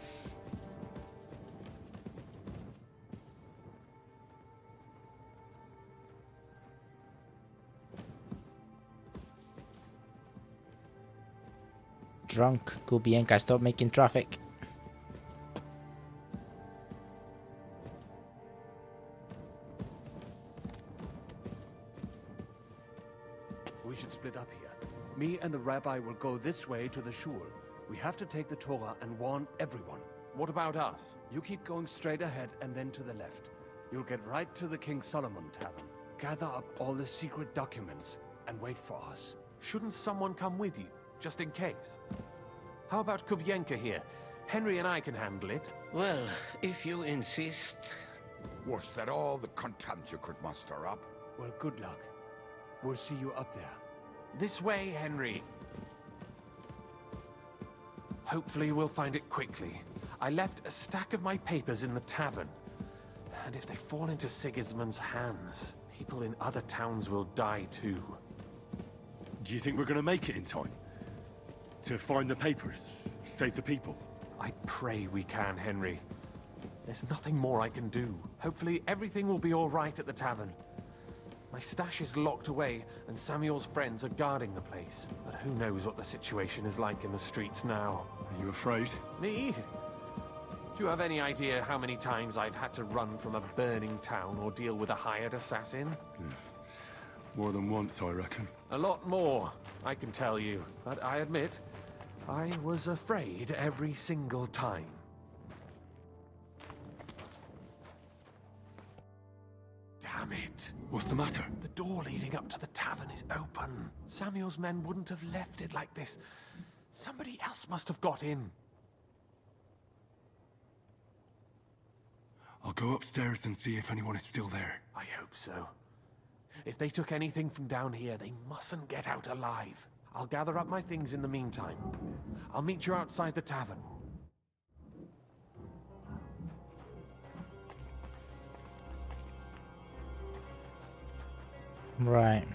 Drunk Kubienka, stop making traffic. We should split up here. Me and the rabbi will go this way to the shul. We have to take the Torah and warn everyone. What about us? You keep going straight ahead and then to the left. You'll get right to the King Solomon Tavern. Gather up all the secret documents and wait for us. Shouldn't someone come with you, just in case? How about Kubienka here? Henry and I can handle it. Well, if you insist. Was that all the contempt you could muster up? Well, good luck. We'll see you up there. This way, Henry. Hopefully we'll find it quickly. I left a stack of my papers in the tavern. And if they fall into Sigismund's hands, people in other towns will die too. Do you think we're gonna make it in time? To find the papers? Save the people? I pray we can, Henry. There's nothing more I can do. Hopefully everything will be all right at the tavern. My stash is locked away, and Samuel's friends are guarding the place. But who knows what the situation is like in the streets now. Are you afraid? Me? Do you have any idea how many times I've had to run from a burning town or deal with a hired assassin? More than once, I reckon. A lot more, I can tell you. But I admit, I was afraid every single time. Damn it. What's the matter? The door leading up to the tavern is open. Samuel's men wouldn't have left it like this. Somebody else must have got in. I'll go upstairs and see if anyone is still there. I hope so. If they took anything from down here, they mustn't get out alive. I'll gather up my things in the meantime. I'll meet you outside the tavern. Right.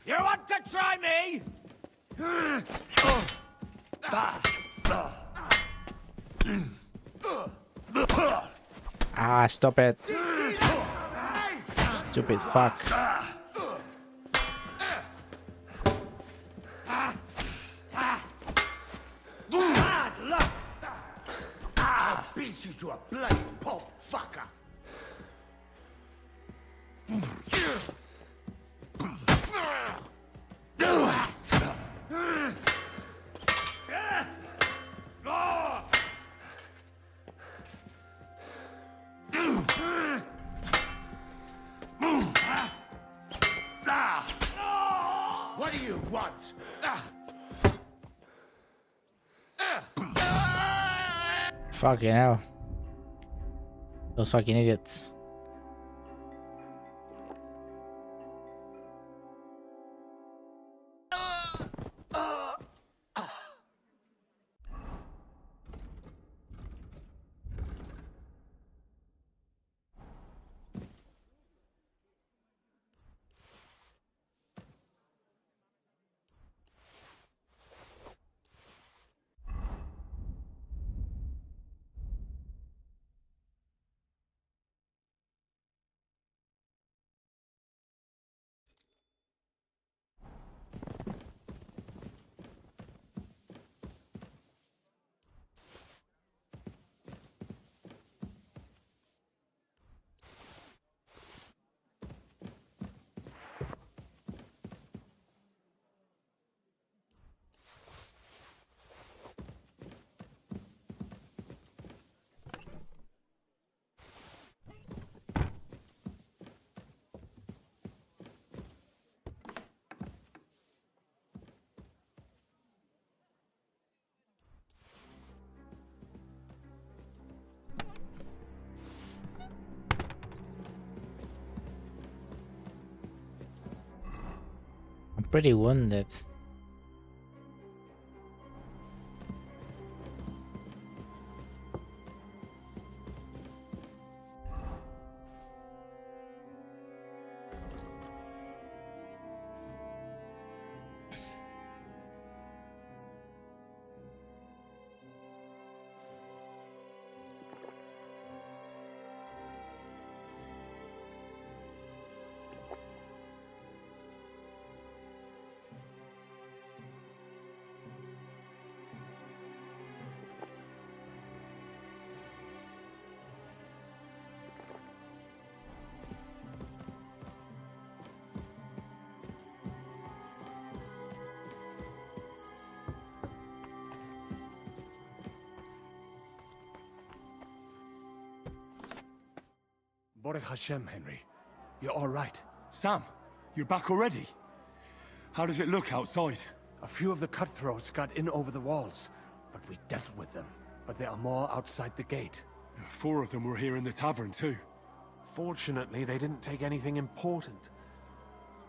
You want to try me? Ah, stop it. Stupid fuck. I'll beat you to a bloody pulp, fucker. What do you want? Fucking hell. Those fucking idiots. I'm pretty wounded. Baruch Hashem, Henry. You're all right. Sam, you're back already? How does it look outside? A few of the cutthroats got in over the walls, but we dealt with them. But there are more outside the gate. 4 of them were here in the tavern too. Fortunately, they didn't take anything important.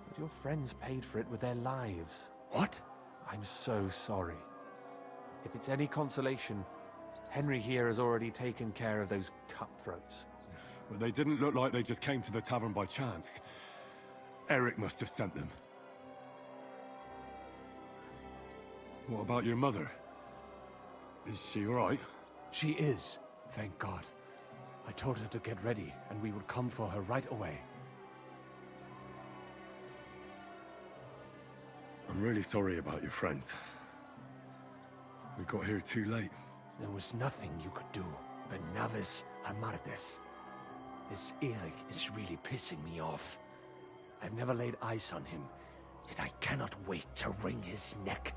But your friends paid for it with their lives. What? I'm so sorry. If it's any consolation, Henry here has already taken care of those cutthroats. But they didn't look like they just came to the tavern by chance. Eric must have sent them. What about your mother? Is she all right? She is, thank God. I told her to get ready, and we would come for her right away. I'm really sorry about your friends. We got here too late. There was nothing you could do. Benavis Hamartes. This Eric is really pissing me off. I've never laid eyes on him, yet I cannot wait to wring his neck.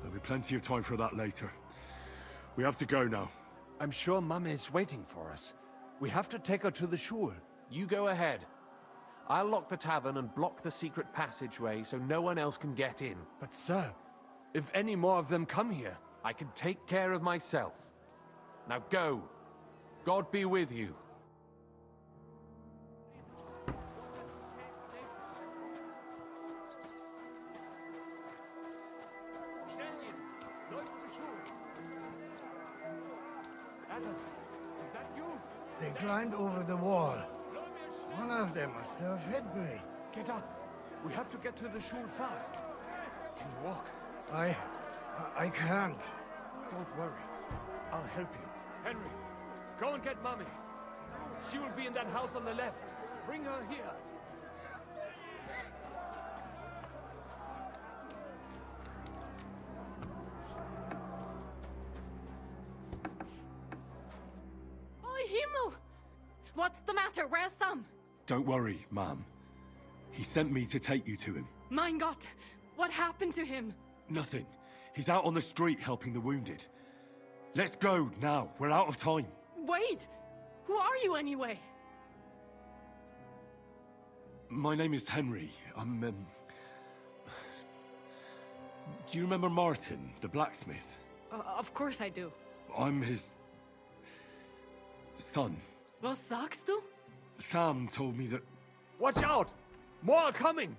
There'll be plenty of time for that later. We have to go now. I'm sure Mama is waiting for us. We have to take her to the shul. You go ahead. I'll lock the tavern and block the secret passageway so no one else can get in. But sir, if any more of them come here, I can take care of myself. Now go. God be with you. They climbed over the wall. One of them must have hit me. Get up. We have to get to the shul fast. Can you walk? I can't. Don't worry. I'll help you. Henry, go and get Mommy. She will be in that house on the left. Bring her here. Himmel! What's the matter? Where's Sam? Don't worry, ma'am. He sent me to take you to him. Mein Gott! What happened to him? Nothing. He's out on the street helping the wounded. Let's go now. We're out of time. Wait! Who are you anyway? My name is Henry. I'm, Do you remember Martin, the blacksmith? Of course I do. I'm his... son. Was sagst du? Sam told me that... Watch out! More are coming!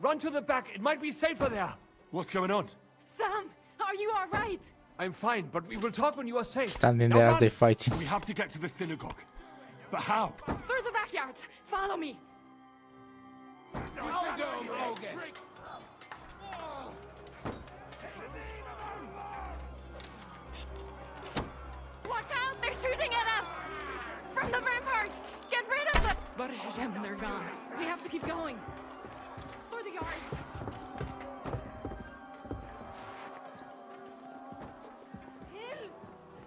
Run to the back, it might be safer there! What's going on? Sam, are you alright? I'm fine, but we will talk when you are safe. Standing Now there as run! they fighting. We have to get to the synagogue. But how? Through the backyard! Follow me! Watch out! They're shooting at us! From the ramparts! Get rid of them! Baruch Hashem, they're gone. We have to keep going. Through the yards.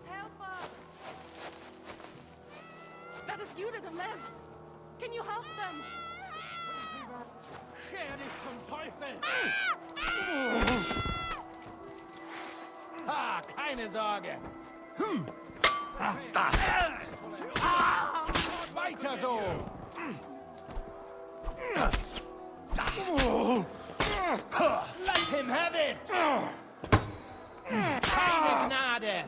Help us! That is you to the left. Can you help them? Scher dich zum Teufel! Ha, keine Sorge! Weiter so! Let him have it! Keine Gnade!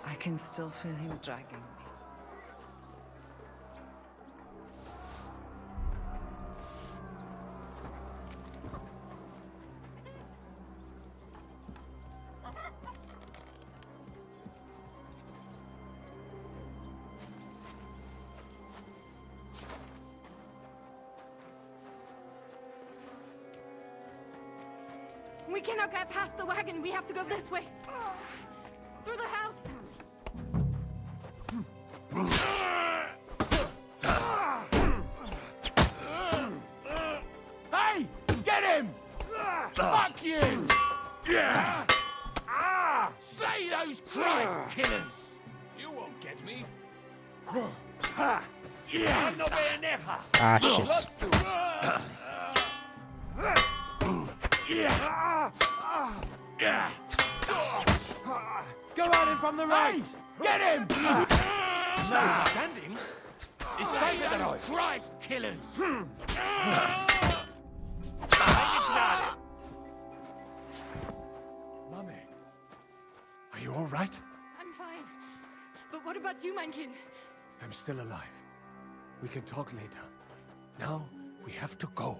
I can still feel him dragging me. We cannot get past the wagon. We have to go this way. Through the house. Hey! Get him! Fuck you! Yeah! Slay those Christ killers! You won't get me. Yeah! Ah, shit. Yeah. Go at him from the right. Get him. Standing? It's Christ killers. Mummy, are you all right? I'm fine. But what about you, mein Kind? I'm still alive. We can talk later. Now, we have to go.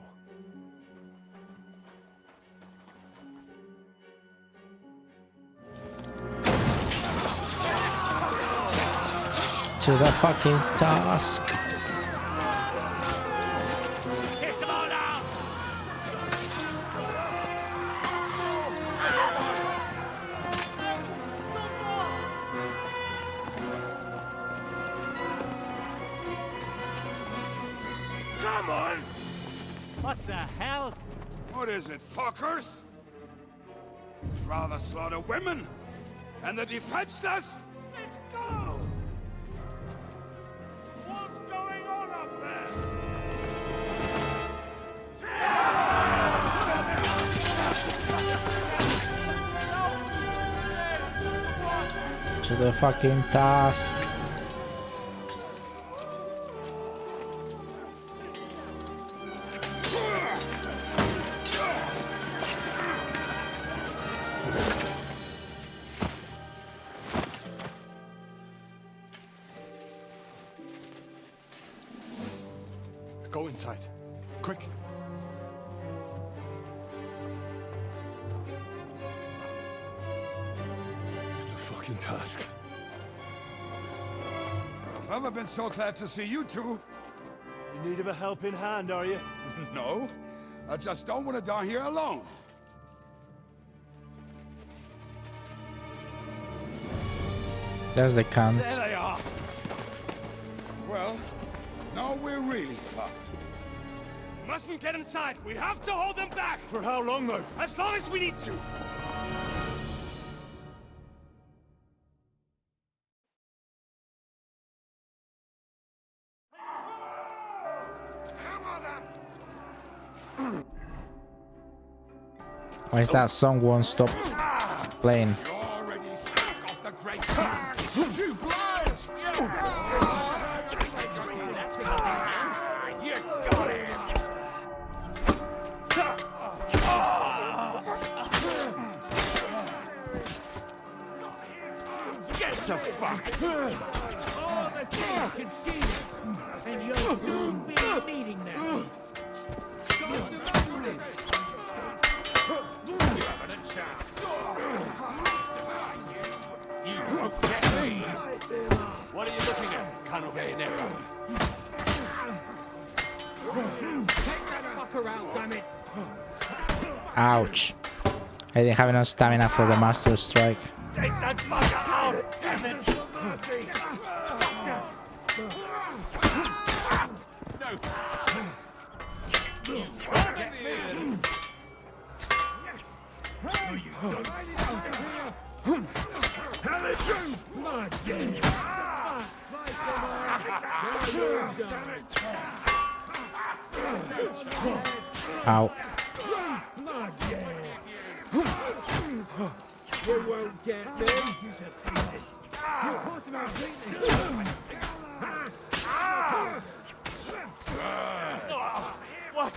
To the fucking task. Kick them all down. Come on! What the hell? What is it, fuckers? Rather slaughter women and the defenseless? Let's go. What's going on up there? To the fucking task. Go inside. Quick. To the fucking task. I've never been so glad to see you two. In need of a helping hand, are you? No, I just don't want to die here alone. There's the cunt. There they are. Well, now we're really fucked. Mustn't get inside. We have to hold them back. For how long, though? As long as we need to. Why is that song won't stop playing? Get the fuck! All the things can see you, and you'll soon be meeting them. You haven't a chance. You won't get me. What are you looking at, Colonel Bayonetta? Take that fucker out, damn it! Ouch. I didn't have enough stamina for the Master Strike. Take that fucker out, damn it! No. You can't get me. No, you don't. How is you? Blood, Ow. You won't get me. What?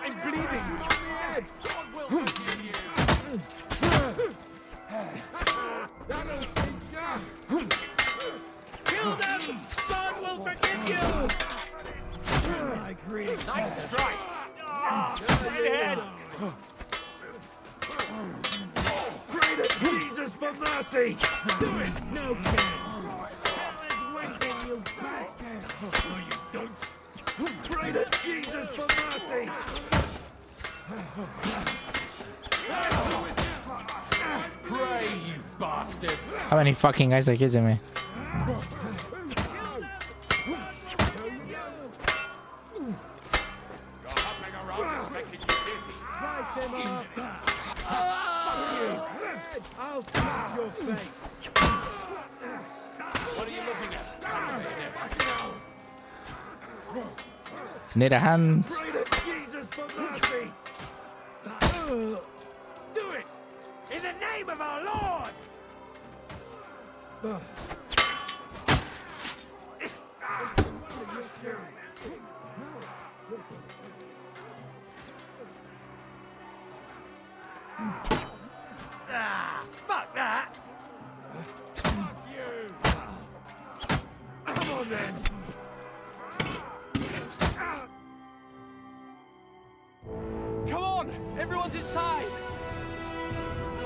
I'm bleeding. Kill them! God will forgive you! Nice strike! Right ahead! Pray to Jesus for mercy! Do it! No chance! Hell is waiting, you bastard! No, you don't! Pray to Jesus for mercy! Pray, you bastard! How many fucking guys are kidding me? I'll cut your face! What are you looking at? Need a hand. Pray to Jesus for mercy! Do it! In the name of our Lord! Ah, fuck that! Fuck you! Come on then! Come on! Everyone's inside!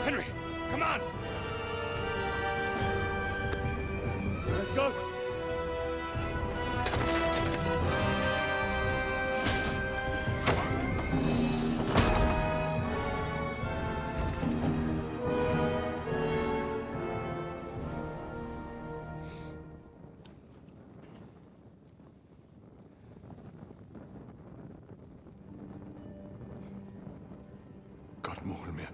Henry, come on! Let's go! God Mormir.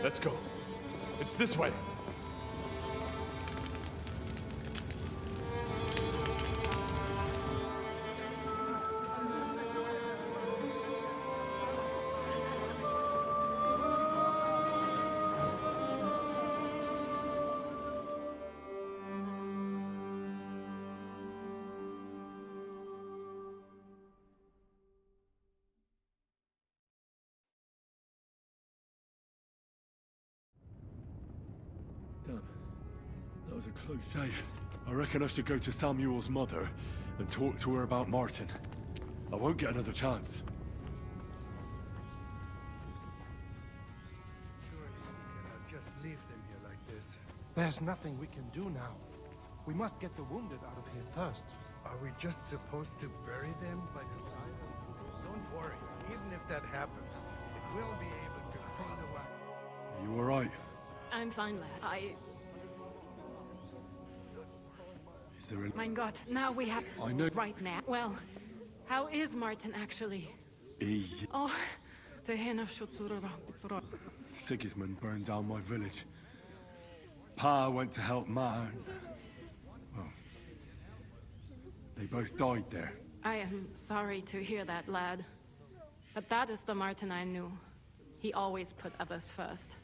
Let's go. It's this way. Damn. That was a close shave. I reckon I should go to Samuel's mother and talk to her about Martin. I won't get another chance. Surely you cannot just leave them here like this. There's nothing we can do now. We must get the wounded out of here first. Are we just supposed to bury them by the side of... Don't worry. Even if that happens, it will be able to cool the water. Are you alright? I'm fine, lad. Is there a... Mein Gott, now we have... I know... Right now. Well, how is Martin actually? Oh, the hen of Shutsura. Sigismund burned down my village. Pa went to help Ma and... Well... They both died there. I am sorry to hear that, lad. But that is the Martin I knew. He always put others first.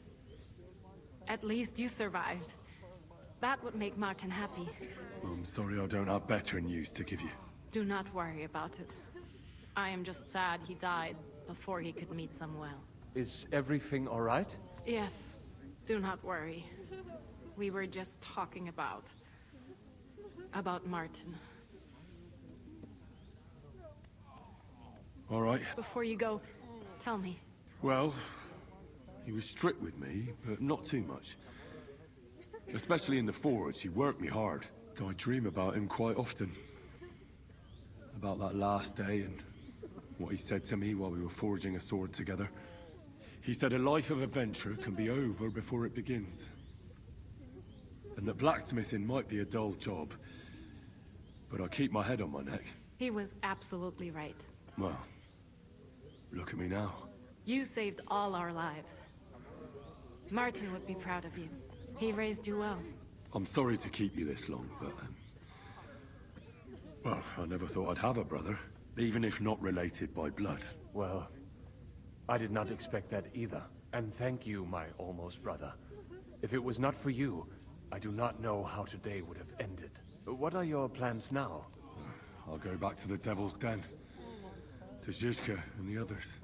At least you survived. That would make Martin happy. I'm sorry I don't have better news to give you. Do not worry about it. I am just sad he died before he could meet Samuel. Is everything all right? Yes, do not worry. We were just talking about Martin. All right. Before you go, tell me. Well, he was strict with me, but not too much. Especially in the forge, he worked me hard. I dream about him quite often. About that last day and what he said to me while we were forging a sword together. He said a life of adventure can be over before it begins. And that blacksmithing might be a dull job, but I keep my head on my neck. He was absolutely right. Well, look at me now. You saved all our lives. Martin would be proud of you. He raised you well. I'm sorry to keep you this long, but... well, I never thought I'd have a brother, even if not related by blood. Well, I did not expect that either. And thank you, my almost brother. If it was not for you, I do not know how today would have ended. What are your plans now? I'll go back to the Devil's Den. To Zizka and the others.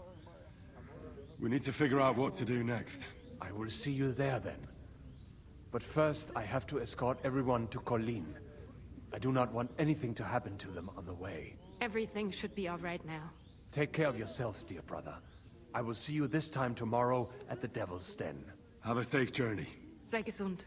We need to figure out what to do next. I will see you there then. But first, I have to escort everyone to Colleen. I do not want anything to happen to them on the way. Everything should be all right now. Take care of yourself, dear brother. I will see you this time tomorrow at the Devil's Den. Have a safe journey. Sei gesund.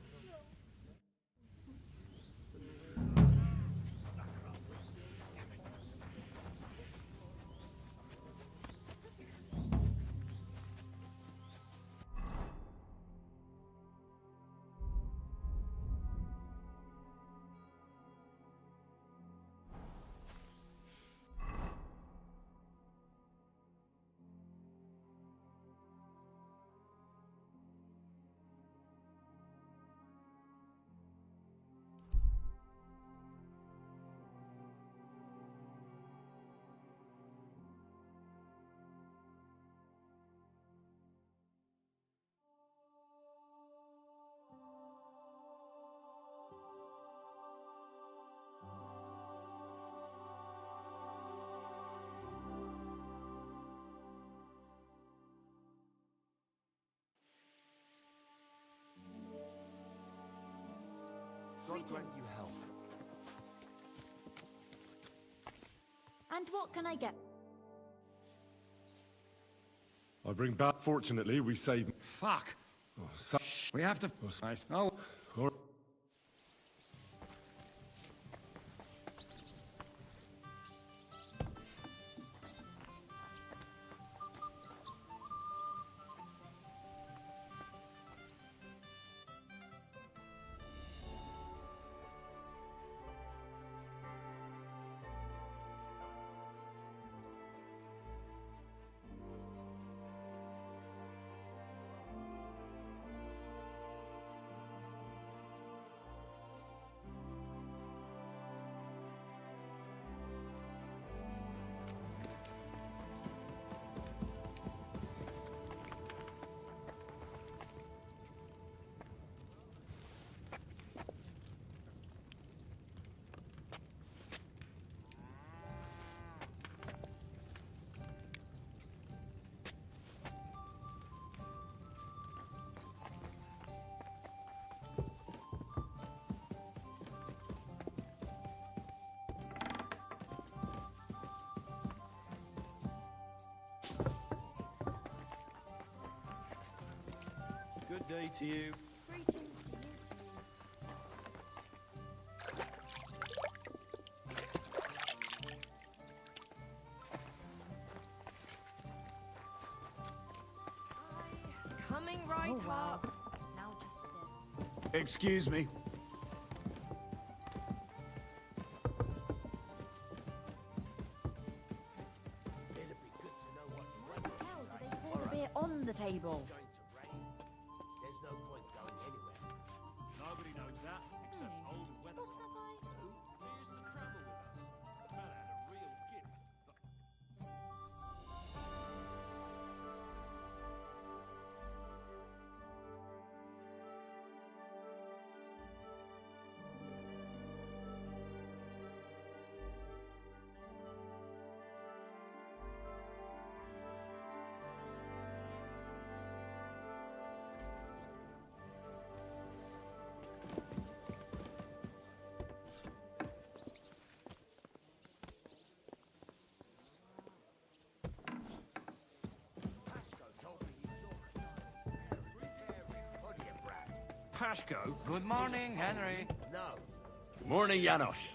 God grant you health. And what can I get? I bring back. Fortunately, we saved. Fuck. Oh, We have to... Oh. Good day to you. Greetings to you too. Coming right up. Now just this. Excuse me. Hell, do they pour the beer on the table? There's no point going anywhere. Nobody knows that except old weather. Who used to travel with us? The fella had a real gift. Pashko? Good morning, Henry. No. Morning, Janos.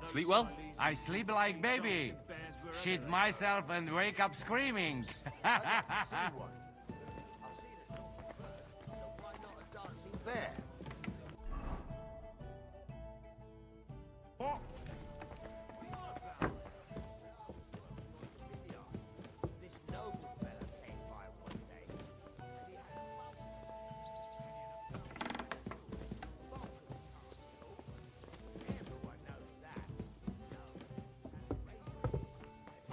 Sleep well? I sleep like baby. Shit myself and wake up screaming. Bear. What? This noble fella came by one day. And he had everyone knows that.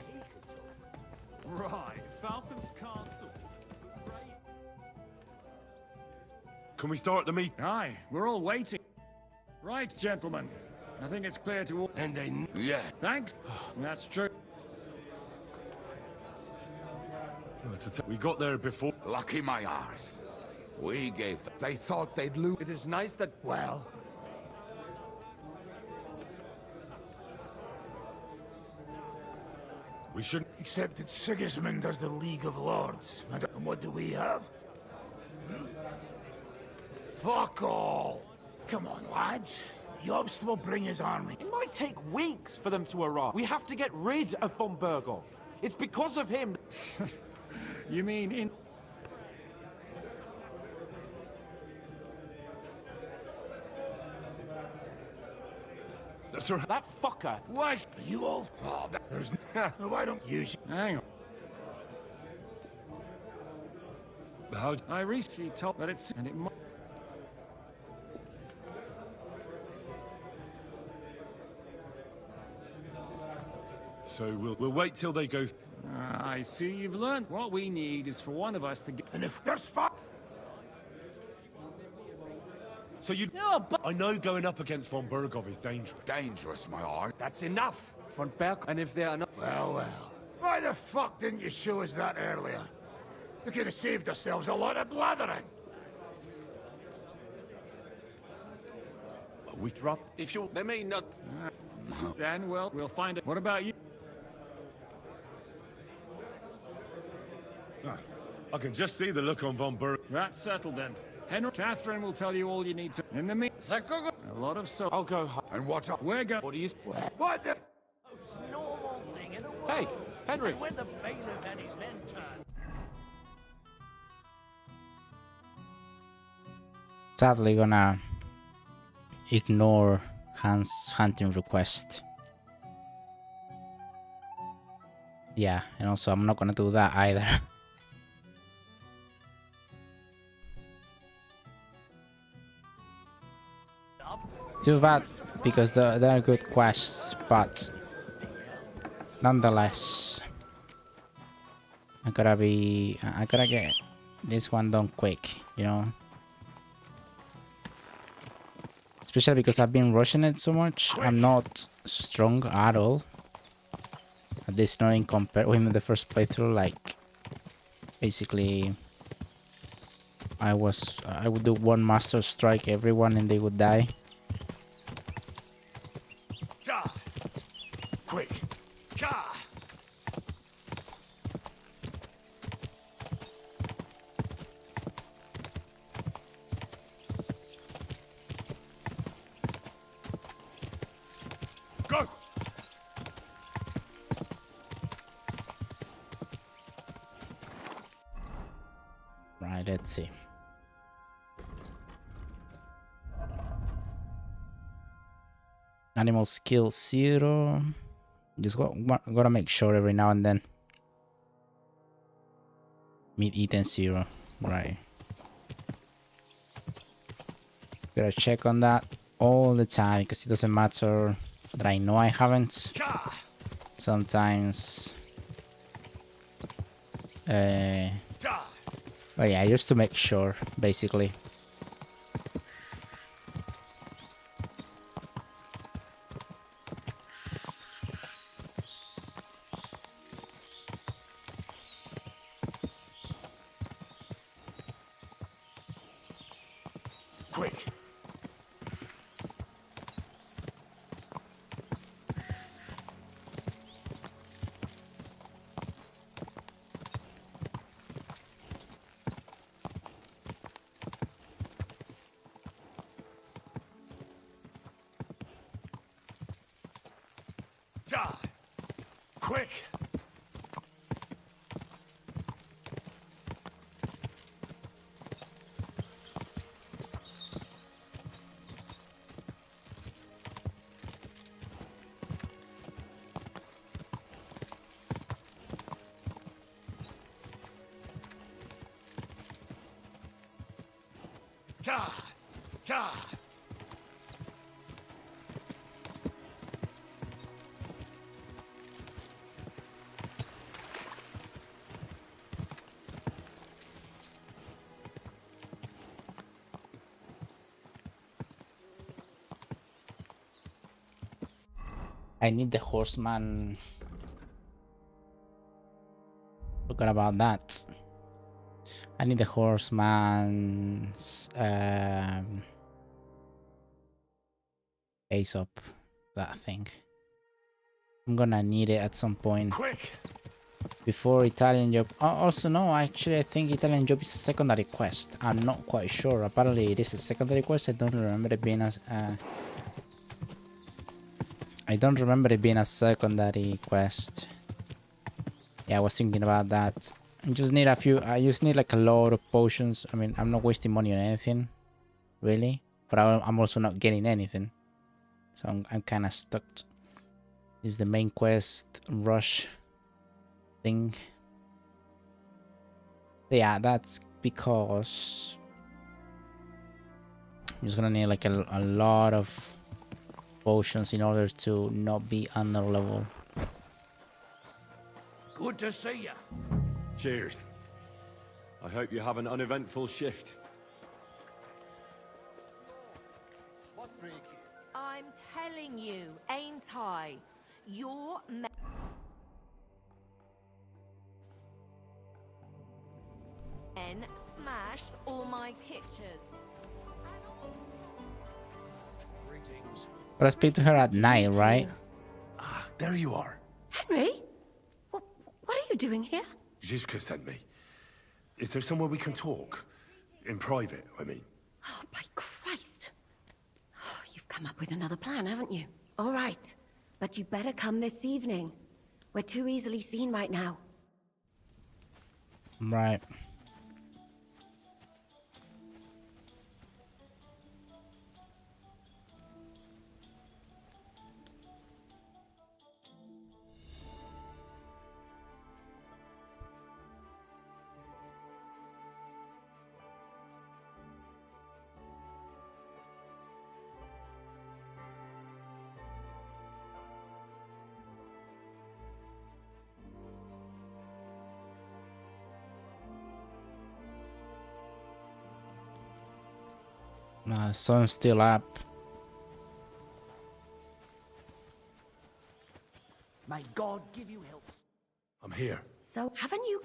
He could talk. Right. Falcons can't talk. Can we start the meet? Aye, we're all waiting. Right, gentlemen. I think it's clear to all. And they... Yeah. Thanks. That's true. We got there before. Lucky my arse. We gave them. They thought they'd lose. It is nice that... Well, We shouldn't. except that Sigismund does the League of Lords. And what do we have? Fuck all! Come on, lads. Jobst will bring his army. It might take weeks for them to arrive. We have to get rid of von Berghoff. It's because of him. You mean in... Sir, that fucker. What? Are you all... Oh, there's... no, why don't you... Hang on. How? I recently told that it's... And it might... So we'll wait till they go. I see you've learned. What we need is for one of us to get... And if there's fuck... So you... No, but... I know going up against von Berghoff is dangerous. Dangerous, my art. That's enough. Von Berg, and if they are not... Well, well. Why the fuck didn't you show us that earlier? We could have saved ourselves a lot of blathering. We drop if you. They may not. Then we'll find it. What about you? I can just see the look on Von Berg. That's settled then. Henry, Catherine will tell you all you need to. In the meantime, a lot of so. I'll go home. And what up? We're going. What do you? What the? Most normal thing in the world. Hey, Henry. And when the bailiff and his men turn. Sadly gonna ignore Hans' hunting request. Yeah, and also I'm not gonna do that either. Too bad, because they're good quests, but nonetheless, I gotta get this one done quick, you know. Especially because I've been rushing it so much. I'm not strong at all. At least not in compare with the first playthrough. Like, basically, I would do one master strike everyone and they would die. Quick! Go! Right, let's see. Animal skill 0. Just gotta make sure every now and then. Meat eaten 0. Right. Gotta check on that all the time because it doesn't matter that I know I haven't. Sometimes. But yeah, just to make sure, basically. Quick! Quick! I need the horseman. Forgot about that. I need the horseman's ace up, that thing. I'm gonna need it at some point. Quick! Before Italian job. Oh, also, no, actually, I think Italian job is a secondary quest. I'm not quite sure. Apparently, it is a secondary quest. I don't remember it being as. I don't remember it being a secondary quest. Yeah, I was thinking about that. I just need a few. I just need like a lot of potions. I mean, I'm not wasting money on anything, really. But I'm also not getting anything, so I'm kind of stuck. This is the main quest rush thing. Yeah, that's because I'm just gonna need like a lot of potions in order to not be under level. Good to see you. Cheers. I hope you have an uneventful shift. I'm telling you, ain't I? Your men smashed all my pictures. Bring But I speak to her at night, right? Ah, there you are. Henry? What are you doing here? Zizka sent me. Is there somewhere we can talk? In private, I mean. Oh, by Christ. Oh, you've come up with another plan, haven't you? All right. But you better come this evening. We're too easily seen right now. Right. Sun's still up. May God give you help. I'm here. So, haven't you...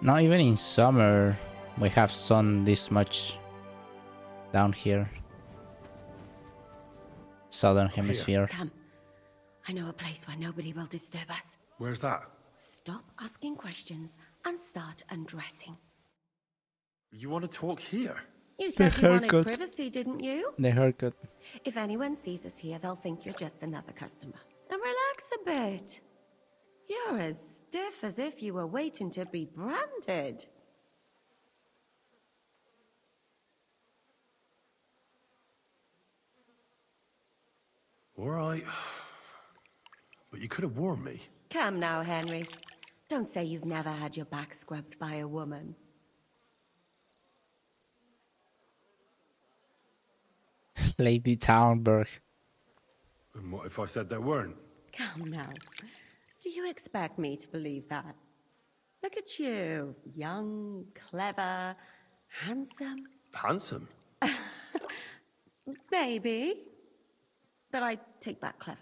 Not even in summer we have sun this much down here. Southern Hemisphere. Come. I know a place where nobody will disturb us. Where's that? Stop asking questions and start undressing. You want to talk here? You said The you wanted haircut. privacy, didn't you? The haircut. If anyone sees us here, they'll think you're just another customer. And relax a bit. You're as stiff as if you were waiting to be branded. All right. But you could have warned me. Come now, Henry. Don't say you've never had your back scrubbed by a woman. Lady Townberg. And what if I said there weren't? Come now. Do you expect me to believe that? Look at you. Young, clever, handsome. Handsome? Maybe. But I take back clever.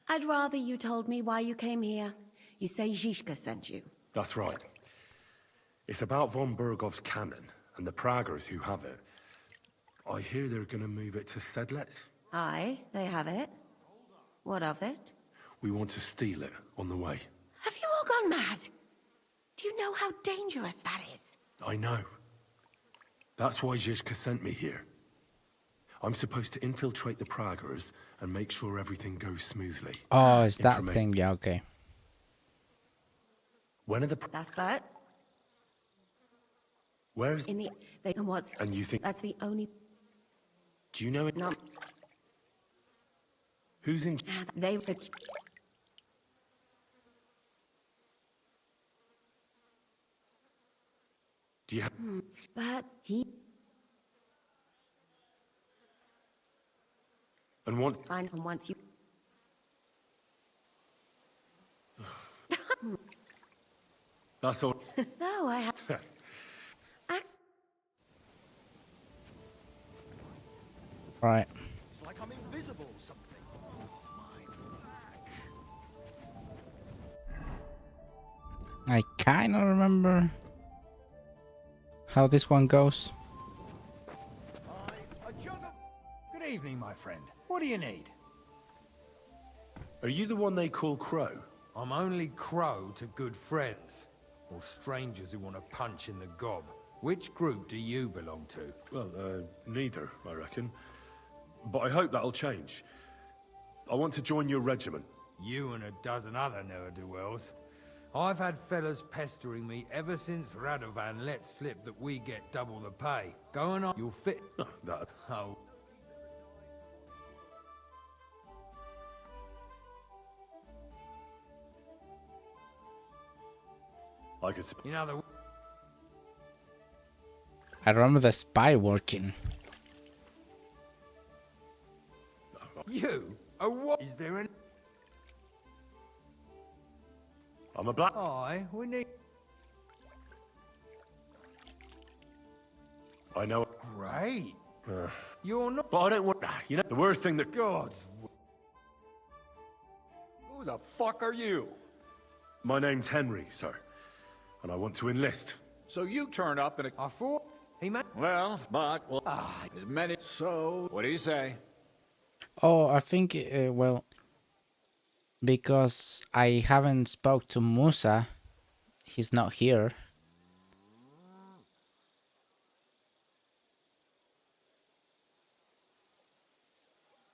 I'd rather you told me why you came here. You say Zizka sent you. That's right. It's about von Bergov's cannon and the Praggers who have it. I hear they're gonna move it to Sedlec. Aye, they have it. What of it? We want to steal it on the way. Have you all gone mad? Do you know how dangerous that is? I know. That's why Zizka sent me here. I'm supposed to infiltrate the Praggers and make sure everything goes smoothly. Oh, it's that thing. Yeah, okay. When are the... That's that. Where's... In the... They, and what's... And you think... That's the only... Do you know it? No. Who's in... They... Do you have... But he... And what... Fine, and once you... That's all... No, I have... Right. It's like I'm invisible or something. I kind of remember how this one goes. Good evening, my friend. What do you need? Are you the one they call Crow? I'm only Crow to good friends, or strangers who want to punch in the gob. Which group do you belong to? Well, neither, I reckon. But I hope that'll change. I want to join your regiment. You and a dozen other ne'er-do-wells. I've had fellas pestering me ever since Radovan let slip that we get double the pay. Going on, you'll fit... No, that... Oh. I could... In other... I remember the spy working. You? A what? Is there an... I'm a black... Aye, we need... I know... Great. You're not... But I don't want... You know, the worst thing that... God. Who the fuck are you? My name's Henry, sir. And I want to enlist. So you turn up in a... I thought he meant... Well, but... Well, as many... So, what do you say? Oh, I think, well, because I haven't spoke to Musa, he's not here.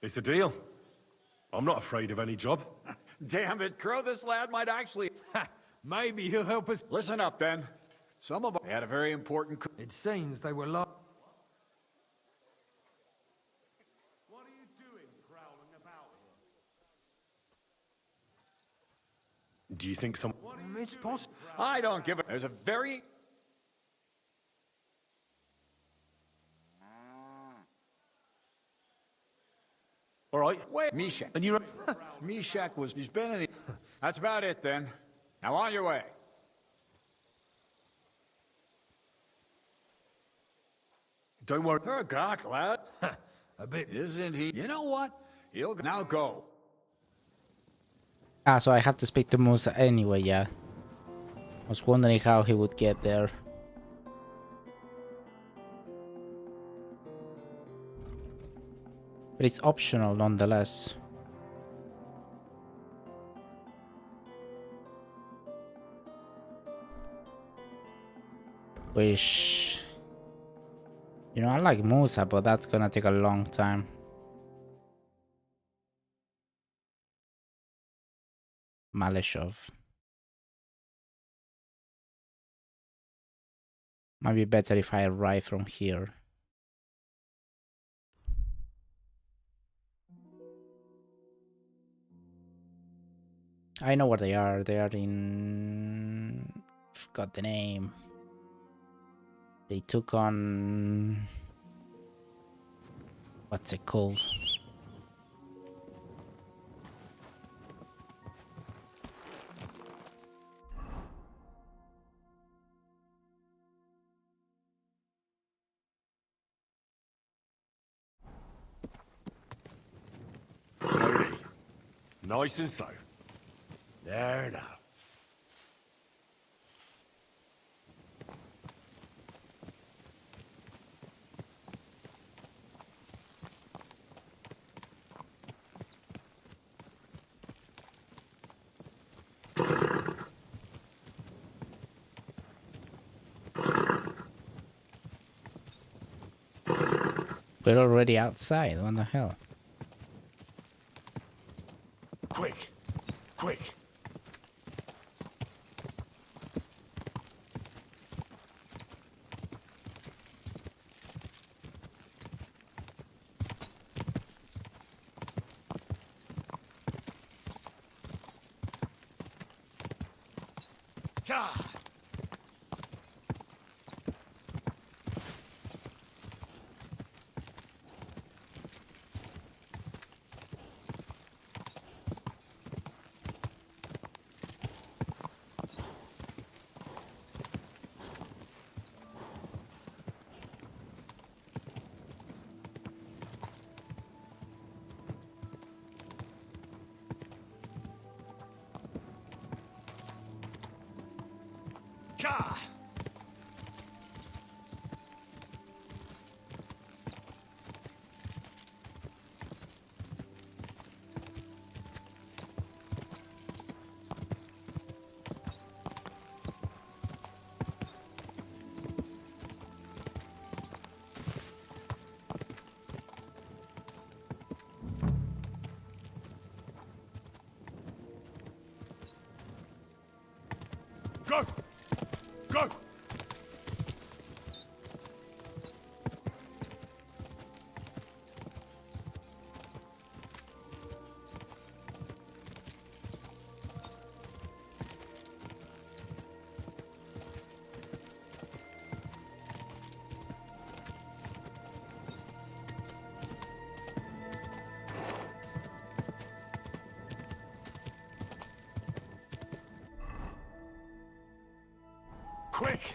It's a deal. I'm not afraid of any job. Damn it, Crow, this lad might actually... Maybe he'll help us... Listen up, then. Some of them had a very important... It seems they were like... What are you doing prowling about here? Do you think some... It's possible. I don't give a... There's a very... All right. Wait, Meshach. And you're... Meshach was... He's been in the... That's about it, then. Now on your way. Don't worry. Her gawk, lad. A bit. Isn't he? You know what? He'll now go. Ah, so I have to speak to Musa anyway, yeah. I was wondering how he would get there. But it's optional nonetheless. Which... You know, I like Musa, but that's gonna take a long time. Malishov. Might be better if I arrive from here. I know where they are. They are in... Forgot the name. They took on... What's it called? Slowly. Nice and slow. There now. We're already outside. What the hell? Quick! Quick! God! God! Go! Go! Quick!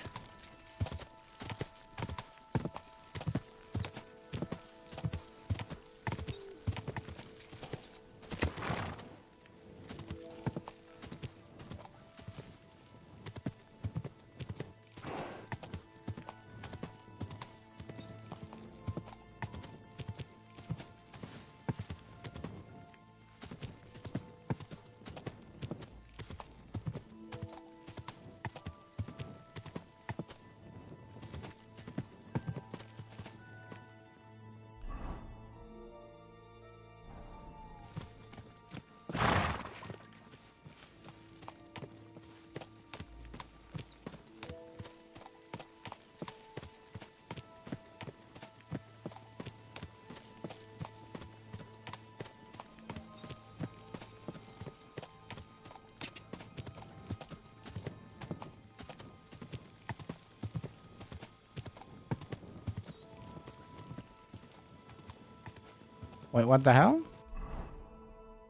Wait, what the hell?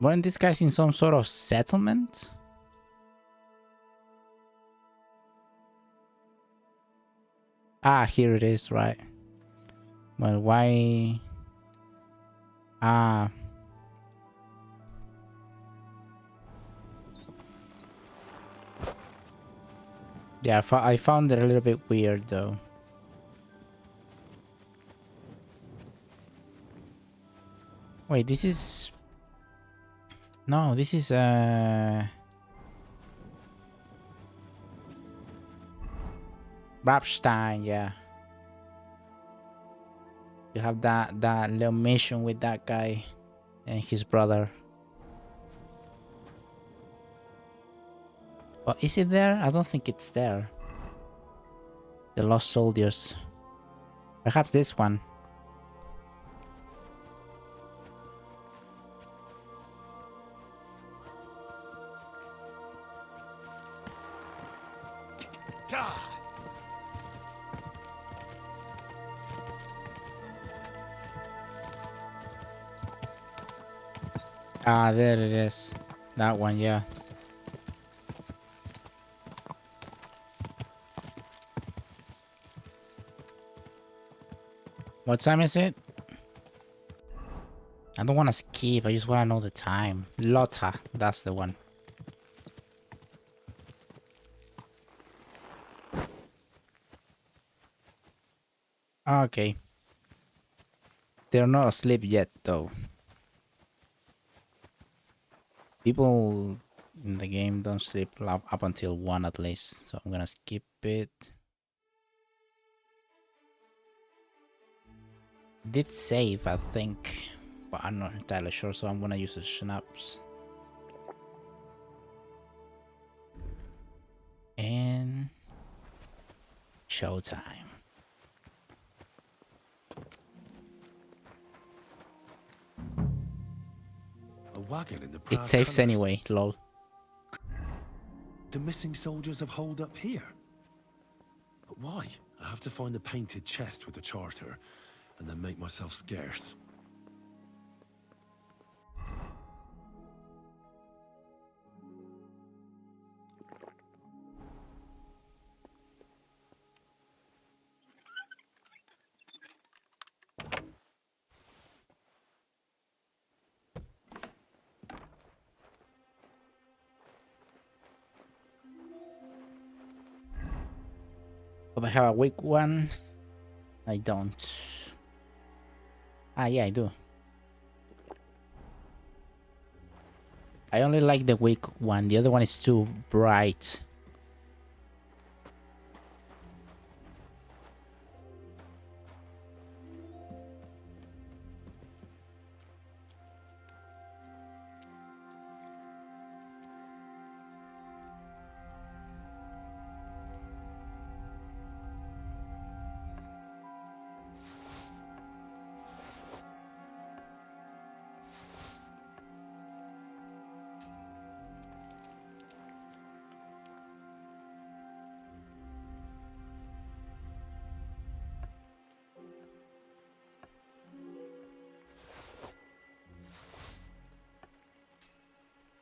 Weren't these guys in some sort of settlement? Ah, here it is, right. Well, why? Ah. Yeah, I found it a little bit weird though. Wait, this is... No, this is Rapstein, yeah. You have that little mission with that guy and his brother. But is it there? I don't think it's there. The Lost Soldiers. Perhaps this one. Ah, there it is. That one, yeah. What time is it? I don't want to skip, I just want to know the time. Lotta, that's the one. Okay. They're not asleep yet, though. People in the game don't sleep up until 1 at least, so I'm gonna skip it. Did save, I think, but I'm not entirely sure, so I'm gonna use the schnapps. And showtime. A wagon in the It saves anyway, lol. The missing soldiers have holed up here. But why? I have to find the painted chest with the charter, and then make myself scarce. Do I have a weak one? I don't. Ah, yeah, I do. I only like the weak one. The other one is too bright.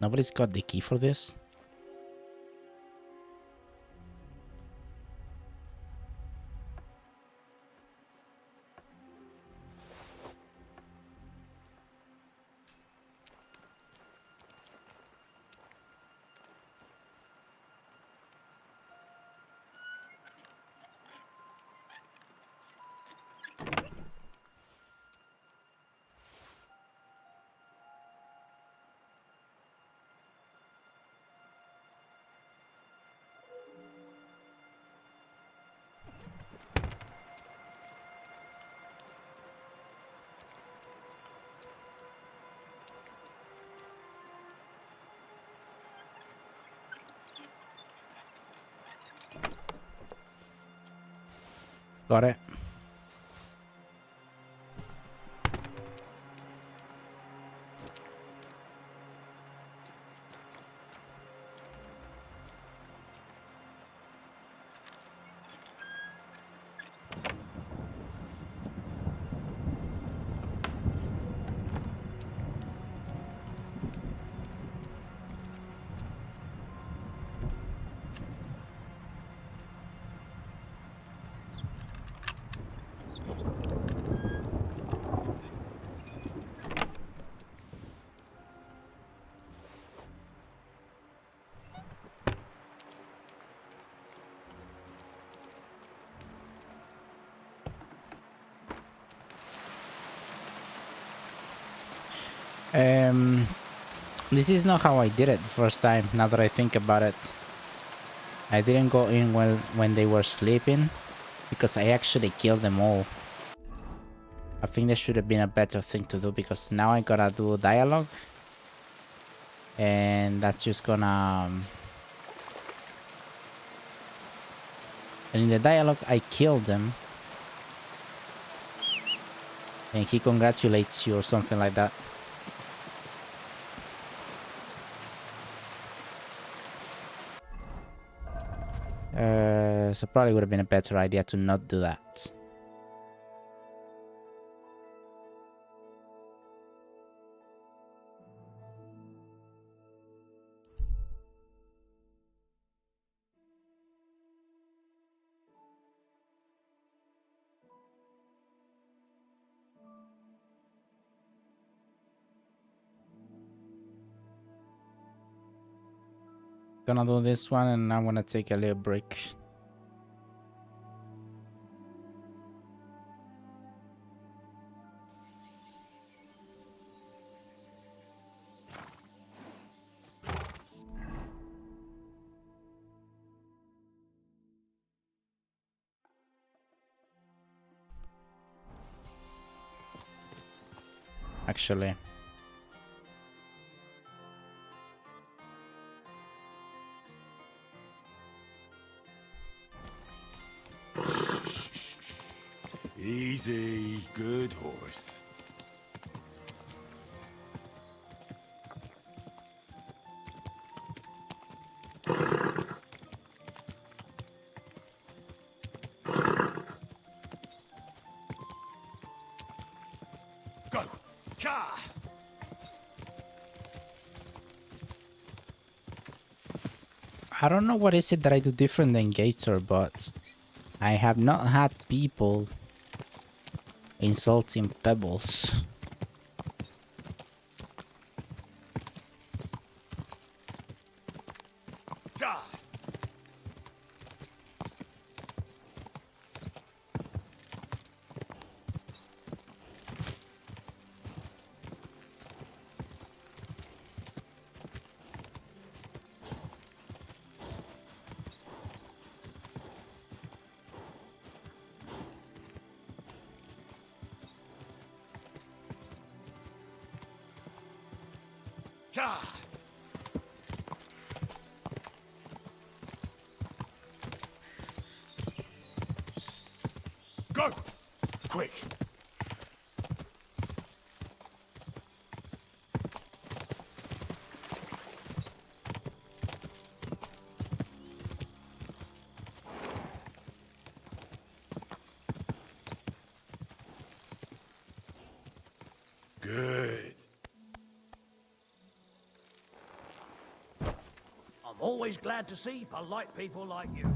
Nobody's got the key for this? Got it. This is not how I did it the first time, now that I think about it. I didn't go in when they were sleeping, because I actually killed them all. I think that should have been a better thing to do, because now I gotta do dialogue. And that's just gonna... And in the dialogue, I killed them. And he congratulates you or something like that. So probably would have been a better idea to not do that. Gonna do this one and I'm gonna take a little break. Actually, easy, good horse. Go! Ka! I don't know what is it that I do different than Gator, but I have not had people insulting Pebbles. Ka! Ka! Go! Quick! Good. I'm always glad to see polite people like you.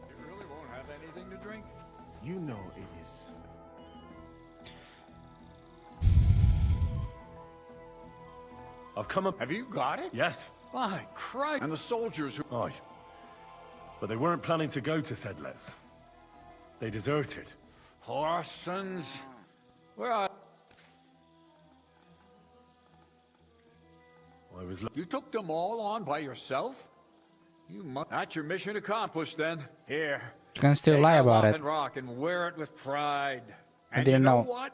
You really won't have anything to drink? You know it is. I've come up... Have you got it? Yes. My Christ! And the soldiers who... Aye. But they weren't planning to go to Sedles. They deserted. Horsons? Where are... I was... You took them all on by yourself? You must... That's your mission accomplished, then. Here. You can still take lie that about it. Waffen Rock and wear it with pride. I And didn't you know know. what?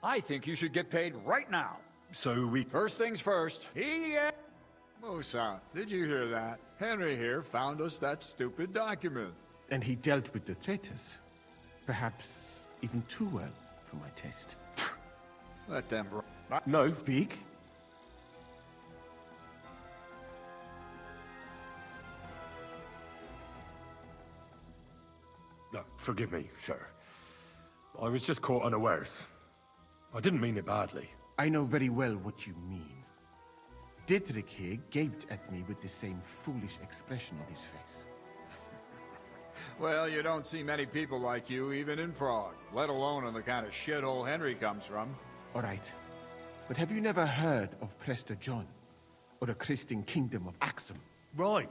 I think you should get paid right now. So we... First things first. Musa, did you hear that? Henry here found us that stupid document. And he dealt with the traitors. Perhaps even too well for my taste. Let them... No. Speak? Forgive me, sir. I was just caught unawares. I didn't mean it badly. I know very well what you mean. Dietrich here gaped at me with the same foolish expression on his face. Well, you don't see many people like you even in Prague, let alone in the kind of shithole Henry comes from. All right. But have you never heard of Prester John? Or the Christian kingdom of Axum? Right.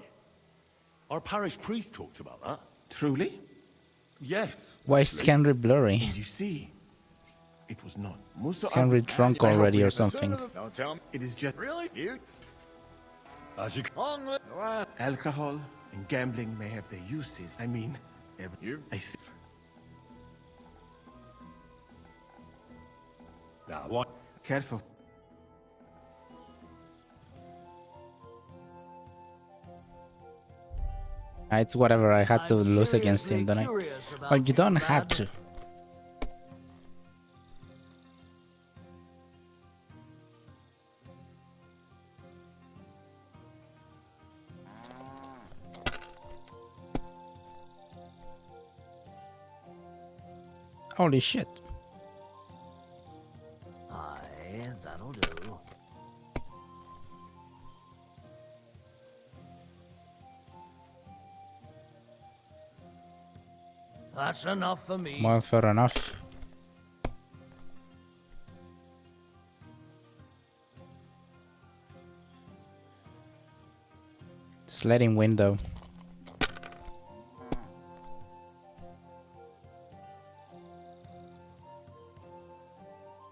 Our parish priest talked about that. Truly? Yes. Why is Henry blurry? And you see, it was not. Most Is Henry drunk already or something? Don't tell me. It is just... Really? You? As you... Long live... Alcohol and gambling may have their uses. I mean... You? I see. Now, what? Careful. It's whatever, I have to lose against him, don't I? Well, you don't have to. Holy shit. Aye, that'll do. That's enough for me. Well, fair enough. Sliding window.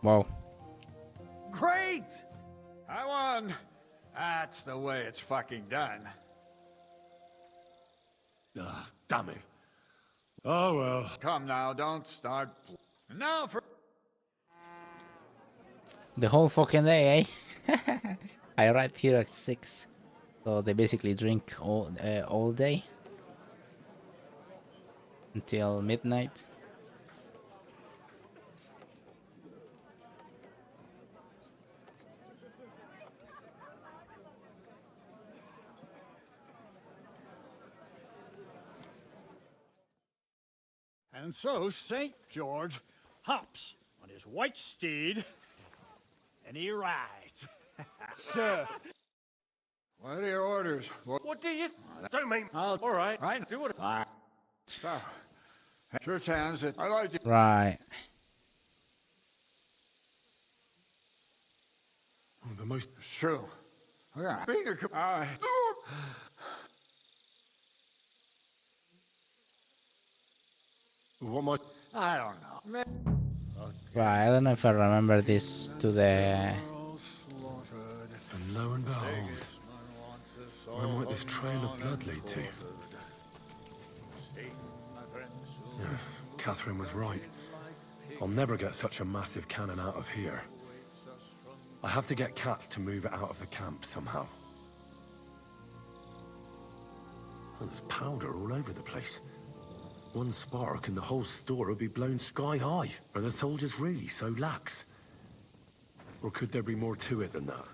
Wow. Great! I won! That's the way it's fucking done. Ah, damn it. Oh well. Come now, don't start. Now for... The whole fucking day, eh? I arrived here at 6. So they basically drink all day. Until midnight. And so St. George hops on his white steed, and he rides. Sir. What are your orders? What do you... Don't make... All right. Right, Do what... So, church hands it. I like it. Right. Oh, the most... It's true. Yeah. What am I don't know. Right, I don't know if I remember this to the... And lo and behold, where might this trail of blood lead to? Yeah, Catherine was right. I'll never get such a massive cannon out of here. I have to get Cats to move it out of the camp somehow. Oh, there's powder all over the place. One spark and the whole store would be blown sky high. Are the soldiers really so lax? Or could there be more to it than that?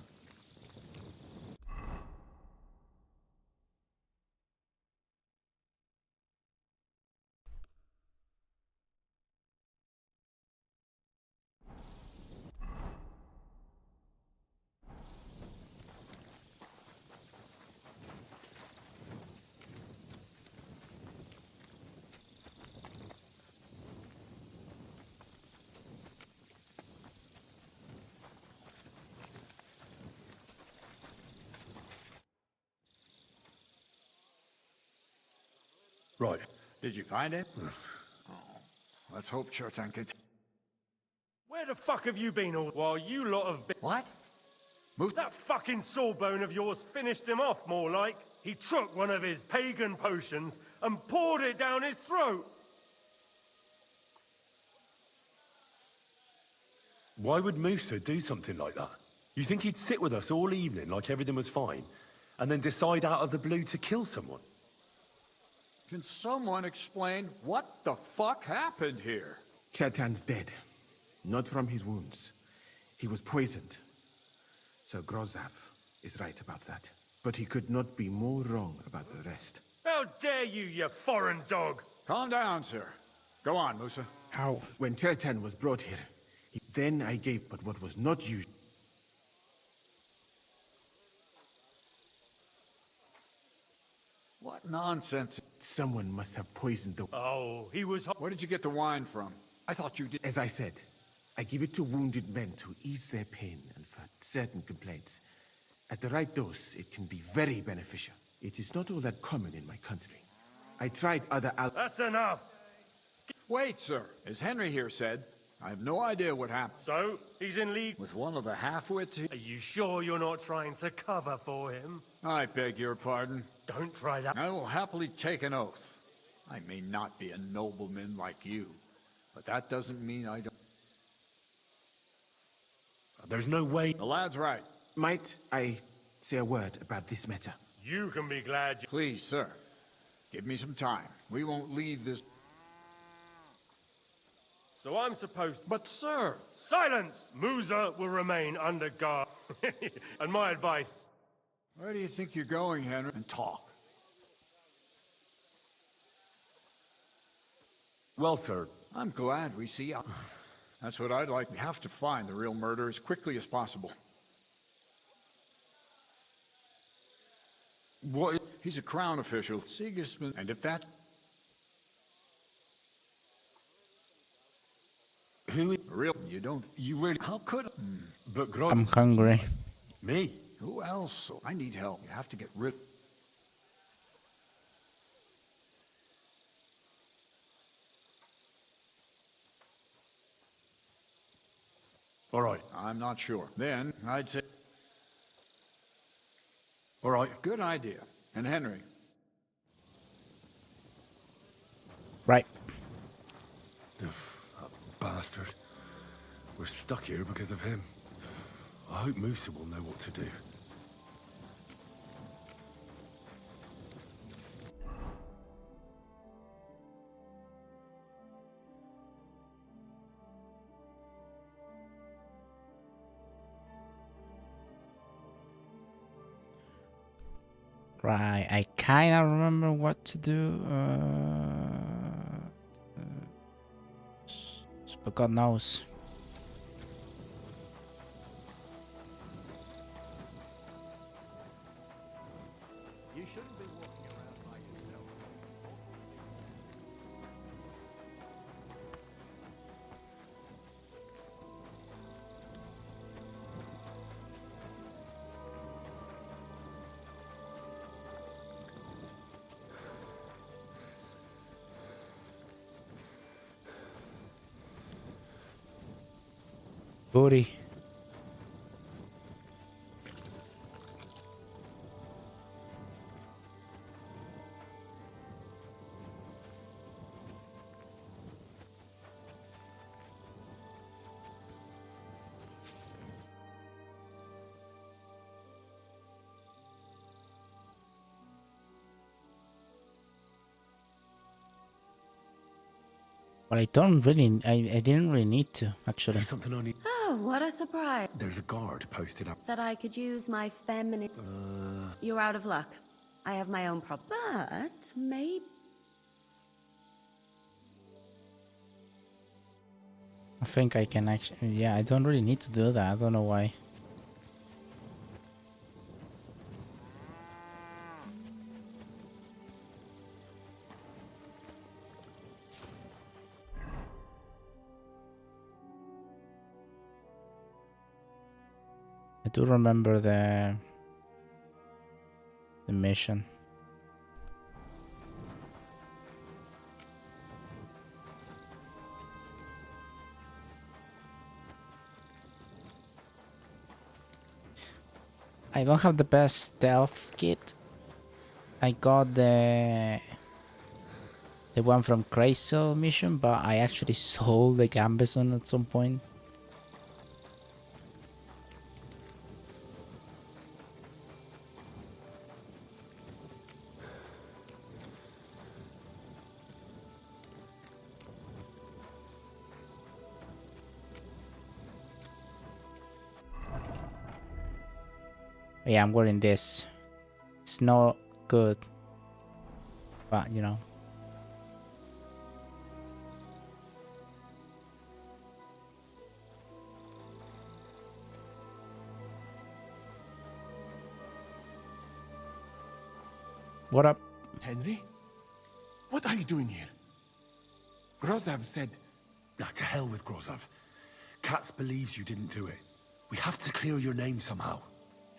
Right. Did you find it? Oh, let's hope Churtan can... Where the fuck have you been all while you lot have been... What? That fucking sawbone of yours finished him off, more like. He took one of his pagan potions and poured it down his throat. Why would Musa do something like that? You think he'd sit with us all evening like everything was fine, and then decide out of the blue to kill someone? Can someone explain what the fuck happened here? Chetan's dead. Not from his wounds. He was poisoned. Sir Grozav is right about that. But he could not be more wrong about the rest. How dare you, you foreign dog! Calm down, sir. Go on, Musa. How? When Teretan was brought here, then I gave but what was not used. What nonsense. Someone must have poisoned the... Oh, he was... Where did you get the wine from? I thought you did... As I said, I give it to wounded men to ease their pain and for certain complaints. At the right dose, it can be very beneficial. It is not all that common in my country. I tried other That's enough! Wait, sir. As Henry here said, I have no idea what happened. So, he's in league with one of the half-wits? Are you sure you're not trying to cover for him? I beg your pardon. Don't try that. I will happily take an oath. I may not be a nobleman like you, but that doesn't mean I don't... There's no way... The lad's right. Might I say a word about this matter? You can be glad you... Please, sir. Give me some time. We won't leave this... So I'm supposed to... But, sir... Silence! Musa will remain under guard. And my advice... Where do you think you're going, Henry? And talk. Well, sir... I'm glad we see you. That's what I'd like. We have to find the real murderer as quickly as possible. What? He's a crown official, Sigismund, and if that... Who? Real? You don't... You really... How could... But I'm hungry. Me? Who else? I need help. You have to get rid... All right. I'm not sure. Then, I'd say... All right. Good idea. And Henry? Right. That bastard. We're stuck here because of him. I hope Musa will know what to do. Right, I kind of remember what to do. But God knows. You shouldn't be walking around by yourself. Booty. But I don't really, I didn't really need to, actually. There's something I need. Oh, what a surprise. There's a guard posted up. That I could use my feminine... You're out of luck. I have my own problem. But maybe... I think I can actually, yeah, I don't really need to do that. I don't know why. I do remember the mission. I don't have the best stealth kit. I got the one from Crazel mission, but I actually sold the Gambison at some point. Yeah, I'm wearing this. It's not good, but you know. What up? Henry? What are you doing here? Grozov said... Now, to hell with Grozov. Katz believes you didn't do it. We have to clear your name somehow.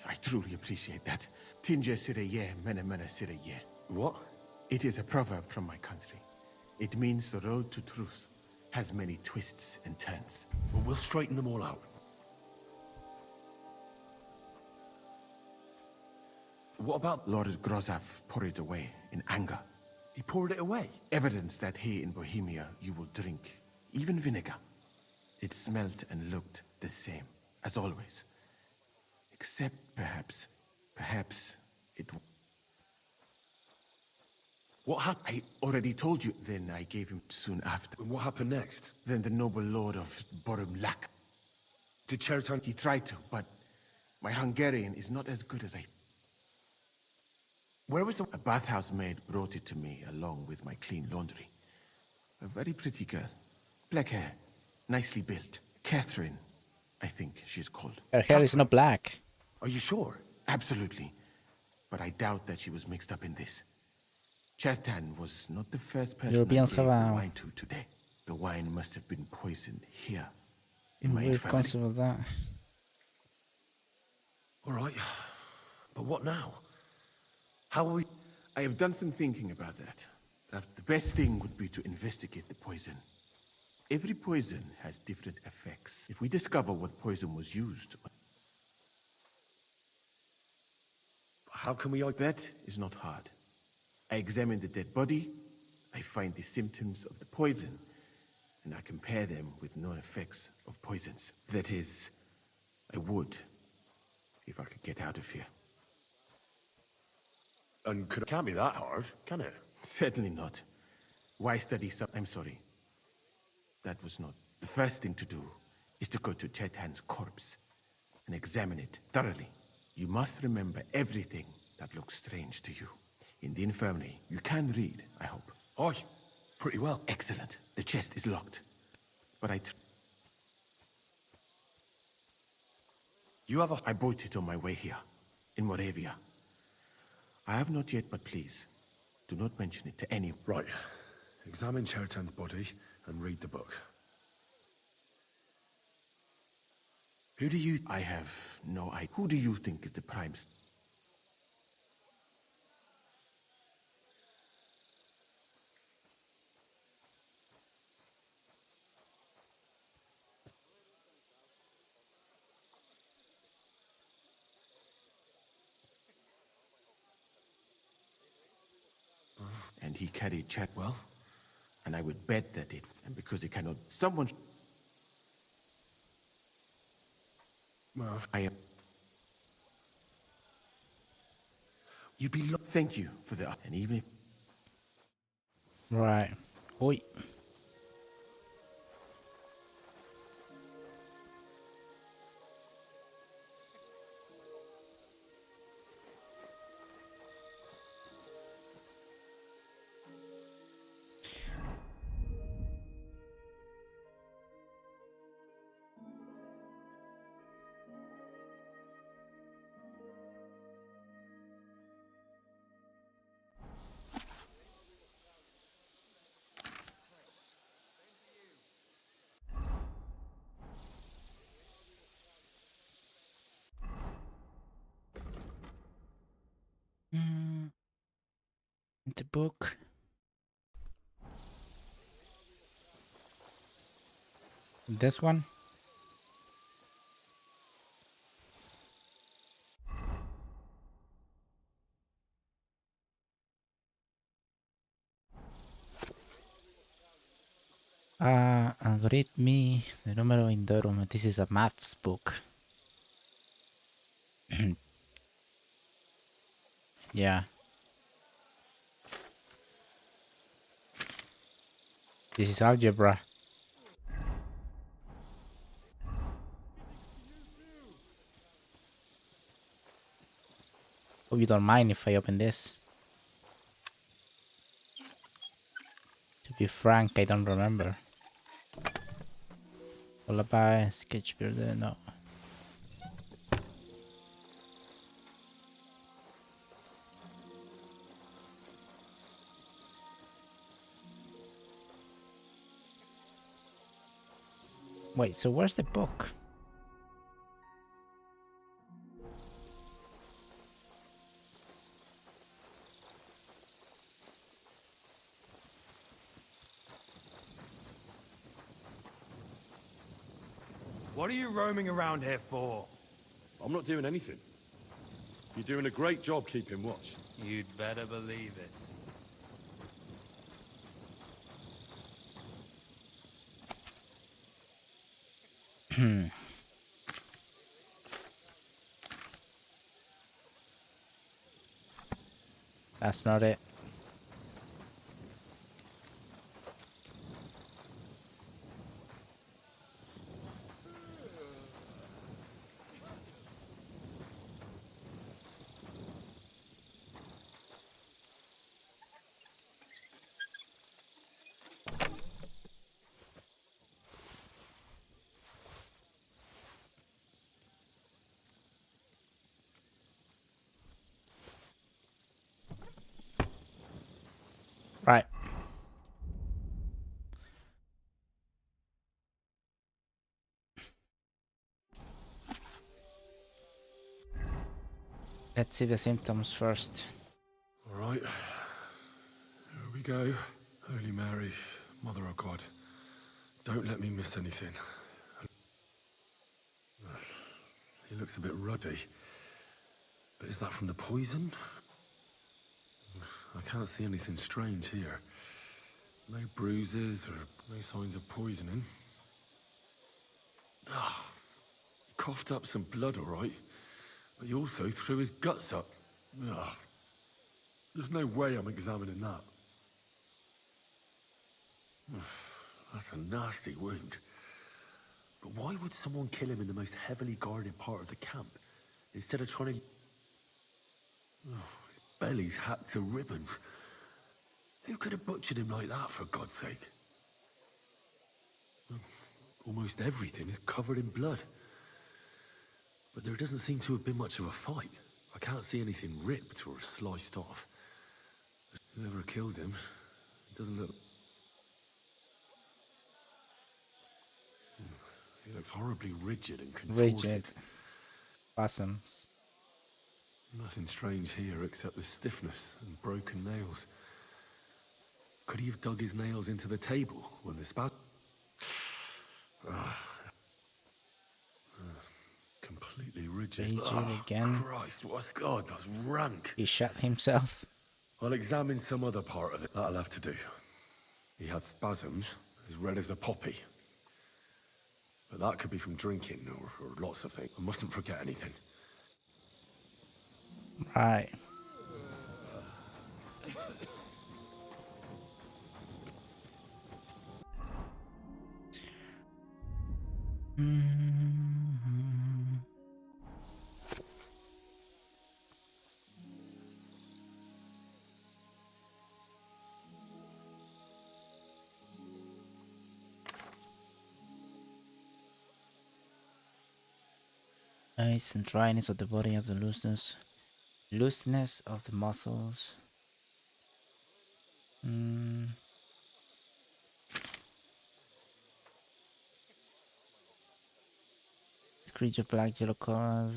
I truly appreciate that. Tinja Sireye, Mene Mene Sireye. What? It is a proverb from my country. It means the road to truth has many twists and turns. Well, we'll straighten them all out. What about... Lord Grozov poured it away in anger. He poured it away? Evidence that here in Bohemia you will drink, even vinegar. It smelt and looked the same, as always. Except perhaps it... What happened? I already told you. Then I gave him soon after. And what happened next? Then the noble lord of Borumlak. Did Cheriton... He tried to, but my Hungarian is not as good as I... Where was the... A bathhouse maid brought it to me along with my clean laundry. A very pretty girl. Black hair. Nicely built. Catherine, I think she's called. Her hair is not black. Are you sure? Absolutely. But I doubt that she was mixed up in this. Chertan was not the first person Europeans I gave have the a wine to today. The wine must have been poisoned here, in my weird infirmary. concept of that. All right. But what now? How will we... I have done some thinking about that. The best thing would be to investigate the poison. Every poison has different effects. If we discover what poison was used... How can we... That is not hard. I examine the dead body, I find the symptoms of the poison, and I compare them with known effects of poisons. That is, I would, if I could get out of here. And it can't be that hard, can it? Certainly not. Why study I'm sorry. That was not... The first thing to do is to go to Chetan's corpse and examine it thoroughly. You must remember everything that looks strange to you. In the infirmary, you can read, I hope. Aye, pretty well. Excellent. The chest is locked. But You have a... I bought it on my way here, in Moravia. I have not yet, but please, do not mention it to anyone. Right. Examine Cheriton's body and read the book. Who do you... I have no idea. Who do you think is the prime... And he carried Chatwell, and I would bet that it... And because he cannot... Someone... Well, I am... You'd be... Thank you for the... And even if... Right. Oi. The book. This one. Algoritmi, the numero indorum. This is a maths book. Yeah. This is algebra. Hope you don't mind if I open this. To be frank, I don't remember. Lullaby, sketch builder, no. Wait, so where's the book? What are you roaming around here for? I'm not doing anything. You're doing a great job keeping watch. You'd better believe it. That's not it. Right. Let's see the symptoms first. All right. Here we go. Holy Mary, Mother of God, don't let me miss anything. He looks a bit ruddy. But is that from the poison? I can't see anything strange here. No bruises or no signs of poisoning. Ah, he coughed up some blood, all right. But he also threw his guts up. Ah, there's no way I'm examining that. That's a nasty wound. But why would someone kill him in the most heavily guarded part of the camp, instead of trying to... Oh, his belly's hacked to ribbons. Who could have butchered him like that, for God's sake? Almost everything is covered in blood. But there doesn't seem to have been much of a fight. I can't see anything ripped or sliced off. Whoever killed him, it doesn't look... He looks horribly rigid and contorted. Rigid. Possums. Nothing strange here except the stiffness and broken nails. Could he have dug his nails into the table when the spasm... completely rigid. Rigid again. Christ, what's God? That's rank. He shot himself. I'll examine some other part of it. That'll have to do. He had spasms, as red as a poppy. But that could be from drinking, or lots of things. I mustn't forget anything. Right. Ice and dryness of the body of the looseness of the muscles. This creature black yellow colors.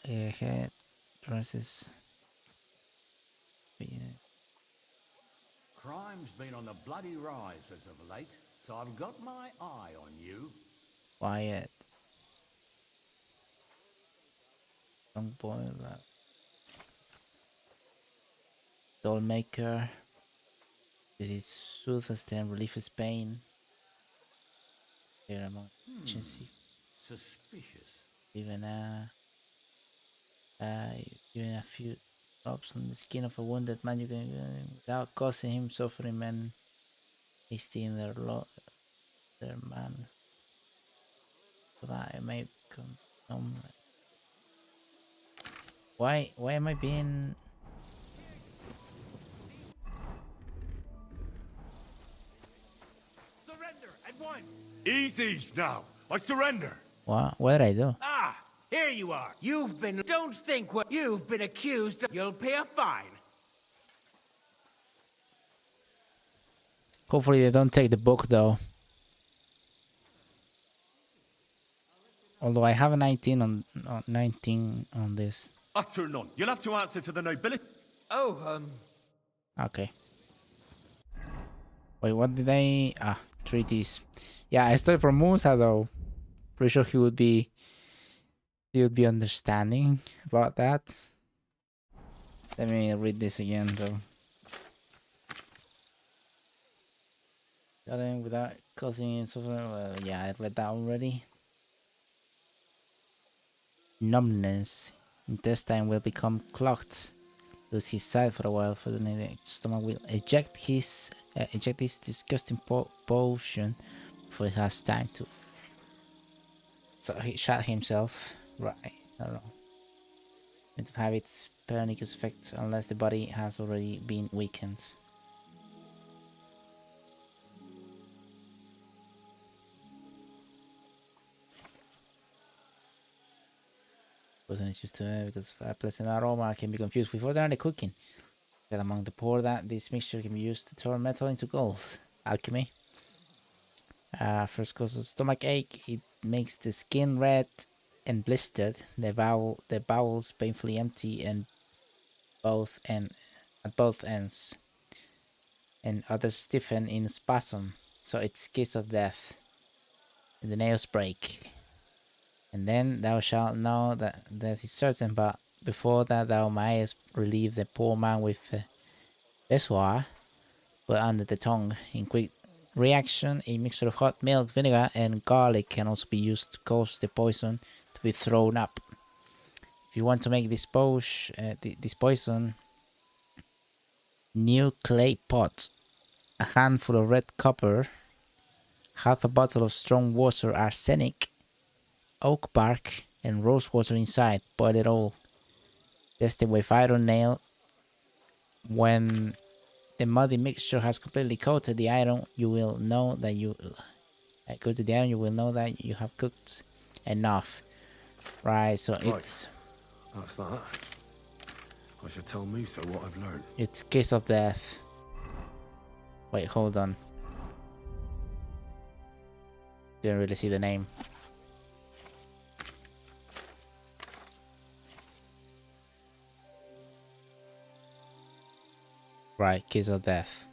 Head dresses. Yeah. Crime's been on the bloody rise as of late, so I've got my eye on you. Quiet. Don't boil that. Doll maker. This is soothes and relieves pain. Here among agency. Suspicious. Even a few drops on the skin of a wounded man, you can without causing him suffering, and hasting their man. So that it may become. Why am I being? Surrender at once! Easy now! I surrender! What did I do? Ah, here you are. Don't think what you've been accused of. You'll pay a fine. Hopefully they don't take the book though. Although I have a 19 on this. Utter none. You'll have to answer to the nobility. Oh, Okay. Wait, what did I... treaties. Yeah, I stole from Musa though. Pretty sure he would be understanding about that. Let me read this again though. Gathering without causing suffering. Well, yeah, I read that already. Numbness. Intestine will become clogged. Lose his sight for a while. For the stomach will eject this disgusting potion before he has time to. So he shot himself. Right. I don't know. It will have its pernicious effect unless the body has already been weakened. Poison is used to because a pleasant aroma can be confused with ordinary cooking. That among the poor that this mixture can be used to turn metal into gold. Alchemy. First causes stomach ache. It makes the skin red and blistered. The bowels painfully empty and at both ends. And others stiffen in spasm. So it's kiss of death. And the nails break. And then thou shalt know that death is certain, but before that thou mayest relieve the poor man with bezoar, put under the tongue. In quick reaction, a mixture of hot milk, vinegar, and garlic can also be used to cause the poison to be thrown up. If you want to make this poison, new clay pot, a handful of red copper, half a bottle of strong water arsenic, oak bark, and rose water inside. Boil it all. Test it with iron nail. When the muddy mixture has completely coated the iron, you will know that you have cooked enough. Right, so it's That's that. I should tell Musa what I've learned. It's kiss of death. Wait, hold on. Didn't really see the name. Right, kiss of death.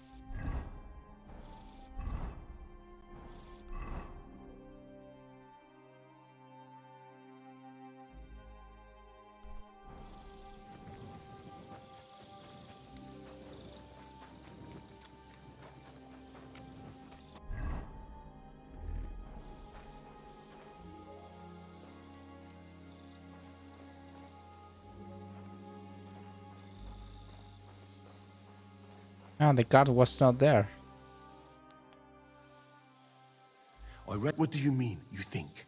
Oh, the guard was not there. What do you mean, you think?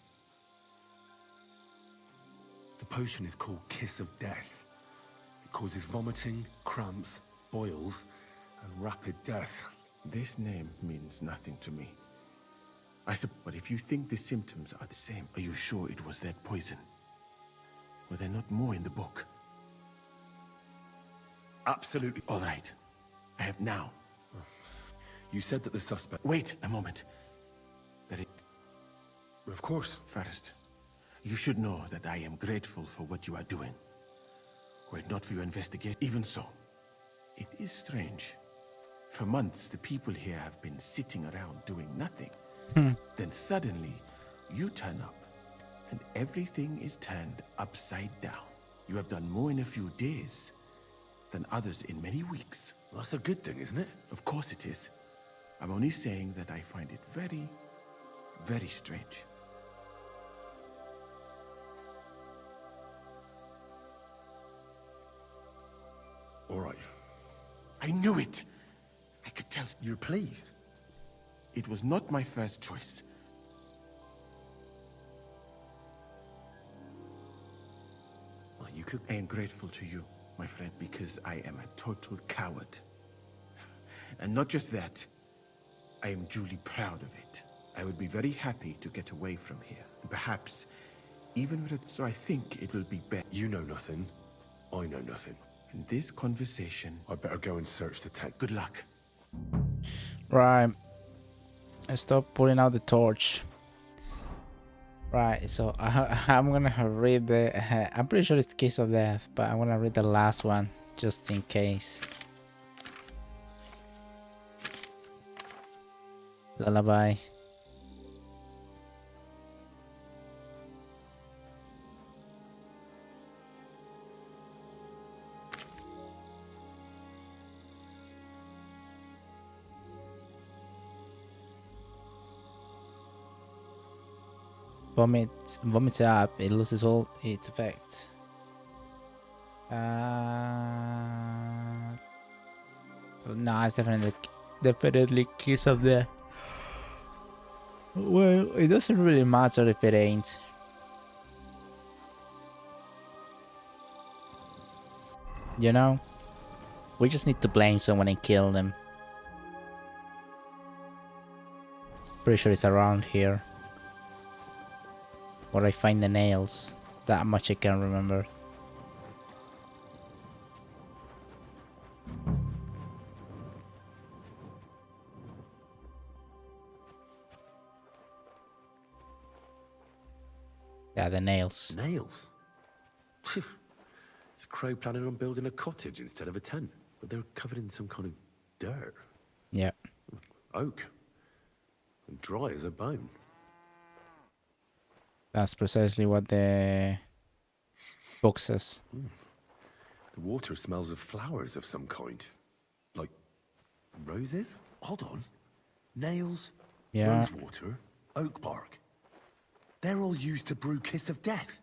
The potion is called Kiss of Death. It causes vomiting, cramps, boils, and rapid death. This name means nothing to me. But if you think the symptoms are the same, are you sure it was that poison? Were there not more in the book? Absolutely. All right. I have now. You said that the suspect... Wait a moment. Of course. First, you should know that I am grateful for what you are doing. Were it not for your investigation, even so, it is strange. For months, the people here have been sitting around doing nothing. Then suddenly, you turn up, and everything is turned upside down. You have done more in a few days than others in many weeks. Well, that's a good thing, isn't it? Of course it is. I'm only saying that I find it very, very strange. All right. I knew it! I could tell. You're pleased? It was not my first choice. Well, you could... I am grateful to you, my friend, because I am a total coward. And not just that, I am duly proud of it. I would be very happy to get away from here. And perhaps even with it, so I think it will be better. You know nothing. I know nothing. In this conversation... I better go and search the tent. Good luck. Right. I stop pulling out the torch. Right, so I'm gonna read the... I'm pretty sure it's Kiss of Death, but I'm gonna read the last one, just in case. Lullaby. Vomits up, it loses all its effect. No, it's definitely Kiss of Death. Well, it doesn't really matter if it ain't. You know, we just need to blame someone and kill them. Pretty sure it's around here. Where I find the nails. That much I can remember. Yeah, the nails. Nails? Is Crow planning on building a cottage instead of a tent? But they're covered in some kind of dirt. Yeah. Oak. And dry as a bone. That's precisely what the book says. The water smells of flowers of some kind. Like roses? Hold on. Nails, Yeah. rosewater, oak bark. They're all used to brew Kiss of Death.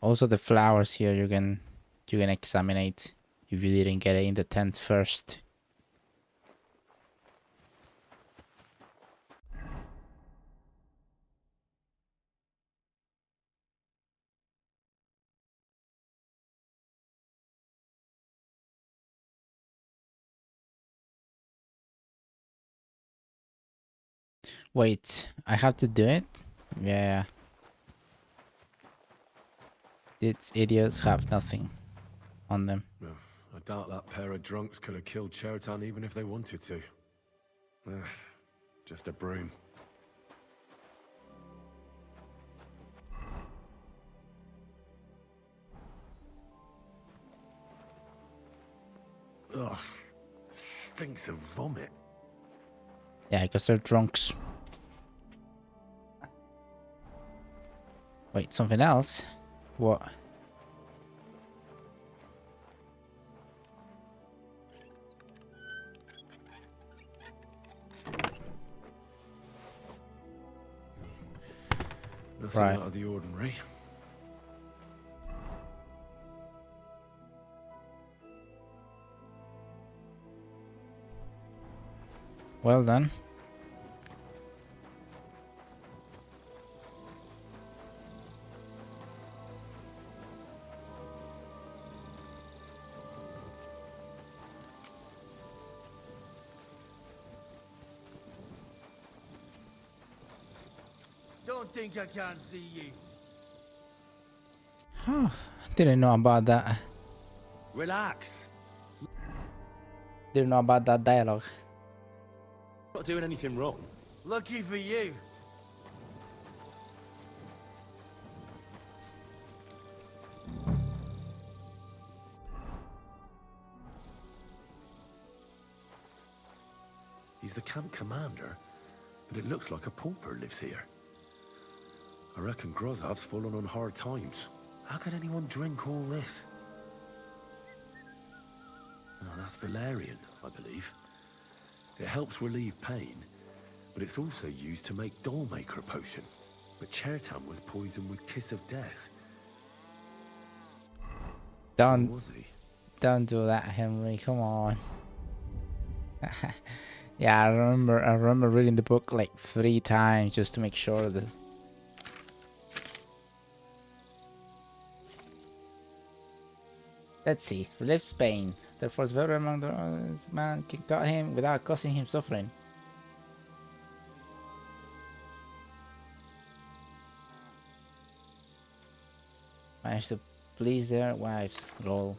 Also the flowers here you can examine it if you didn't get it in the tent first. Wait, I have to do it? Yeah. These idiots have nothing on them. No, I doubt that pair of drunks could have killed Chertan even if they wanted to. Just a broom. Ugh, stinks of vomit. Yeah, because they're drunks. Wait, something else? What? Nothing Right. out of the ordinary. Well done. Don't think I can't see you. Huh. Didn't know about that. Relax. Didn't know about that dialogue. Not doing anything wrong. Lucky for you. He's the camp commander, but it looks like a pauper lives here. I reckon Grozov's fallen on hard times. How could anyone drink all this? Oh, that's Valerian, I believe. It helps relieve pain, but it's also used to make Dollmaker potion. But Chertan was poisoned with Kiss of Death. Don't was he? Don't do that, Henry. Come on. Yeah, I remember reading the book like 3 times just to make sure that. Let's see. Relieves pain. Therefore, it's better among the man can cut him without causing him suffering. Managed to please their wives. Lol.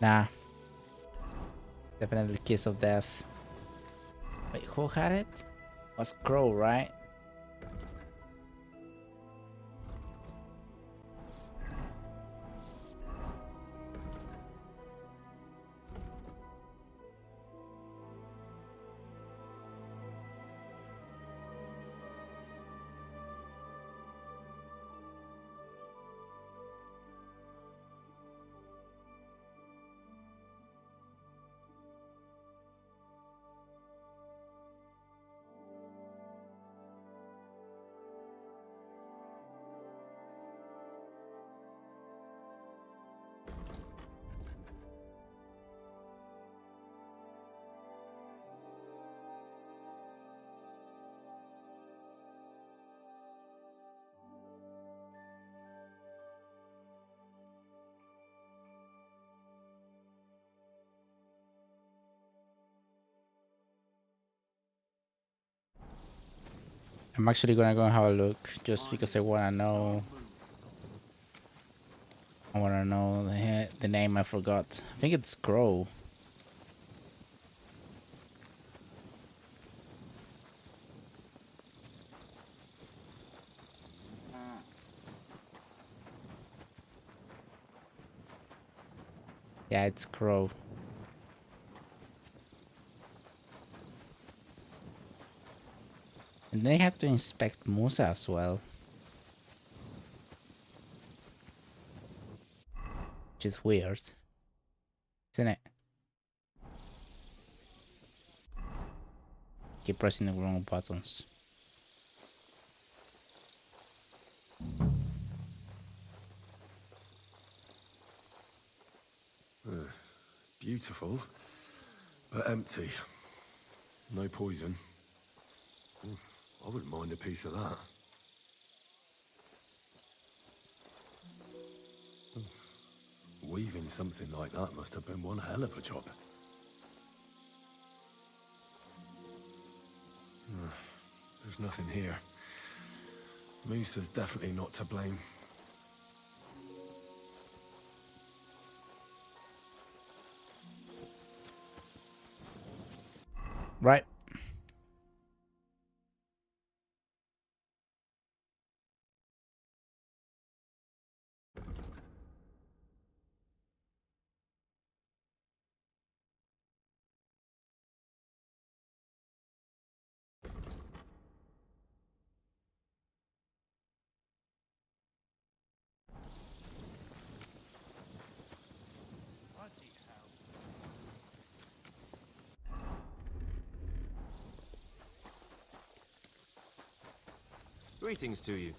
Nah. Definitely Kiss of Death. Wait, who had it? Was Crow, right? I'm actually gonna go and have a look just because I wanna know. I wanna know the name. I forgot. I think it's Crow. Yeah, it's Crow. And they have to inspect Musa as well. Which is weird. Isn't it? Keep pressing the wrong buttons. Beautiful, but empty. No poison. I wouldn't mind a piece of that. Weaving something like that must have been one hell of a job. There's nothing here. Musa's definitely not to blame. Right. Greetings to you.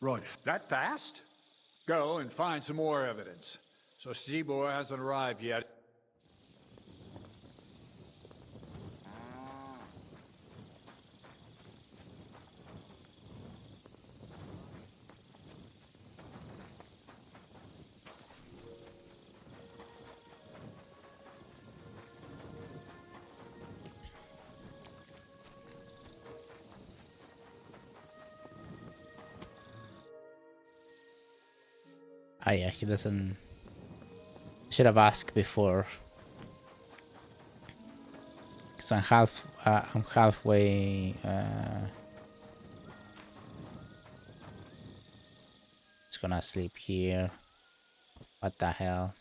Right. That fast? Go and find some more evidence. So Stibor hasn't arrived yet. Ah, yeah, he doesn't. Should have asked before. Cause I'm halfway. Just gonna sleep here. What the hell?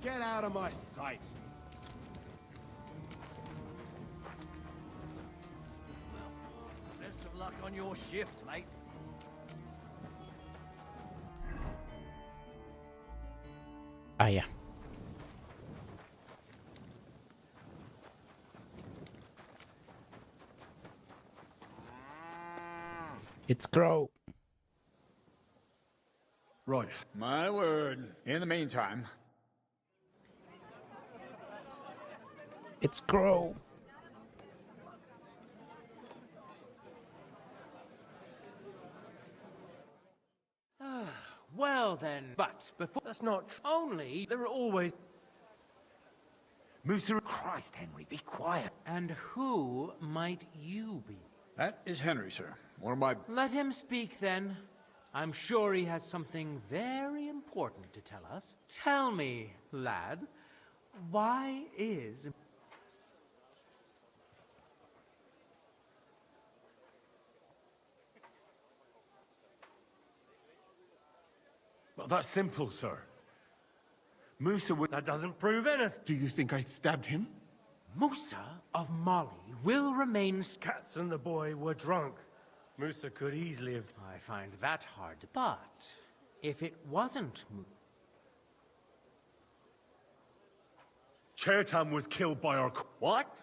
Get out of my sight! Best of luck on your shift, mate. Ah, yeah. It's Crow. Right. My word. In the meantime, It's Crow. Well then, but before that's not only there are always Musa, Christ, Henry, be quiet. and who might you be? that is Henry, sir. One of my... Let him speak then. I'm sure he has something very important to tell us. Tell me, lad, why is Well, that's simple, sir. Musa would... That doesn't prove anything. Do you think I stabbed him? Musa of Mali will remain... Cats and the boy were drunk. Musa could easily have... I find that hard, but if it wasn't Chertam was killed by our... What?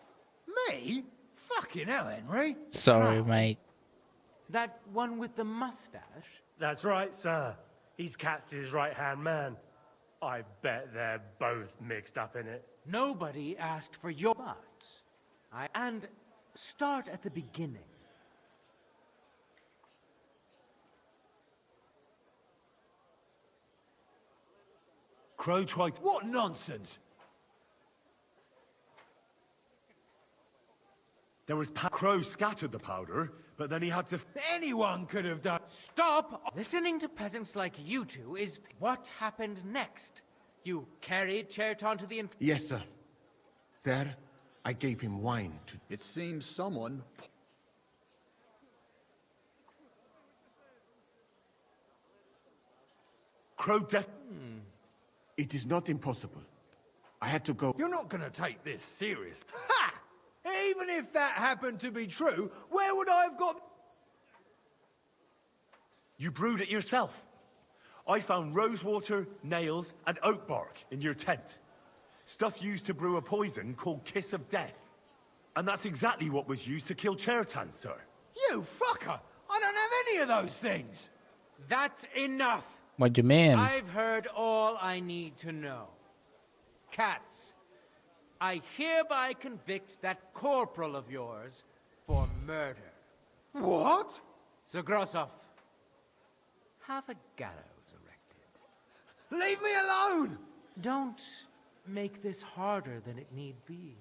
Me? Fucking hell, Henry. Sorry, mate. that one with the mustache? That's right, sir. He's Katz's right-hand man. I bet they're both mixed up in it. Nobody asked for your but. And start at the beginning. Crow tried to... What nonsense! There was... Crow scattered the powder, but then he had to... Anyone could have done... Stop! Listening to peasants like you two is what happened next. You carried Cherton to the Yes, sir. There, I gave him wine to... It seems someone... Crow It is not impossible. I had to go... You're not gonna take this serious. Ha! Even if that happened to be true, where would I have got... You brewed it yourself. I found rosewater, nails, and oak bark in your tent. Stuff used to brew a poison called Kiss of Death. And that's exactly what was used to kill Chertan, sir. You fucker! I don't have any of those things! That's enough! What do you mean? I've heard all I need to know. Cats, I hereby convict that corporal of yours for murder. What? Sir Grossoff, have a gallows erected. Leave me alone! Don't make this harder than it need be.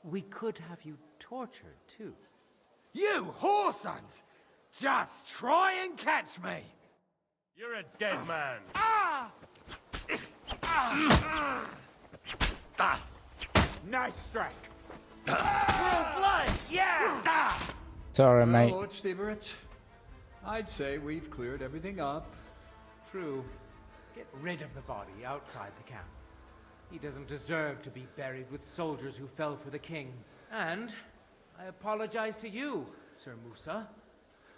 We could have you tortured, too. You whoresons! Just try and catch me! You're a dead man. Nice strike. Blood, yeah! Sorry, Well, mate. Lord Steverit, I'd say we've cleared everything up. True. Get rid of the body outside the camp. He doesn't deserve to be buried with soldiers who fell for the king. And I apologize to you, Sir Musa,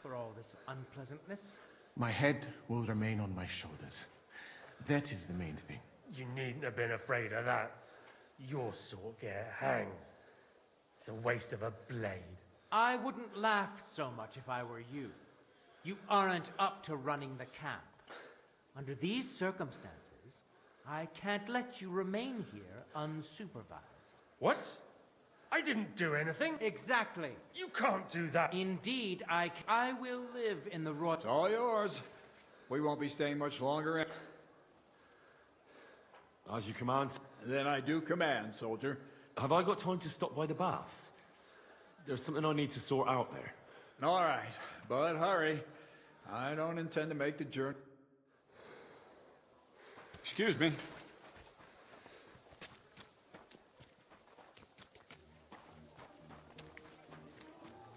for all this unpleasantness. My head will remain on my shoulders. That is the main thing. You needn't have been afraid of that. Your sort get hanged. It's a waste of a blade. I wouldn't laugh so much if I were you. You aren't up to running the camp. Under these circumstances, I can't let you remain here unsupervised. What? I didn't do anything. Exactly. You can't do that. Indeed, I will live in the royal... It's all yours. We won't be staying much longer. As you command. Then I do command, soldier. Have I got time to stop by the baths? There's something I need to sort out there. All right, but hurry. I don't intend to make the journey. Excuse me.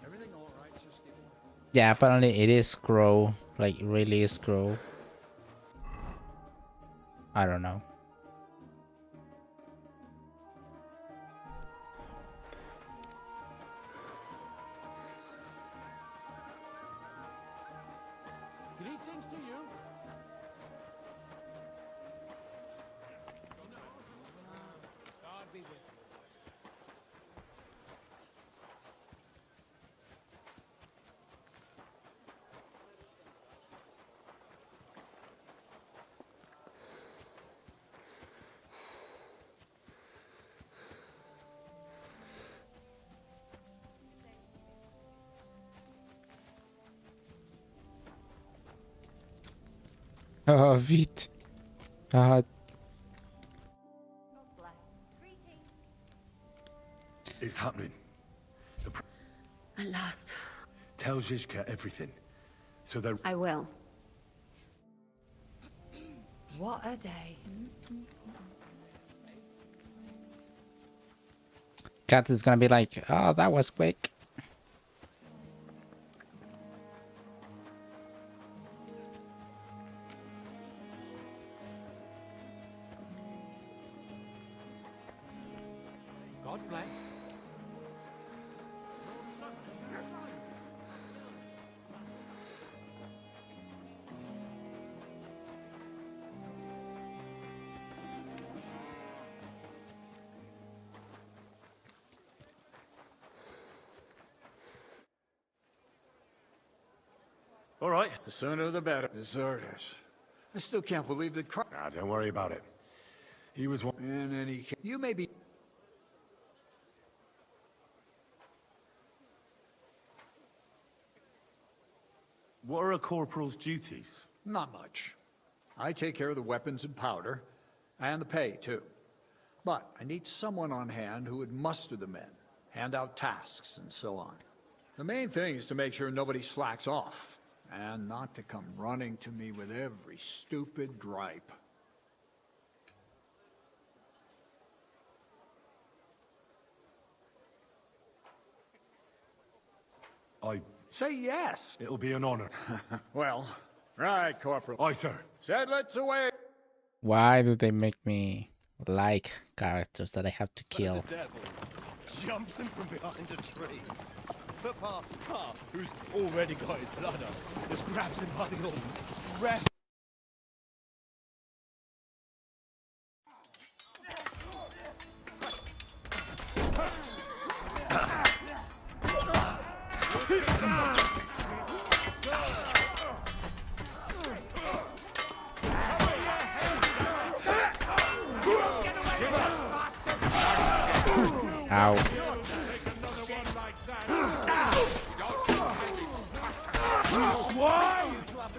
Everything all right, Sir Stephen? Yeah, apparently it is Scroll. Like, really is Scroll. I don't know. Greetings to you. God be with you. Oh, Vit. It's happening. At last. Tell Zizka everything. So they're... I will. What a day. Cat is gonna be like, oh, that was quick. God bless. All right. The sooner the better. Deserters. I still can't believe that Nah, don't worry about it. He was one... In any case, you may be... What are a corporal's duties? Not much. I take care of the weapons and powder, and the pay, too. But I need someone on hand who would muster the men, hand out tasks, and so on. The main thing is to make sure nobody slacks off, and not to come running to me with every stupid gripe. Say yes! It'll be an honor. Well, right, Corporal. Aye, sir. Settlers away! Why do they make me like characters that I have to kill? The devil jumps in from behind a tree. But Pa, who's already got his blood up, just grabs him by the arm. Rest. Ow. Why?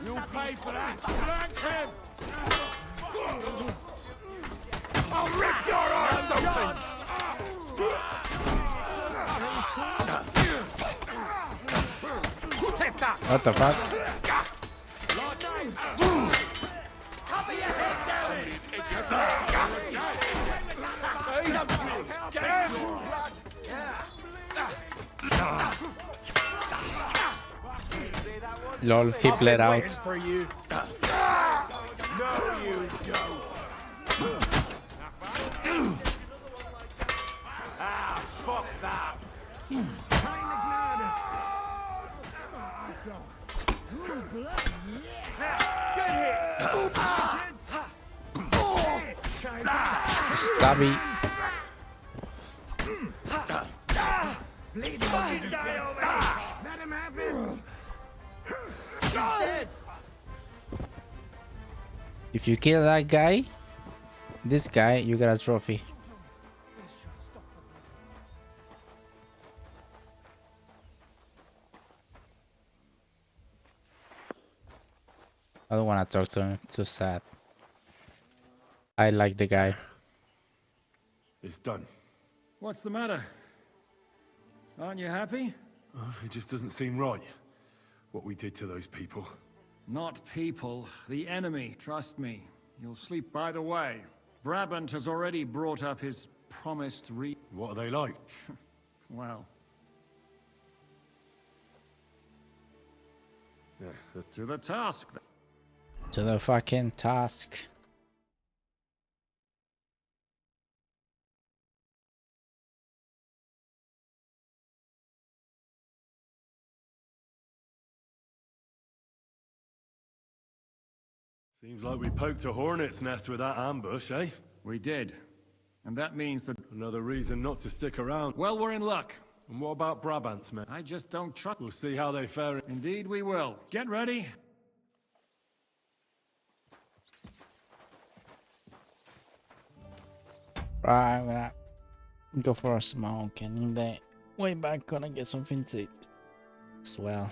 You'll pay for that. Blank him! I'll rip your arse open! Take that! What the fuck? Cover your head down! Lol, he bled out. For you. No, you don't. Fuck that. Stabby. Let him have it. If you kill that guy, this guy, you get a trophy. I don't want to talk to him. It's too sad. I like the guy. It's done. What's the matter? Aren't you happy? It just doesn't seem right. What we did to those people. Not people, the enemy, trust me. You'll sleep by the way. Brabant has already brought up his promised What are they like? Well... Yeah, to the task. To the fucking task. Seems like we poked a hornet's nest with that ambush, eh? We did. And that means that... Another reason not to stick around. Well, we're in luck. And what about Brabant's men? I just don't trust... We'll see how they fare. Indeed we will. Get ready. Right, I'm gonna go for a smoke and in the way back gonna get something to eat as well.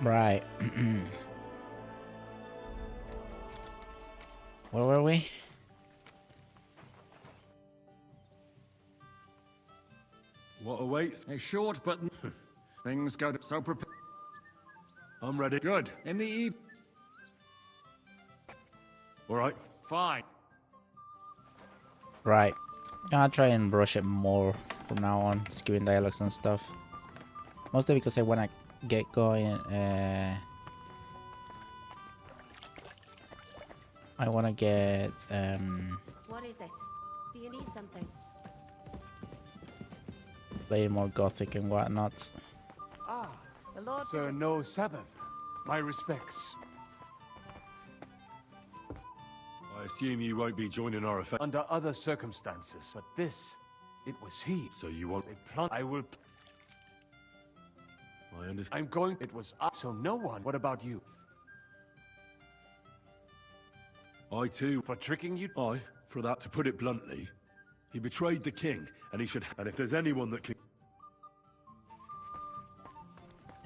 Right. Where were we? What awaits? A short but things go so prepared. I'm ready. Good. In the eve. All right. Fine. Right. I'll try and brush it more from now on, skipping dialogues and stuff. Mostly because I want to get going. I want to get What is it? Do you need something? playing more Gothic and whatnot. Ah, Sir No Sabbath. My respects. I assume you won't be joining our affair. Under other circumstances, but this, it was he. So you want... I will... I understand. I'm going... It was us, so no one... What about you? I too... For tricking you? For that, to put it bluntly, he betrayed the king, and he should... And if there's anyone that can...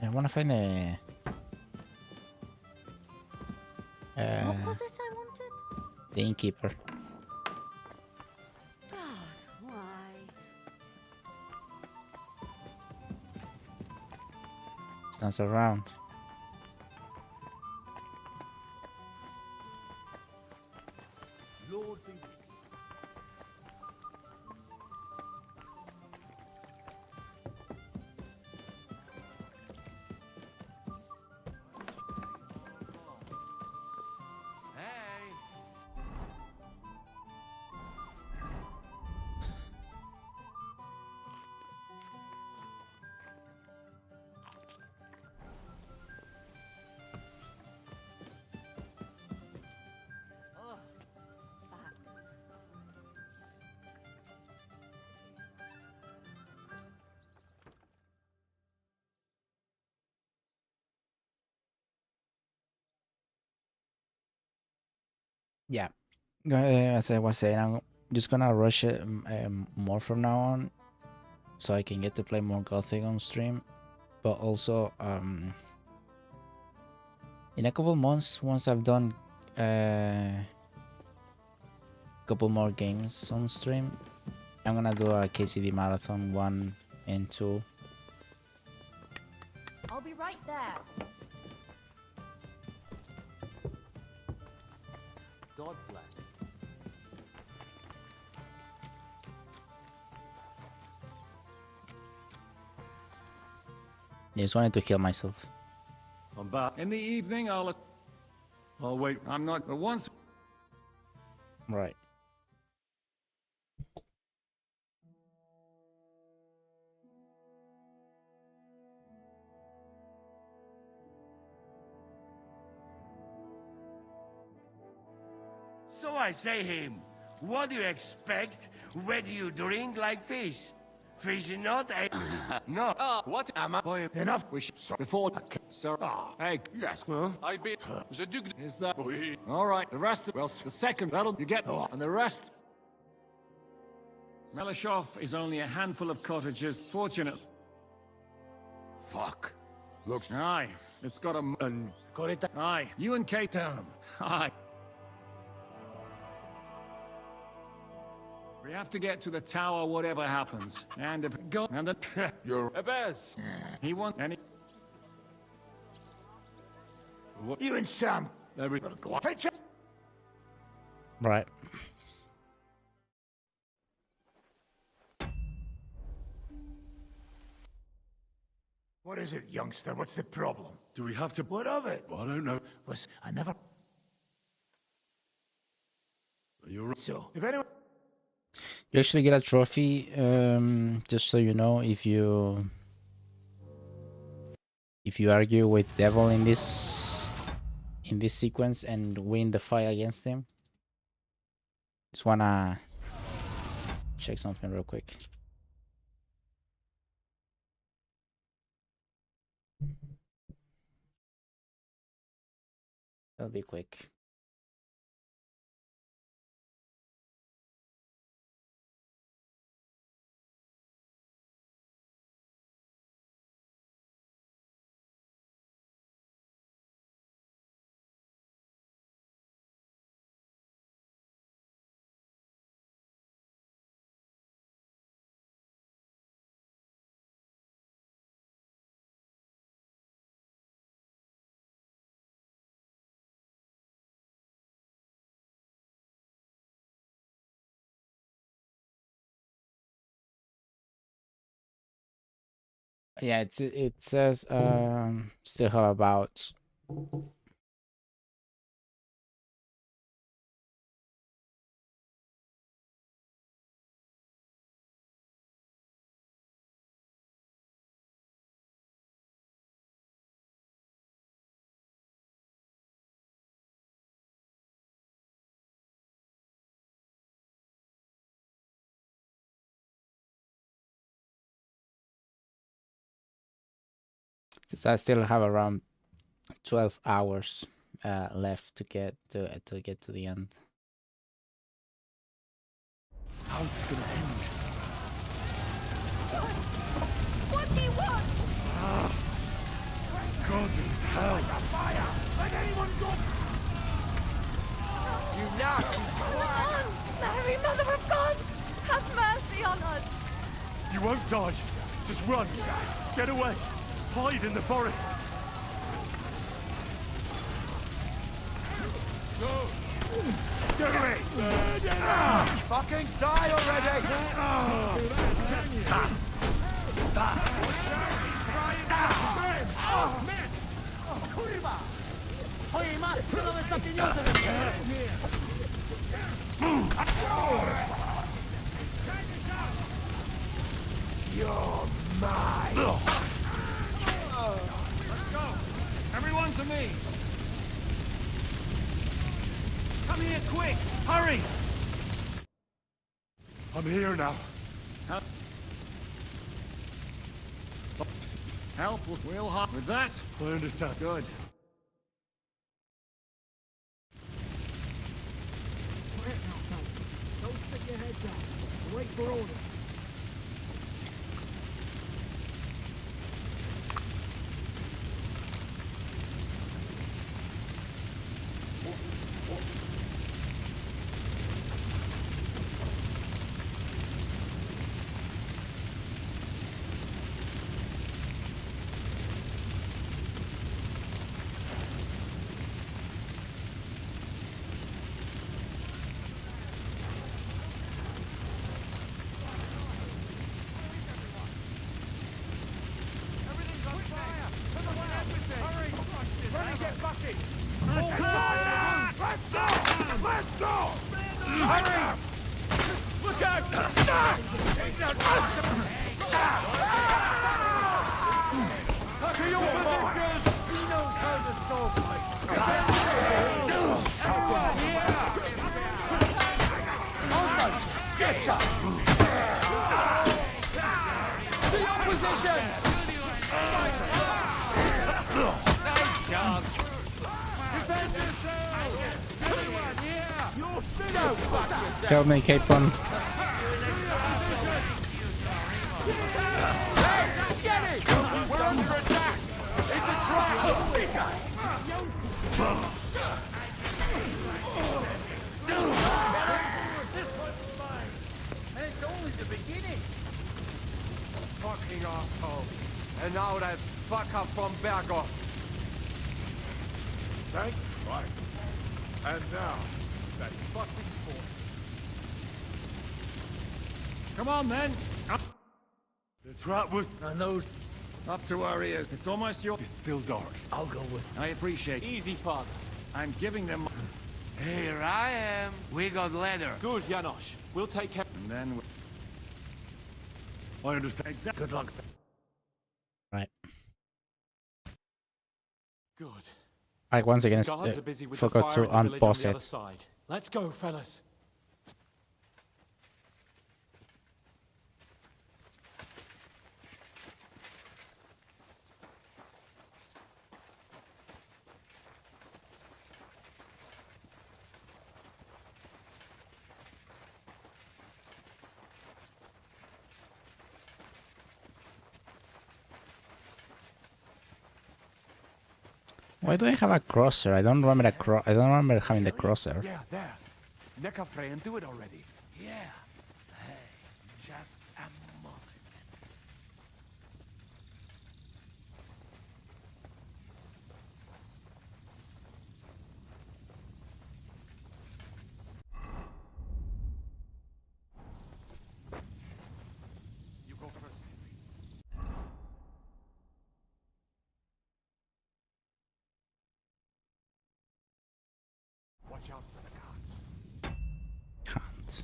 I want to find the... What was it I wanted? the innkeeper. God, why? Stands around. Lord be... Yeah. As I was saying, I'm just gonna rush it more from now on, so I can get to play more Gothic on stream. But also, in a couple months, once I've done couple more games on stream, I'm gonna do a KCD Marathon 1 and 2. I'll be right there. God bless. I just wanted to heal myself. I'm back. In the evening, I'll wait. I'm not... But once... Right. So I say him, what do you expect? Where do you drink like fish? Fish is not a... No. What am I? Enough. We should... Before... Sir... Hey. Yes. Huh? I be... The Duke... Is that... All right. The rest... Well, the second battle you get... And the rest... Melishov is only a handful of cottages. Fortunate. Fuck. Looks... Aye. It's got a... And... Aye. You and Kate down. Aye. We have to get to the tower, whatever happens. And if it goes... And then... You're... Abez. He won't... Any... What? You and Sam. Right. What is it, youngster? What's the problem? Do we have to... What of it? I don't know. Was I never... You're right. So, if anyone... You actually get a trophy, just so you know, if you argue with Devil in this sequence and win the fight against him. Just wanna check something real quick. That'll be quick. Yeah, it says still have about since I still have around 12 hours left to get to the end. How's this gonna end? What do you want? God, this is hell. Fire! Let anyone go! You nasty swine! Mary, Mother of God, have mercy on us. You won't die. Just run. Get away. Hide in the forest. Go! Get away! Fucking die already! Kurwa! Twojej matki nawet za pieniądze You're mine! Let's go! Everyone to me! Come here, quick! Hurry! I'm here now. Help, we'll hop with that. I understand. Good. Don't stick your head down. Wait for orders. Let's go! Hurry! Look out! Tucker, you're mine! He knows how to solve Get up! To your position! No chance! Defend yourself! Everyone here! You're finished! Go fuck yourself! Help me, Capon. Hey, get it! We're under attack! It's a trap! This one's mine! And it's only the beginning! Fucking assholes! And now that fucker from Berghoff! Thank Christ! And now, that fucking force. Come on, then. Up. The trap was... I know. Up to our ears. It's almost your... It's still dark. I'll go with... I appreciate... Easy, father. I'm giving them... Here I am. We got leather. Good, Janosch. We'll take care... And then... I understand. Exactly. Good luck. Right. Good. Like once again, Guards are busy with the forgot fire to at the village on unpause the it. other side. Let's go, fellas. Why do I have a crosser? I don't remember I don't remember having the crosser. Yeah, there. Neckarfrey and do it already. Yeah. Hey, just a moment. You go first, Henry. Watch out for the gods. Can't.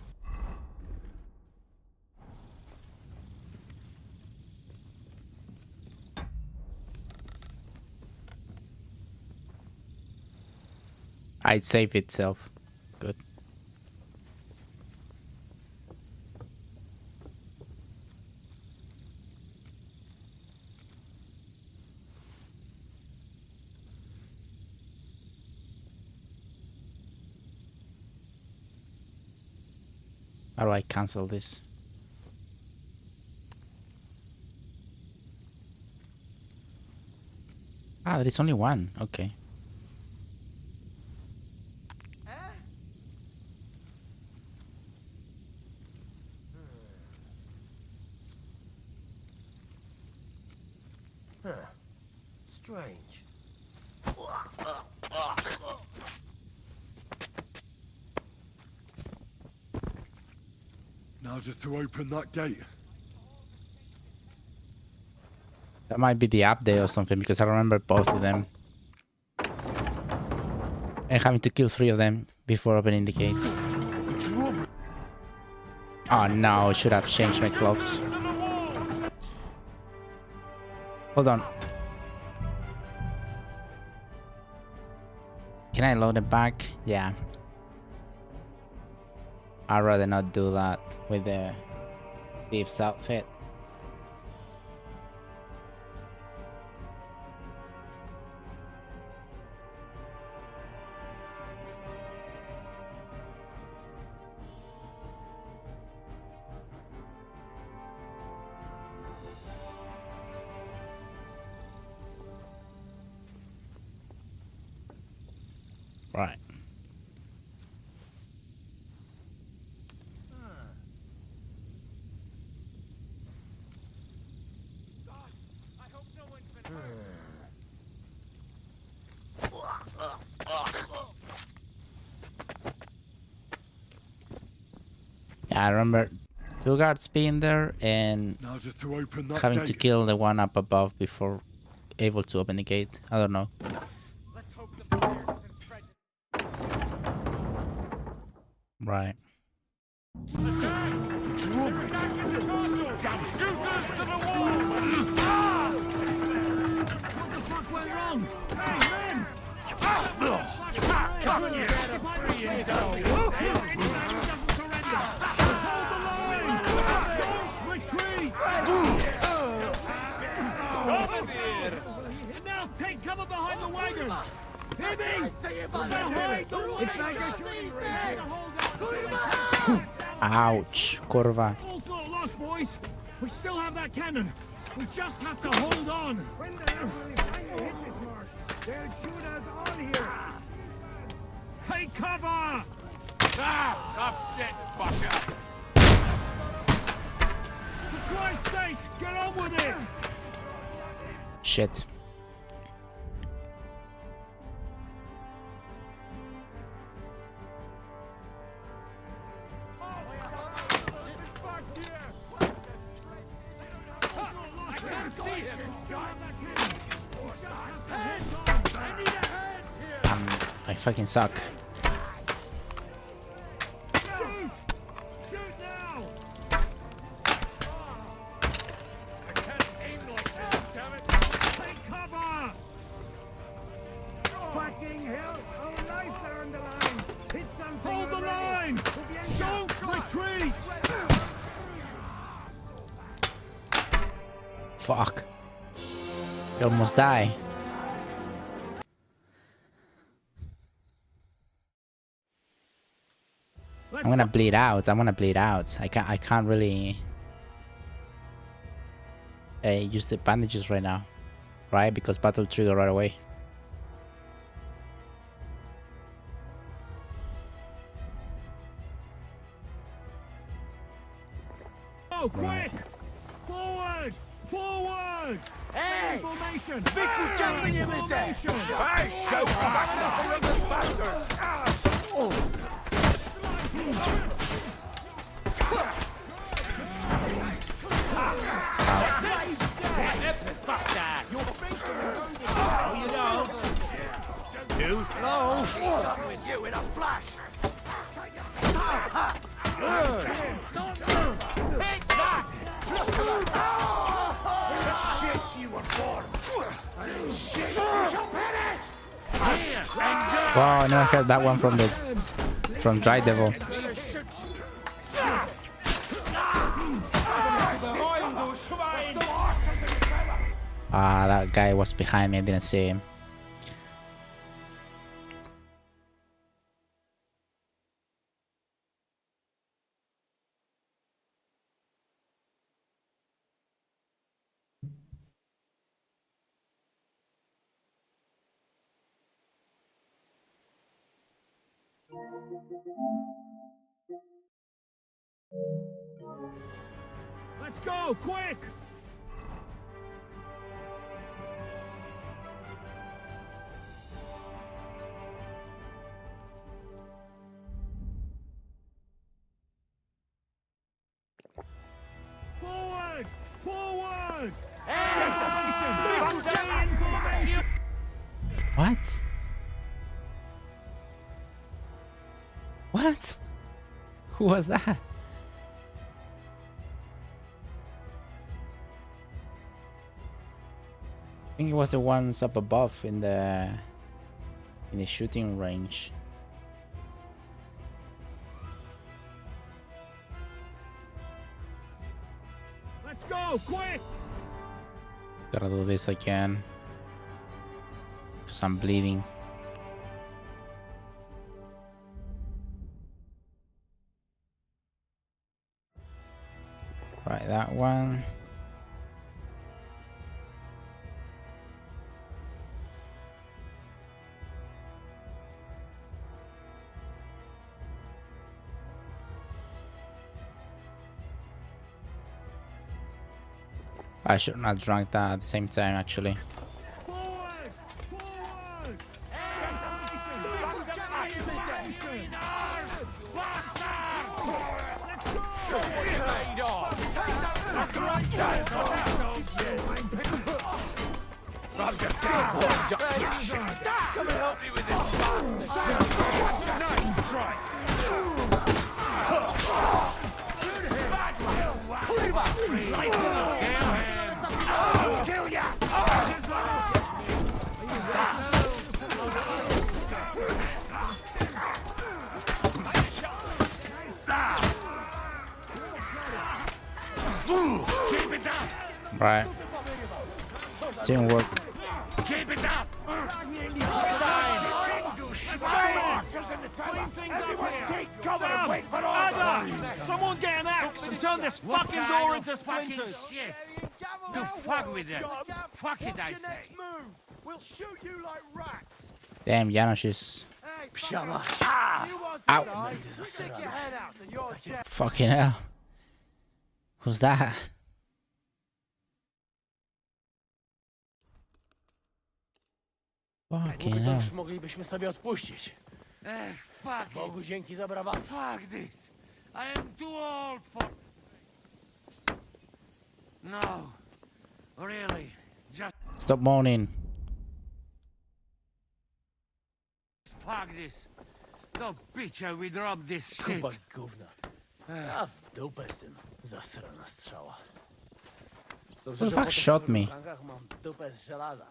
I'd save itself. Good. How do I cancel this? Ah, there is only one. Okay. Strange. Now just to open that gate. That might be the update or something, because I remember both of them. And having to kill 3 of them before opening the gate. Oh no, I should have changed my clothes. Hold on. Can I load it back? Yeah. I'd rather not do that with the Beef's outfit. Right. Yeah, I remember 2 guards being there and Now just to open that having gate. to kill the one up above before able to open the gate. I don't know. Right. Now take cover behind the wagon! Hear me! Ouch, kurwa. All's not lost, boys. We still have that cannon. We just have to hold on. When the hell will we finally hit this mark? They'll shoot us all here. Take cover! Ah! Tough shit, fucker! For Christ's sake, get on with it! Shit. I fucking suck. Hold the line! Don't retreat! Fuck. You almost die. I'm gonna bleed out. I'm gonna bleed out. I can't really use the bandages right now, right? Because battle trigger right away. Oh, quick! Forward! Forward! Hey! Formation! Vic, you jumping in with that! Hey, show back the bastard! Fuck that! Oh, you know. 2 Hello? Done with you in a flash. Good. Take that! Shit you were born. And shit you shall perish. Here, enjoy. Wow, I never heard that one from Dry Devil. Ah, that guy was behind me, I didn't see him. Let's go, quick! Forward! Forward! What? What? Who was that? I think it was the ones up above in the shooting range. Let's go, quick! Gotta do this again because I'm bleeding. Right, that one. I should not drink that at the same time, actually. Come and help me with this. Nice try. Kill ya! Keep it up! Right. Teamwork. Keep it up! Someone get an axe and turn this fucking door into splinters! Shit? You fuck with it. Fuck it, I say. We'll shoot you like rats. Damn, Janos is... Ow. Fucking hell. Who's that? Fucking hell. Moglibyśmy sobie odpuścić. Fuck Bogu dzięki za brawę. Fuck this. I am too old for... No. Really. Just... Stop moaning. Fuck this. No bitch, we drop this shit. Kupa gówna. A w dupę z tym. Zasrana strzała. Who the fuck shot me? Mam dupę z żelaza.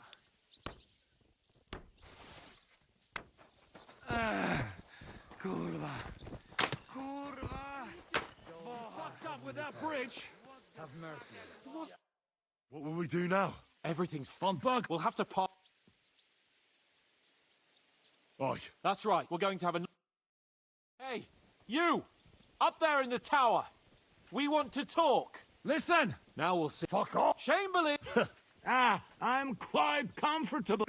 Kurwa. Kurwa. Fucked up with that bridge. Have mercy. What will we do now? Everything's fun, Bug. We'll have to pop. Oi. That's right. We're going to have a... Hey, you! Up there in the tower. We want to talk. Listen! Now we'll see... Fuck off! Chamberlain! I'm quite comfortable.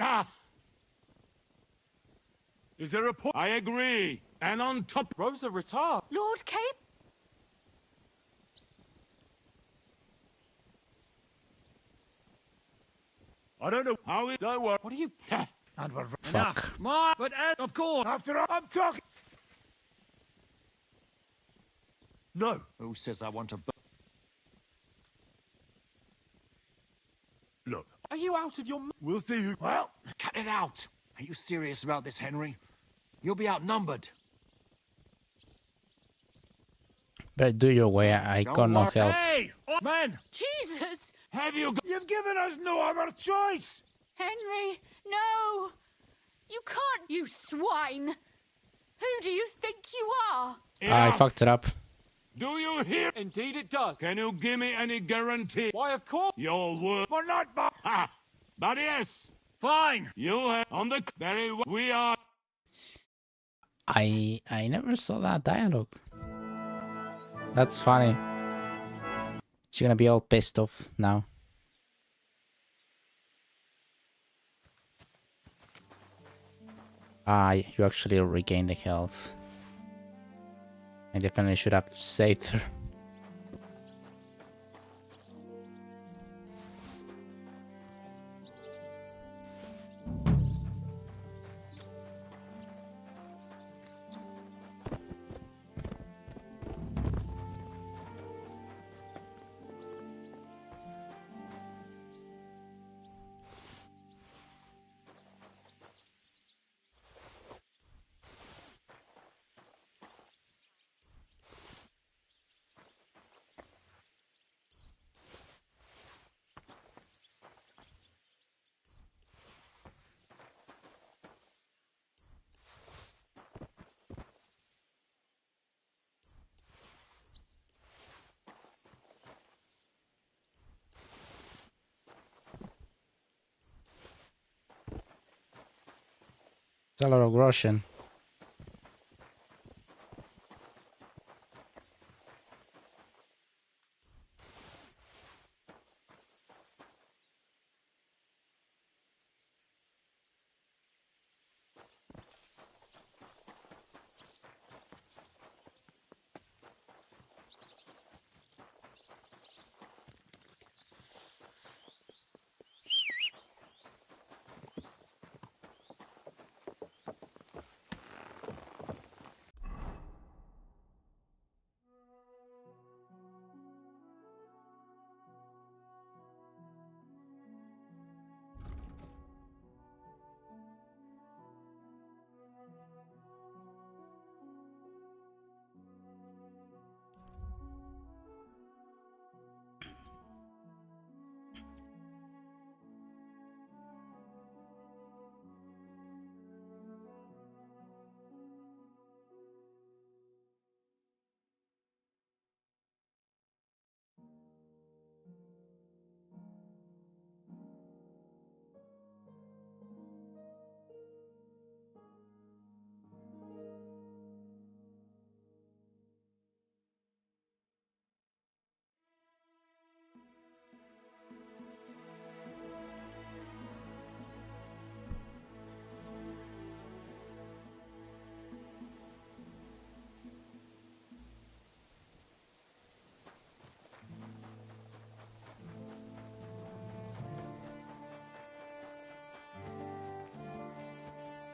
Is there a point? I agree. And on top... Rosa Retard. Lord Cape? I don't know how it... Don't worry. What are you... And we're... Fuck. My... But of course... After all, I'm talking... No. Who says I want a... Look. Are you out of your... We'll see who... Well, cut it out. Are you serious about this, Henry? You'll be outnumbered. But do your way, I got no health. Hey! Man! Jesus! You've given us no other choice! Henry, no! You can't, you swine! Who do you think you are? I fucked it up. Do you hear? Indeed it does. Can you give me any guarantee? Why, of course. Your word. We're not Ha! But yes, Fine! you have on the very we are. I never saw that dialogue. That's funny. She's gonna be all pissed off now. You actually regained the health. I definitely should have saved her. It's a lot of Russian.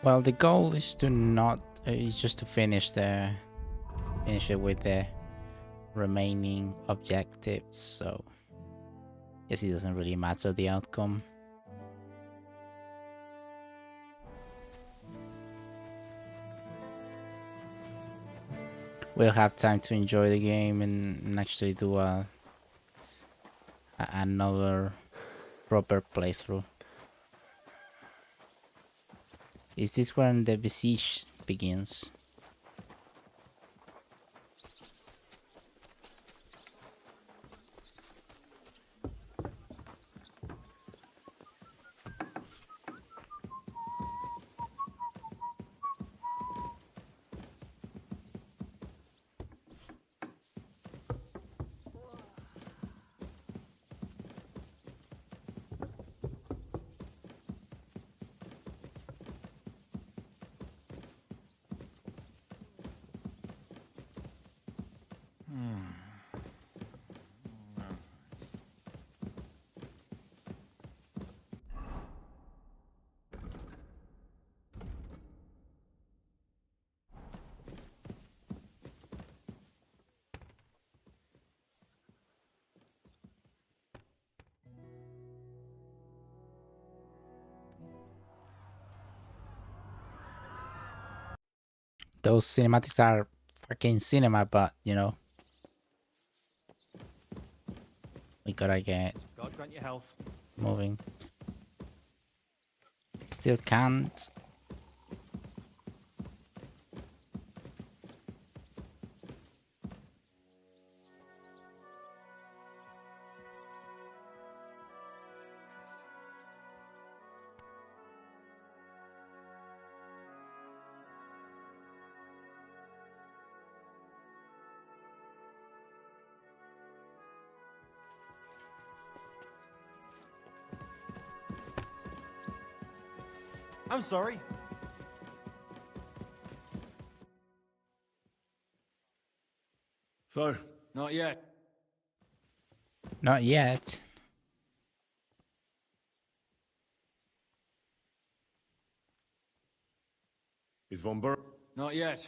Well, the goal is to not is just to finish it with the remaining objectives. So, guess it doesn't really matter the outcome. We'll have time to enjoy the game and actually do another proper playthrough. Is this when the besiege begins? those cinematics are fucking cinema, but you know, we gotta get God grant you health. moving. Still can't. I'm sorry. So? Not yet. Not yet. Is Von Berg? Not yet.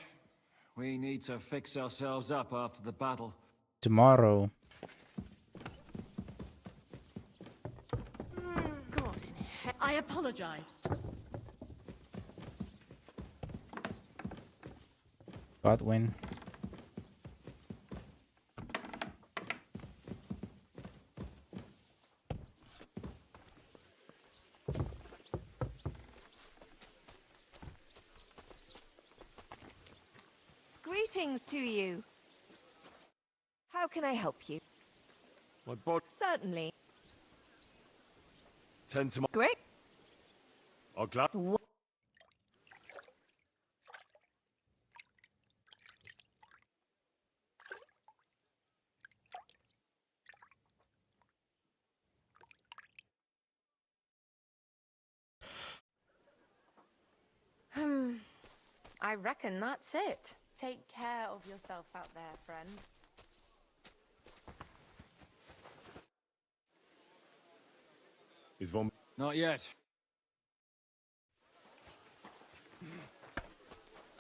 We need to fix ourselves up after the battle. Tomorrow. God in hell. I apologize. Godwin. Greetings to you. How can I help you? My body. Certainly. Tend to my. Great. I'll glad. I reckon that's it. Take care of yourself out there, friend. Is Von. Not yet.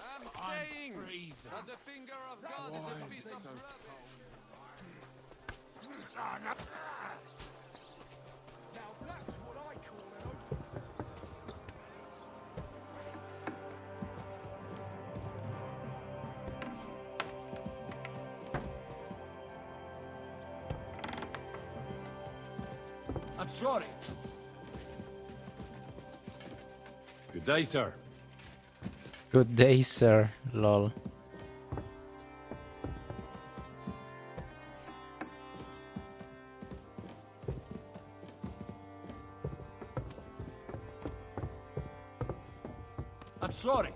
I'm saying that the finger of God is a piece of I'm sorry. Good day, sir. Good day, sir. Lol. I'm sorry.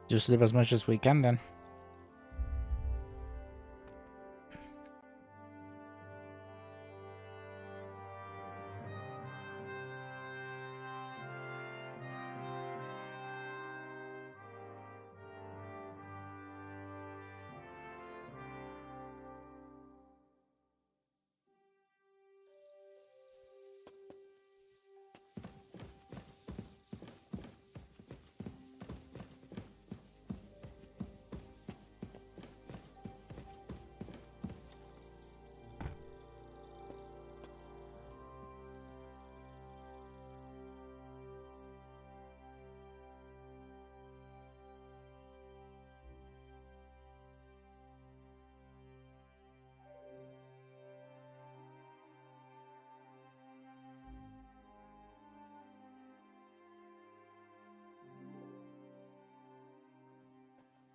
Just live as much as we can then.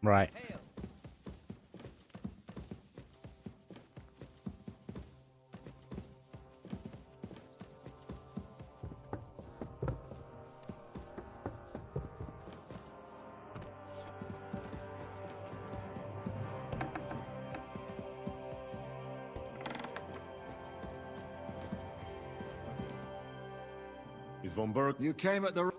Right. Is Von Berg? You came at the...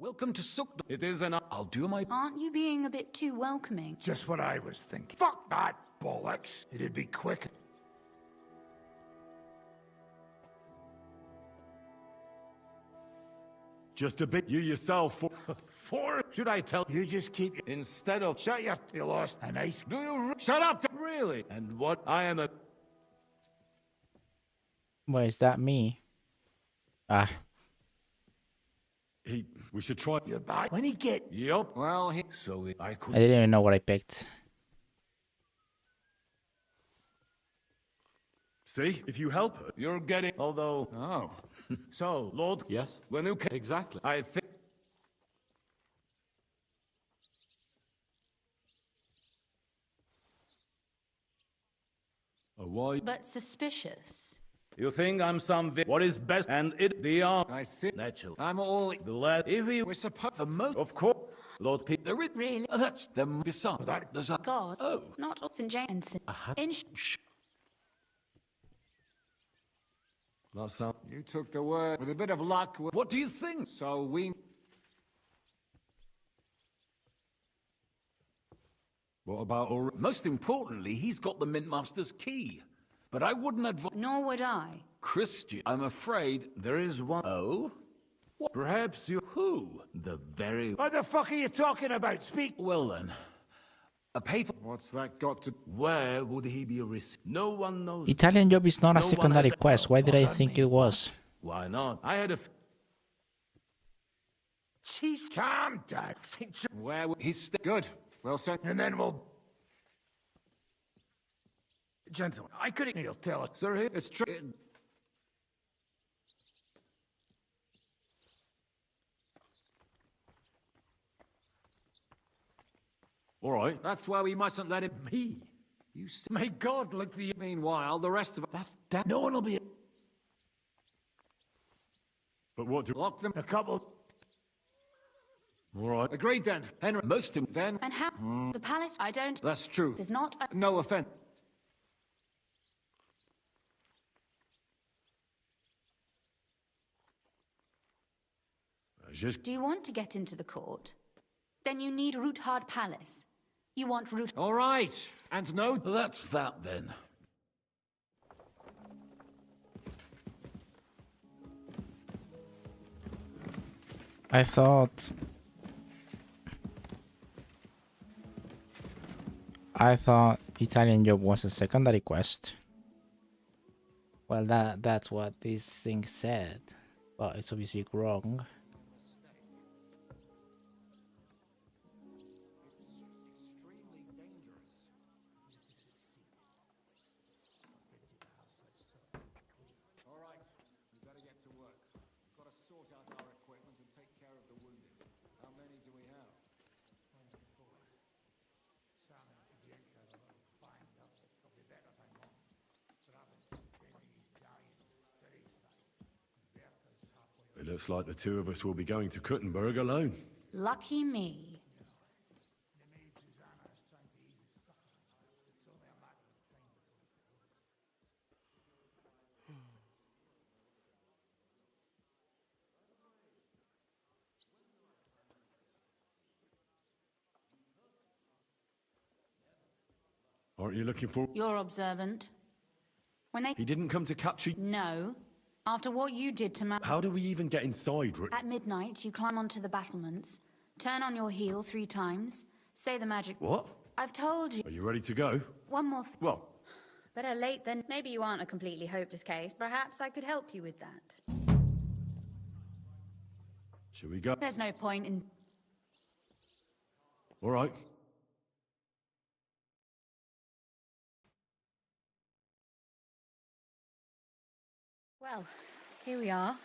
Welcome to Sukd. It is an. I'll do my. Aren't you being a bit too welcoming? Just what I was thinking. Fuck that bollocks. It'd be quick. Just a bit. You yourself. For should I tell You just keep instead of shut your. You lost a nice. do you shut up? Really? And what I am a Wait, is that me? Ah. We should try. You're back when he get. Yup. Well, so I could. I didn't even know what I picked. See, if you help her, You're getting. Although. Oh. So, Lord. Yes? When you came. Exactly. I think. why? But suspicious. You think I'm some. What is best? And it. The arm. I see. Natural. I'm all. The lad. If you. We're supposed the most. Of course. Lord Peter. There is really. That's them beside. That There's a God. Oh. Not St. James. In That sound. You took the word. With a bit of luck. What do you think? So we. What about all? Most importantly, he's got the Mintmaster's key. But I wouldn't advise... Nor would I. Christian, I'm afraid there is one. Oh? What? Perhaps you. Who? The very. What the fuck are you talking about? Speak. Well then. A paper... What's that got to... Where would he be a risk? No one knows. Italian job is not a No one secondary has- quest. Why did I Pardon think me, it was? Why not? I had a. She's calm, Dad. Where he's good. Well said. And then we'll. Gentlemen, I couldn't. He'll tell us. Sir, here. It's true. All right. That's why we mustn't let him. Me. You see. May God look the. Meanwhile, the rest of us. That's that. No one will be. But what do? Lock them. A couple. All right. Agreed then. Henry. Most of Then. And how? The palace? I don't. That's true. There's not. No offense. Just. Do you want to get into the court? Then you need Roothard Palace. You want Root. All right. And no. That's that then. I thought Italian job was a secondary quest. Well, that's what this thing said, but it's obviously wrong. It looks like the two of us will be going to Kuttenberg alone. Lucky me. Aren't you looking for? You're observant. When they. He didn't come to capture. No. After what you did to How do we even get inside? At midnight, you climb onto the battlements, turn on your heel 3 times, say the magic. What? I've told you. Are you ready to go? One more. Well, Better late than. Maybe you aren't a completely hopeless case. Perhaps I could help you with that. shall we go? There's no point in. All right. Well, here we are.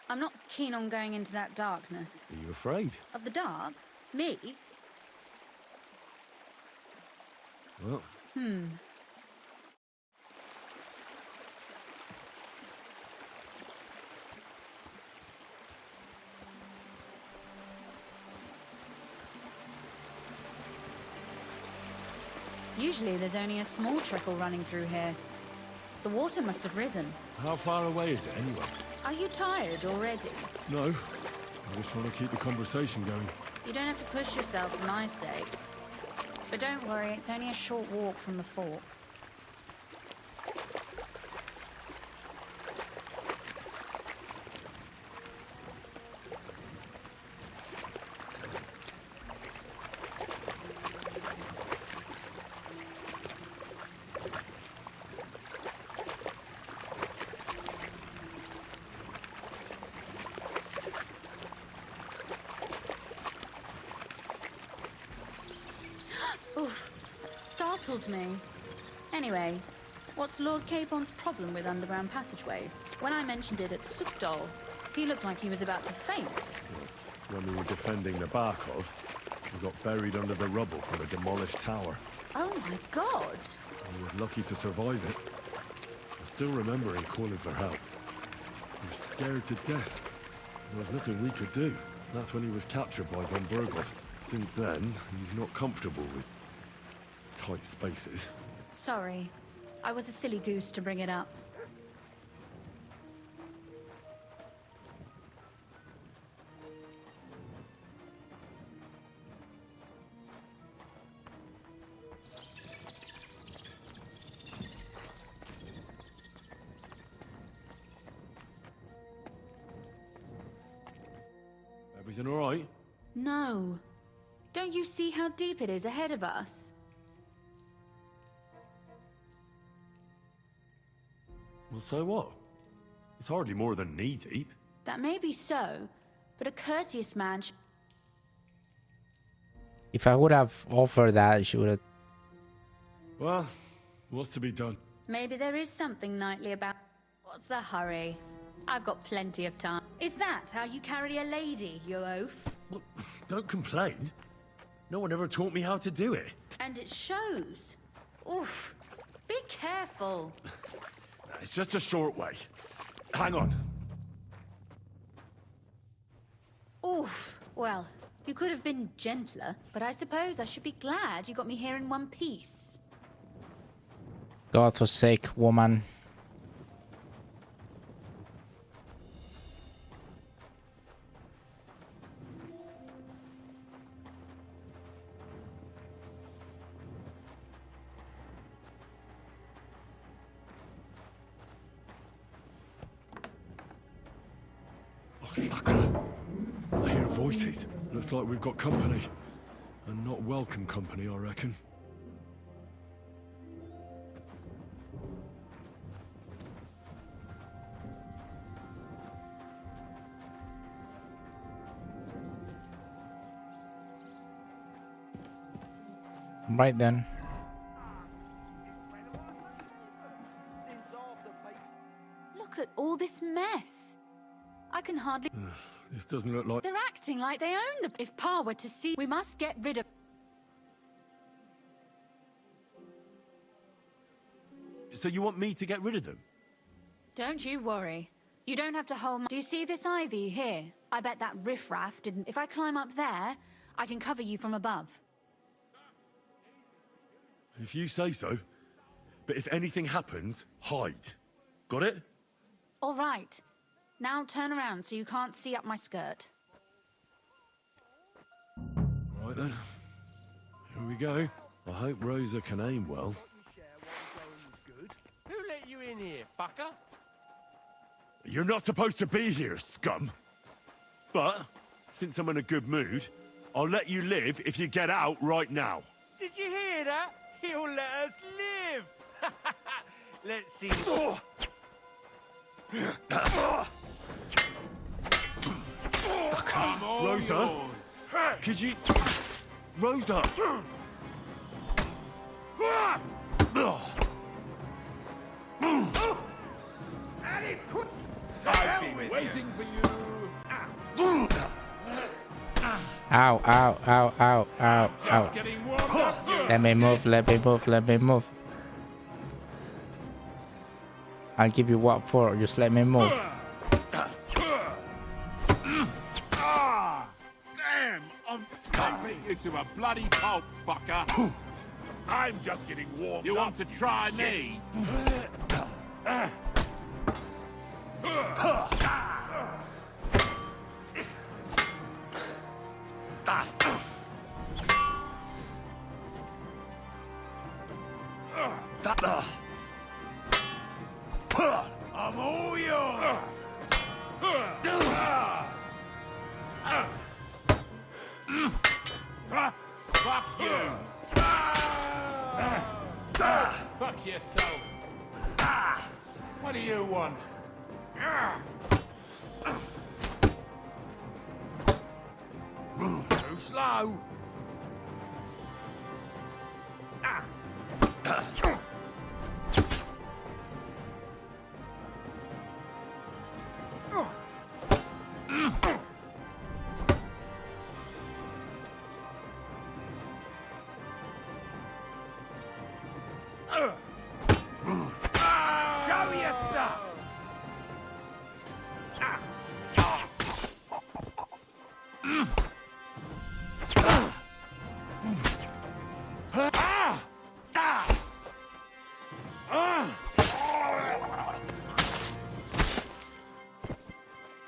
I'm not keen on going into that darkness. Are you afraid? Of the dark? Me? Well, Usually there's only a small trickle running through here. The water must have risen. how far away is it anyway? Are you tired already? No. I'm just trying to keep the conversation going. You don't have to push yourself for my sake. But don't worry, it's only a short walk from the fort. rattled me. Anyway, what's Lord Capon's problem with underground passageways? When I mentioned it at Sukdol, he looked like he was about to faint. When we were defending the Barkov, we got buried under the rubble from a demolished tower. Oh my god! I was lucky to survive it. I still remember him calling for help. He was scared to death. There was nothing we could do. That's when he was captured by von Burgov. Since then, he's not comfortable with tight spaces. Sorry. I was a silly goose to bring it up. Everything all right? No. Don't you see how deep it is ahead of us? Well, so what? It's hardly more than knee deep. That may be so, but a courteous man If I would have offered that, she would have. Well, what's to be done? Maybe there is something knightly about... What's the hurry? I've got plenty of time. Is that how you carry a lady, you oaf? Well, don't complain. No one ever taught me how to do it. And it shows. Oof. Be careful. It's just a short way. Hang on. Oof. Well, you could have been gentler, but I suppose I should be glad you got me here in one piece. God forsake, woman. I hear voices. Looks like we've got company. And not welcome company, I reckon. Right then. Look at all this mess. I can hardly... This doesn't look like... They're acting like they own the... If Pa were to see... We must get rid of... So you want me to get rid of them? Don't you worry. You don't have to hold my... Do you see this ivy here? I bet that riffraff didn't... If I climb up there, I can cover you from above. If you say so. But if anything happens, hide. Got it? All right. Now turn around so you can't see up my skirt. Right then. Here we go. I hope Rosa can aim well. Who let you in here, fucker? You're not supposed to be here, scum. But, since I'm in a good mood, I'll let you live if you get out right now. Did you hear that? He'll let us live! Let's see. Rosa? Could you... Rosa! I've been waiting for you. Ow, ow, ow, ow, ow, ow. Getting warmed up. Let me move, let me move, let me move. I'll give you what for, just let me move. Ah! Damn! I'm typing you to a bloody pulp, fucker. I'm just getting warmed up. You want to try me? I'm all yours. Fuck you. Fuck yourself. What do you want? Too slow. Show your stuff!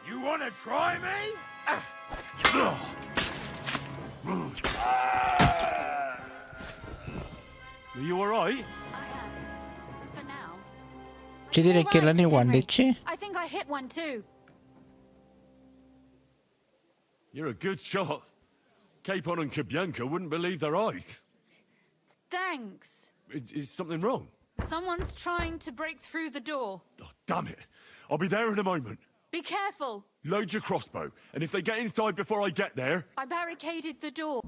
You wanna try me? Are you alright? For now. She didn't kill anyone, Henry. did she? I think I hit one too. You're a good shot. Capon and Cabianca wouldn't believe their eyes. Thanks. Is something wrong? Someone's trying to break through the door. Damn it. I'll be there in a moment. Be careful. Load your crossbow, and if they get inside before I get there... I barricaded the door.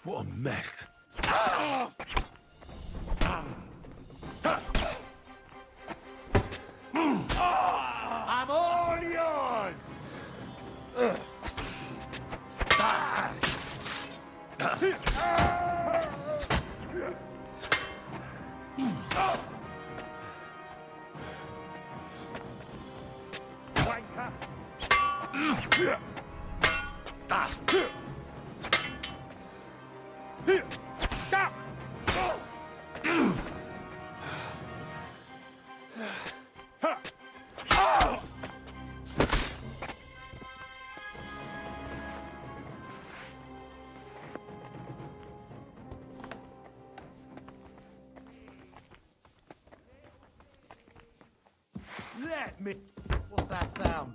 What a mess. I'm all yours! Let me. What's that sound?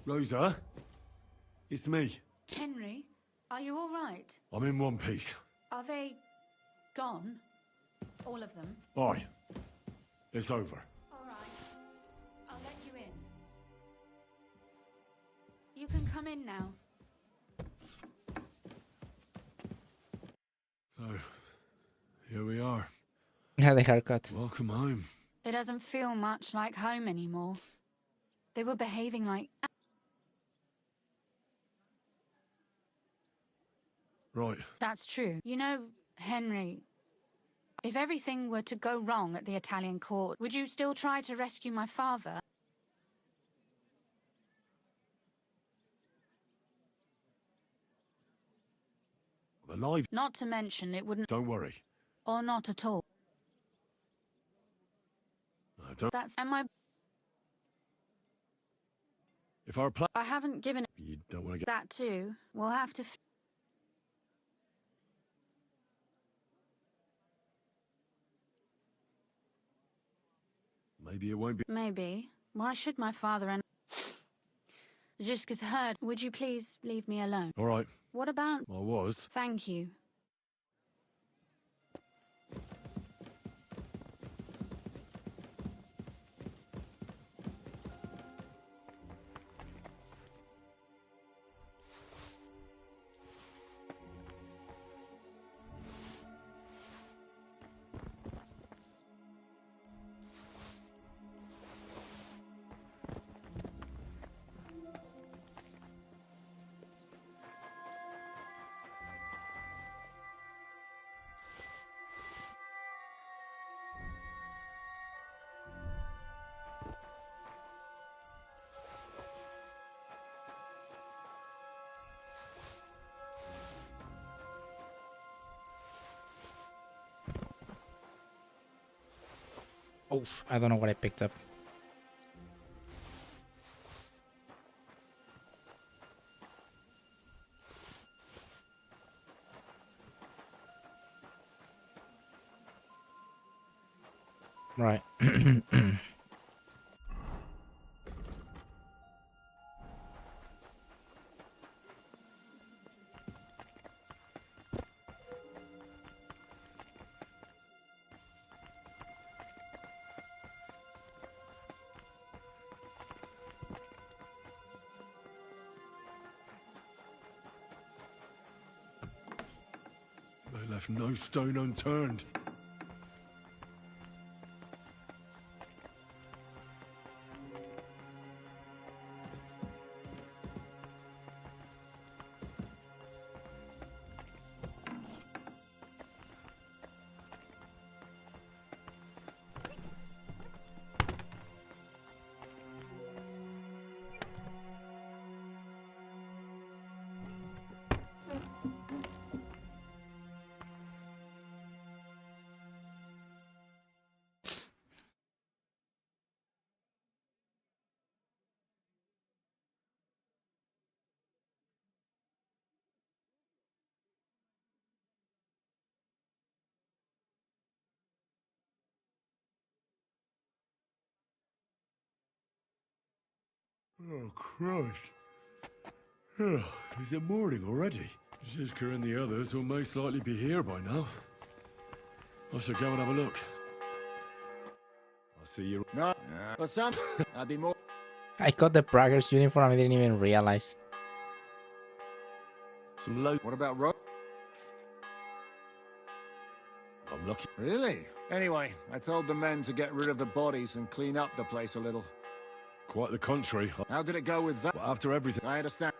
Rosa? It's me. Henry, are you all right? I'm in one piece. Are they gone? All of them? Aye. It's over. All right. I'll let you in. You can come in now. So, here we are. Yeah, the haircut. Welcome home. It doesn't feel much like home anymore. They were behaving like... Right. That's true. You know, Henry, if everything were to go wrong at the Italian court, would you still try to rescue my father? I'm alive. Not to mention it wouldn't... Don't worry. Or not at all. I don't... That's... Am I... If our plan... I haven't given... You don't want to get... That too. We'll have to... Maybe it won't be... Maybe. Why should my father and... Just gets hurt. Would you please leave me alone? All right. What about... I was. Thank you. Oh, I don't know what I picked up. Right. left no stone unturned. Oh, Christ. Oh, is it morning already? Zizka and the others will most likely be here by now. I should go and have a look. I'll see you... No, but some... I'd be more... I got the Braggers uniform, I didn't even realize. Some low... What about Ro... I'm lucky. Really? Anyway, I told the men to get rid of the bodies and clean up the place a little. Quite the contrary. How did it go with that? Well, after everything... I understand.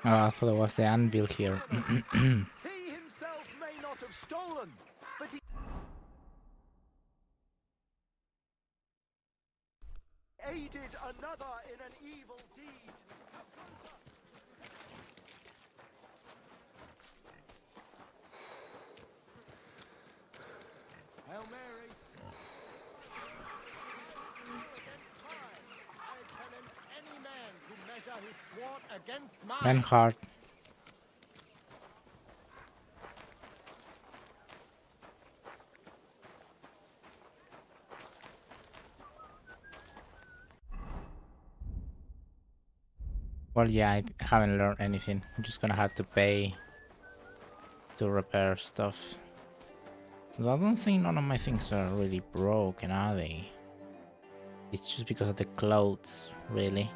Oh, I thought it was the anvil here. He himself may not have stolen, but he aided another in an evil deed. Hail Mary. I challenge any man to measure his sword against mine. Manhart. Well, yeah, I haven't learned anything. I'm just gonna have to pay to repair stuff. Though I don't think none of my things are really broken, are they? It's just because of the clothes, really.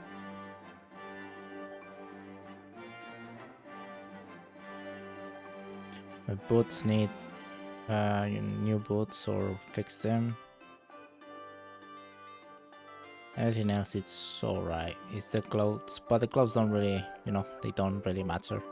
My boots need new boots or fix them. Everything else, it's alright. It's the clothes, but the clothes don't really, you know, they don't really matter.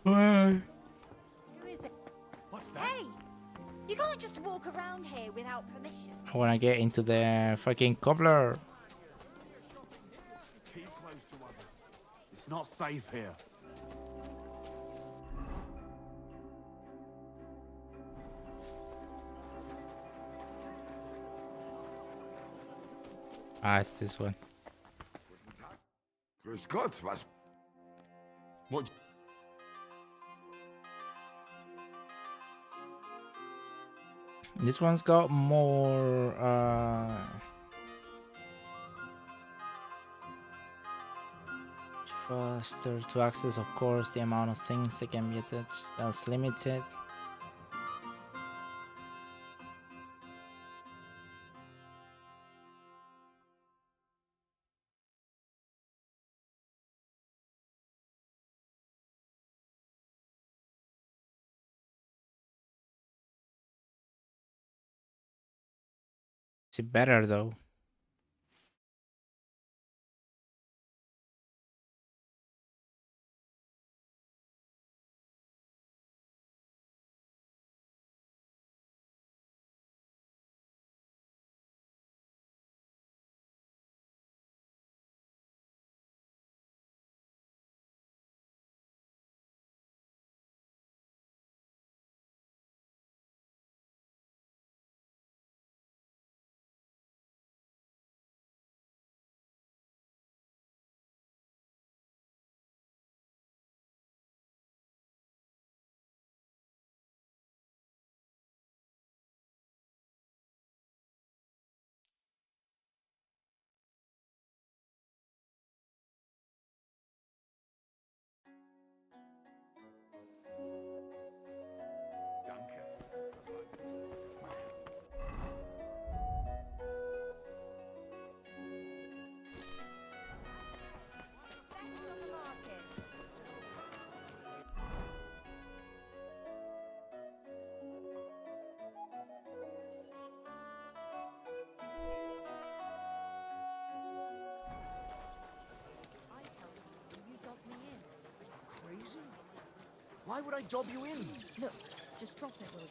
Who is it? What's that? Hey! You can't just walk around here without permission. I wanna get into the fucking cobbler. Keep close to others. It's not safe here. Ah, it's this one. Grüß Gott, was? What? This one's got more faster to access, of course. The amount of things that can be attached spells limited. Is it better though? Why would I dob you in? Look, just drop it, will you?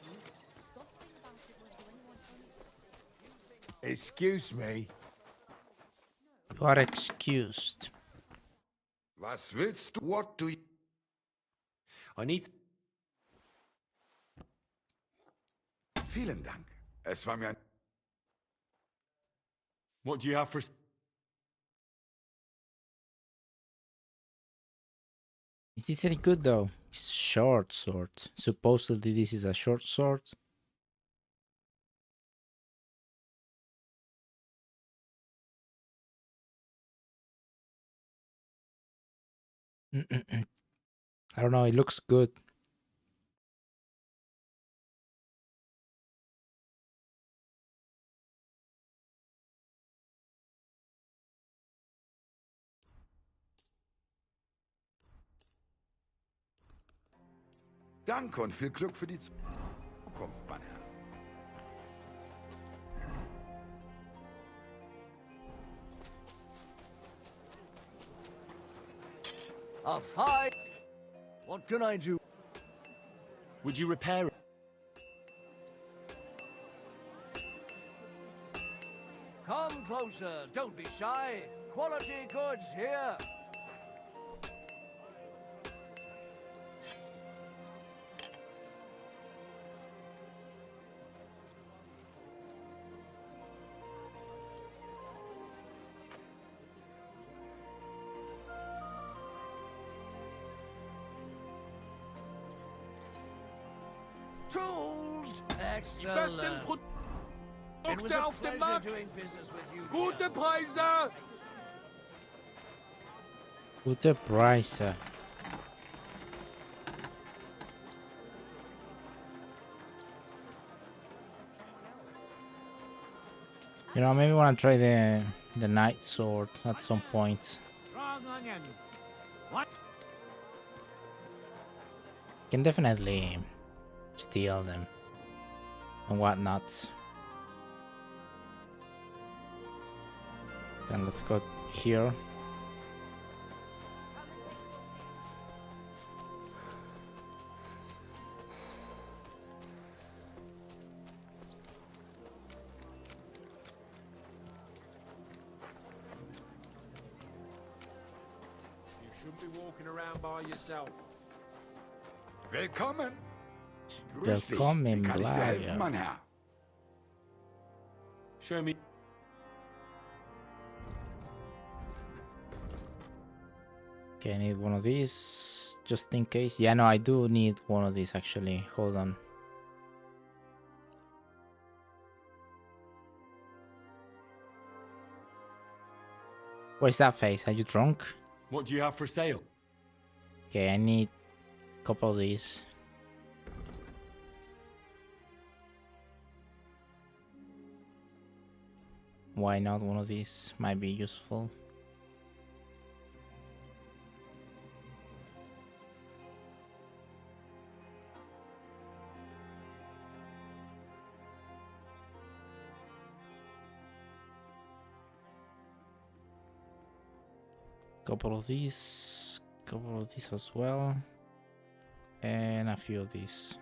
Gossiping about it won't do anyone any. Excuse me. You are excused. Was willst du? What do you... I need... Vielen Dank. Es war mir ein... What do you have for... Is this any good though? It's short sword. Supposedly this is a short sword. I don't know, it looks good. Danke und viel Glück für die Zukunft, mein Herr. A fight. What can I do? Would you repair it? Come closer. Don't be shy. Quality goods here. Tools. Excellent. It was a pleasure doing business with you. Gute Preise! Gute Preise. You know, maybe want to try the knight sword at some point. Can definitely steal them and whatnot. Then let's go here. You shouldn't be walking around by yourself. Willkommen. Grüß dich. Willkommen, Wie kann ich dir helfen, Blaja. mein Herr? Show me. Okay, I need one of these just in case. Yeah, no, I do need one of these actually. Hold on. What's that face? Are you drunk? What do you have for sale? Okay, I need a couple of these. Why not one of these? Might be useful. Couple of these as well, and a few of these.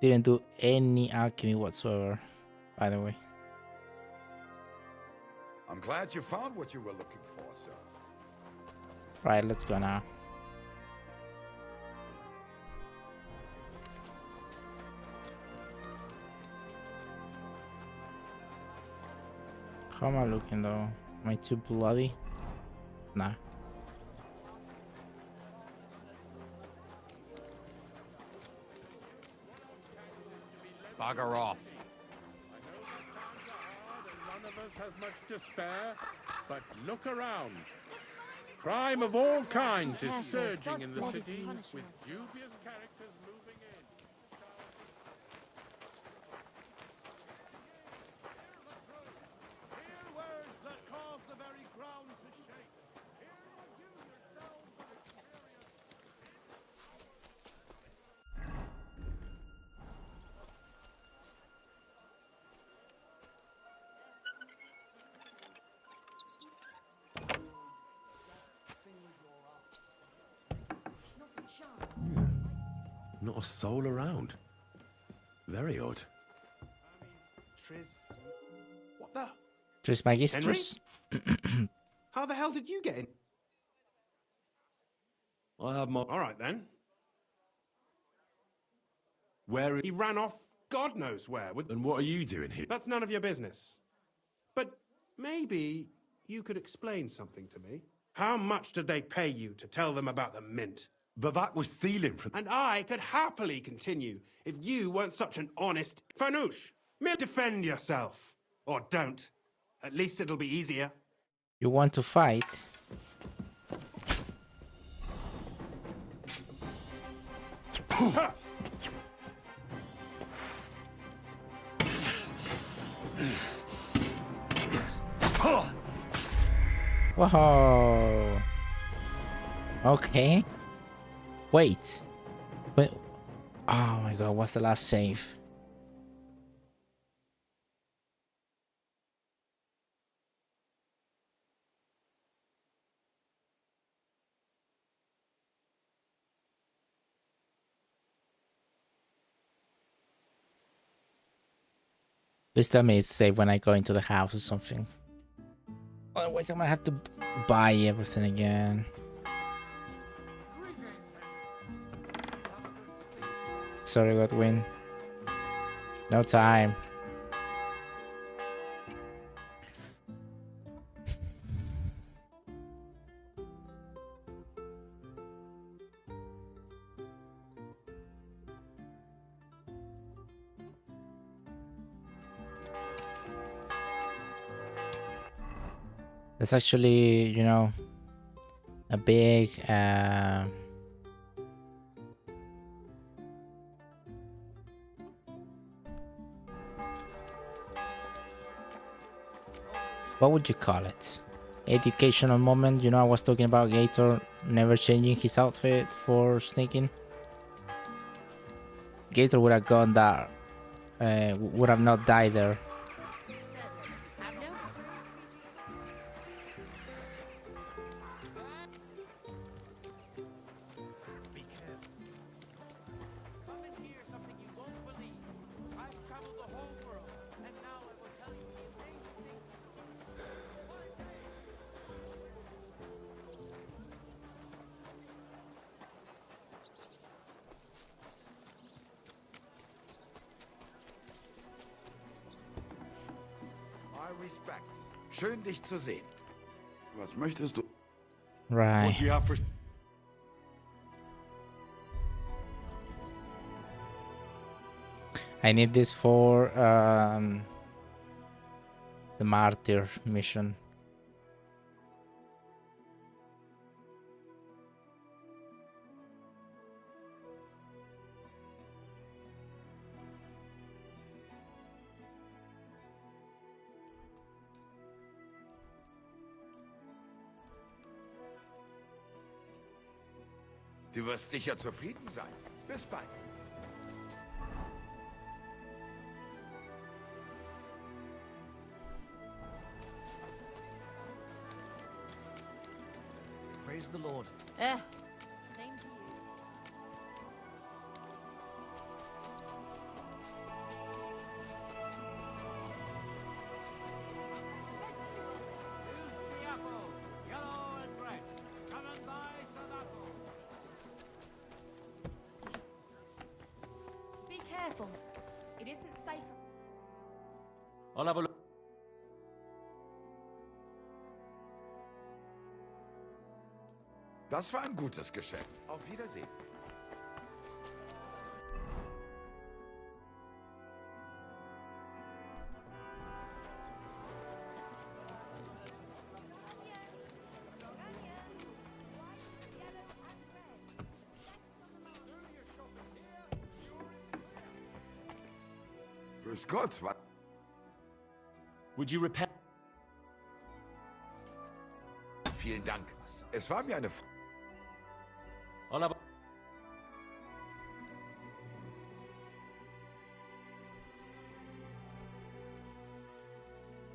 Didn't do any alchemy whatsoever, by the way. I'm glad you found what you were looking for, sir. Right, let's go now. How am I looking though? Am I too bloody? Nah. Bugger off. None of us has much to spare, but look around. Crime of all kinds is surging in the city, with dubious characters moving in. Hear words that cause the very ground to shake. Hear what you yourselves have experienced. Not a soul around. Very odd. What the? Trismegistus. How the hell did you get in? I have my... All right then. Where... He ran off God knows where. With... And what are you doing here? That's none of your business. But maybe you could explain something to me. How much did they pay you to tell them about the mint? Vivek was stealing from... And I could happily continue if you weren't such an honest... Fanush, defend yourself. Or don't. At least it'll be easier. You want to fight? Whoa. Okay. Wait. Wait. Oh my god, what's the last save? Please tell me it's safe when I go into the house or something. Otherwise I'm gonna have to buy everything again. Sorry, Godwin. No time. There's actually, you know, a big what would you call it? Educational moment. You know, I was talking about Gator never changing his outfit for sneaking. Gator would have gone there, would have not died there. Schön, dich zu sehen. Was möchtest du? Right. What do you have for... I need this for the martyr mission. Du wirst sicher zufrieden sein. Bis bald. Praise the Lord. Same to you. Be careful. It isn't safe. I'll have a look. Das war ein gutes Geschäft. Auf Wiedersehen. Grüß Gott, was? Would you repair? Vielen Dank. Es war mir eine... I'll have a...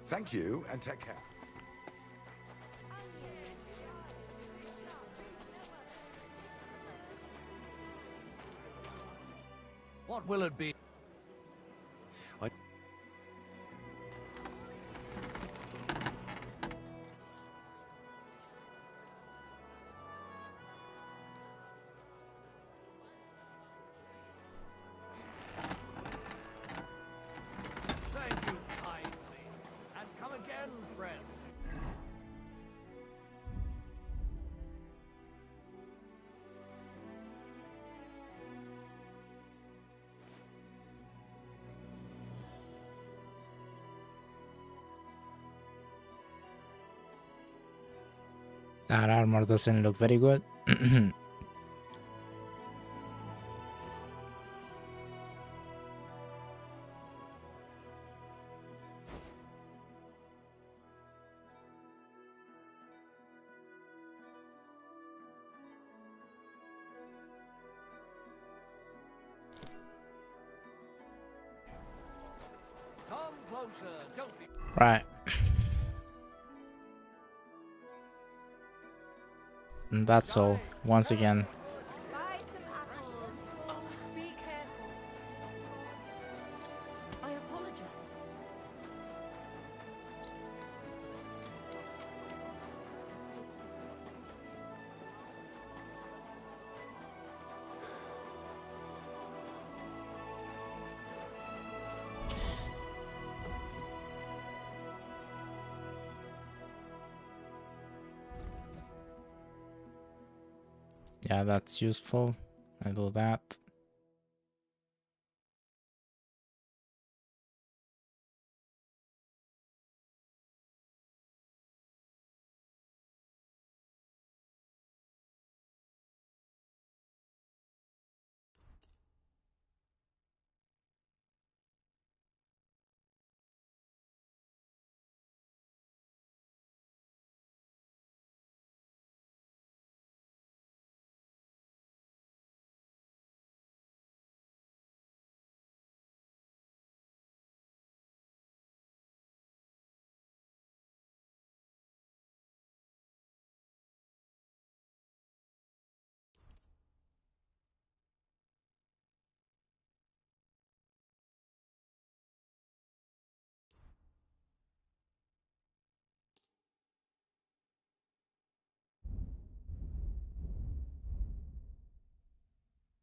Thank you and take care. What will it be? Thank you kindly. And come again, friend. That armor doesn't look very good. Come closer, don't be... Right. And that's all. Once again. Be careful. I apologize. Yeah, that's useful. I do that.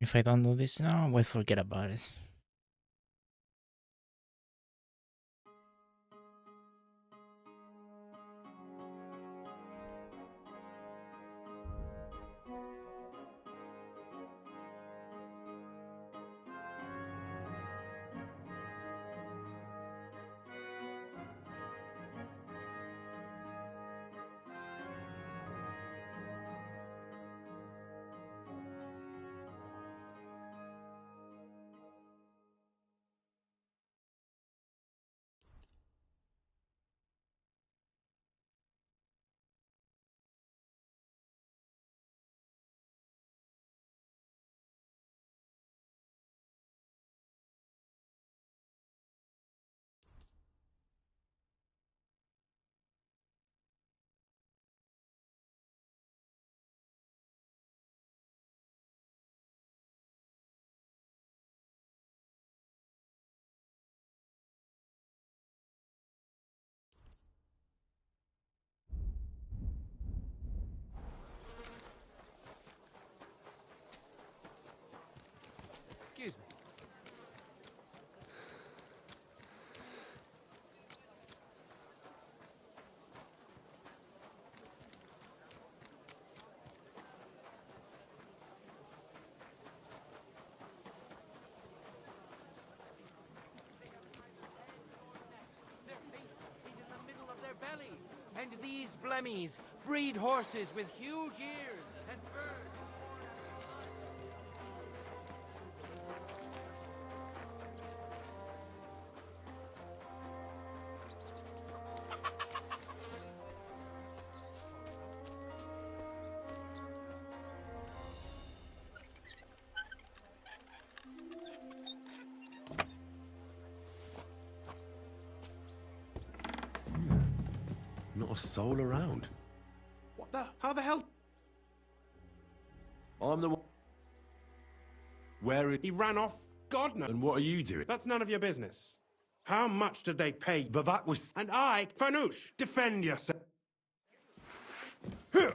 If I don't do this now, we'll forget about it. Excuse me. Their feet is in the middle of their belly. And these blemmies breed horses with huge ears and fur. Not a soul around. What the? How the hell? I'm the one. Where is... He ran off. God knows. And what are you doing? That's none of your business. How much did they pay? Bavak was... And I, Fanush, defend yourself. Go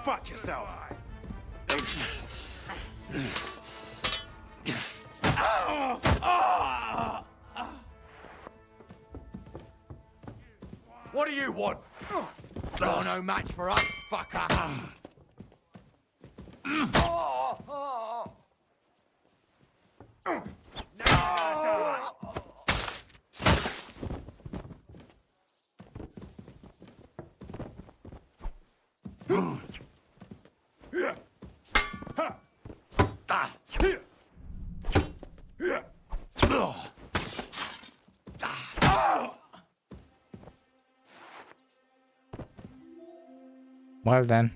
fuck yourself. What do you want? You're no match for us, fucker. Well then.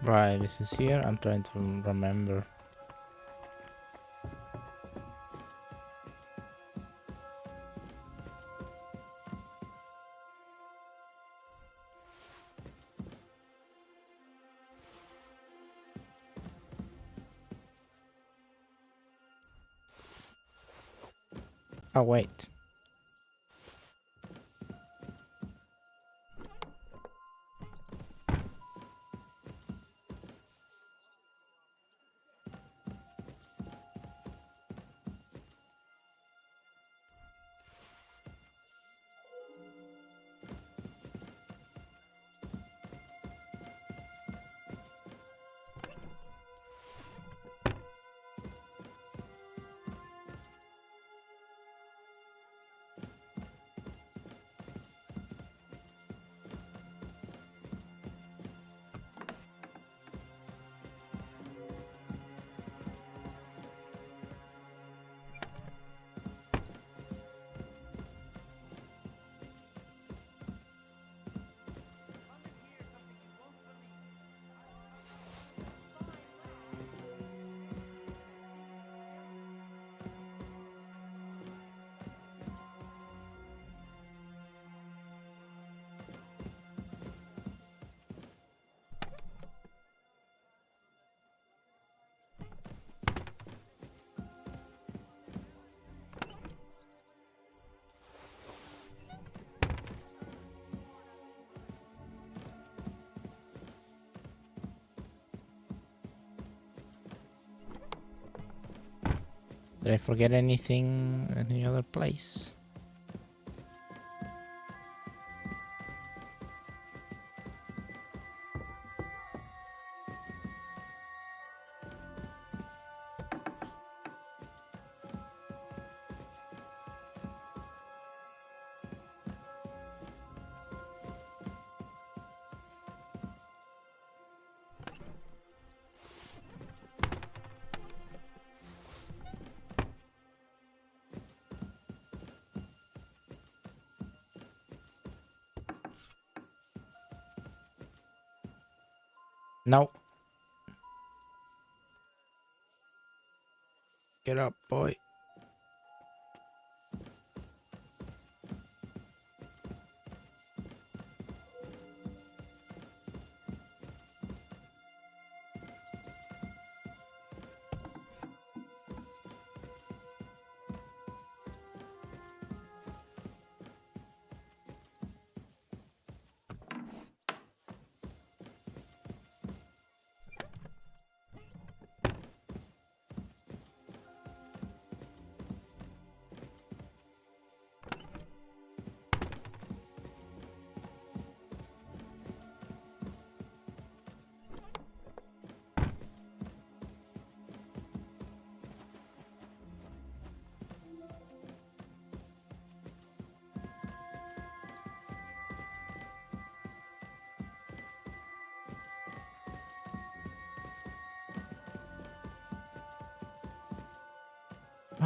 Right, this is here. I'm trying to remember. Oh, wait. Did I forget anything? Any other place? No. Get up, boy.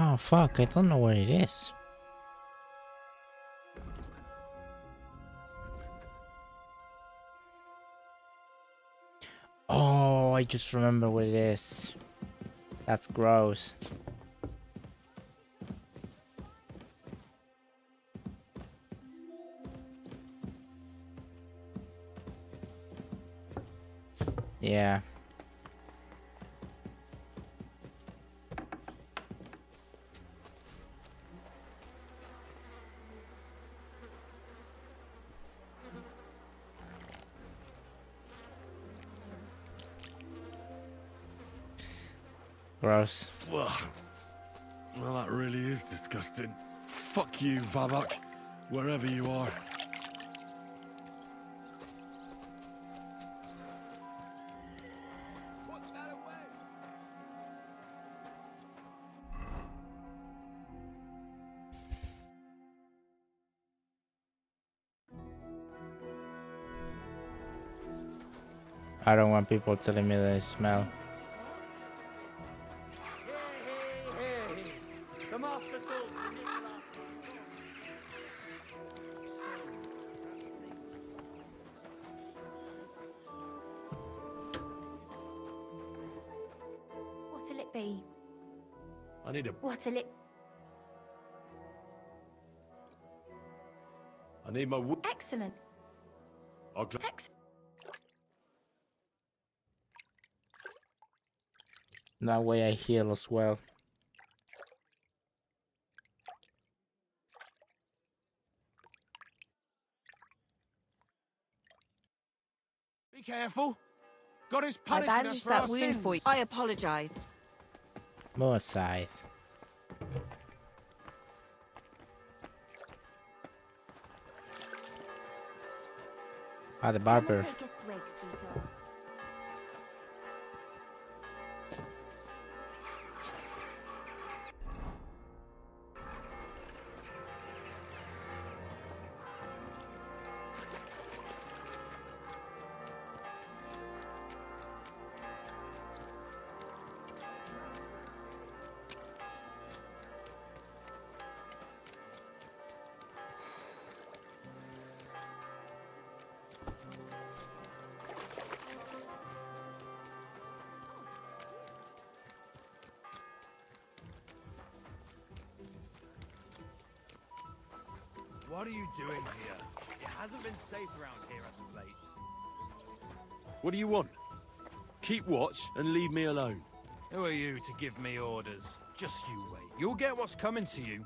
Oh fuck, I don't know where it is. Oh, I just remember what it is. That's gross. Yeah. Gross. Well, that really is disgusting. Fuck you, Babak, wherever you are. I don't want people telling me they smell. The Master Sword. What'll it be? I need a... What'll it... I need my... Excellent. I'll... That way I heal as well. Be careful. God is I punishing us bandaged for that our wound sins. for you. I apologize. More scythe. Ah, the barber. Take a swig, sweetheart. What are you doing here? It hasn't been safe around here as of late. What do you want? Keep watch and leave me alone. Who are you to give me orders? Just you wait. You'll get what's coming to you.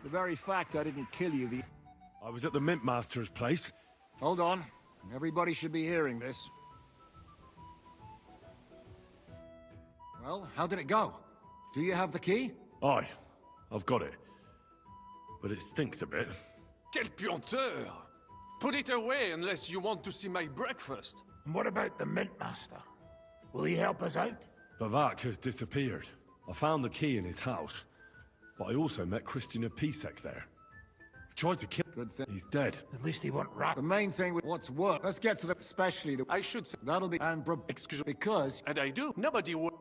The very fact I didn't kill you, I was at the Mint Master's place. Hold on. Everybody should be hearing this. Well, how did it go? Do you have the key? Aye, I've got it. But it stinks a bit. Quel puanteur! Put it away unless you want to see my breakfast. And what about the Mint Master? Will he help us out? Bavak has disappeared. I found the key in his house. But I also met Christian of Pisek there. He tried to kill... Good thing. He's dead. At least he won't rat. The main thing with what's work. Let's get to the... Especially the... I should say... That'll be... And... Excuse me. Because... And I do. Nobody would...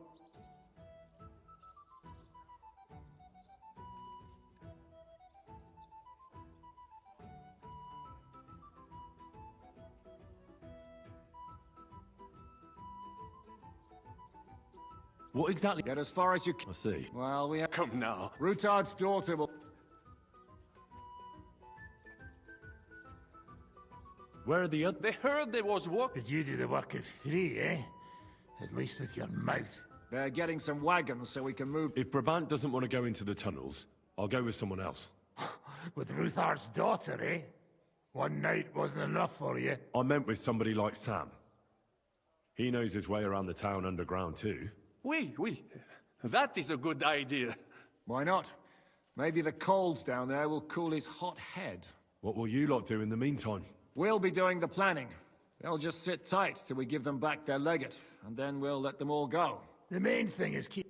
What exactly? Get as far as you can. I see. Well, we have... Come now. Rutard's daughter will... Where are the others? They heard there was work. But you do the work of three, eh? At least with your mouth. They're getting some wagons so we can move... If Brabant doesn't want to go into the tunnels, I'll go with someone else. With Ruthar's daughter, eh? One night wasn't enough for you. I meant with somebody like Sam. He knows his way around the town underground too. Oui. That is a good idea. Why not? Maybe the cold down there will cool his hot head. What will you lot do in the meantime? We'll be doing the planning. They'll just sit tight till we give them back their legate, and then we'll let them all go. The main thing is keep...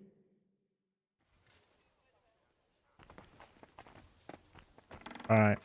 Alright.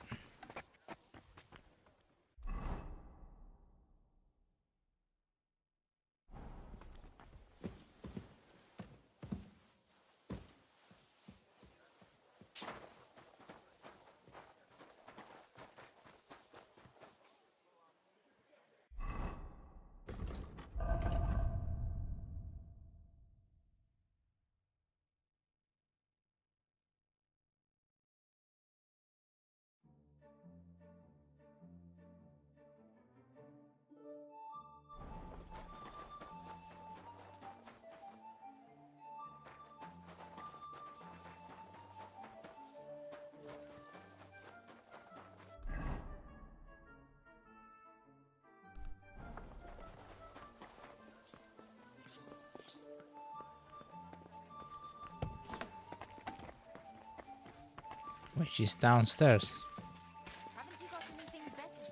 Wait, she's downstairs. Haven't you got anything better to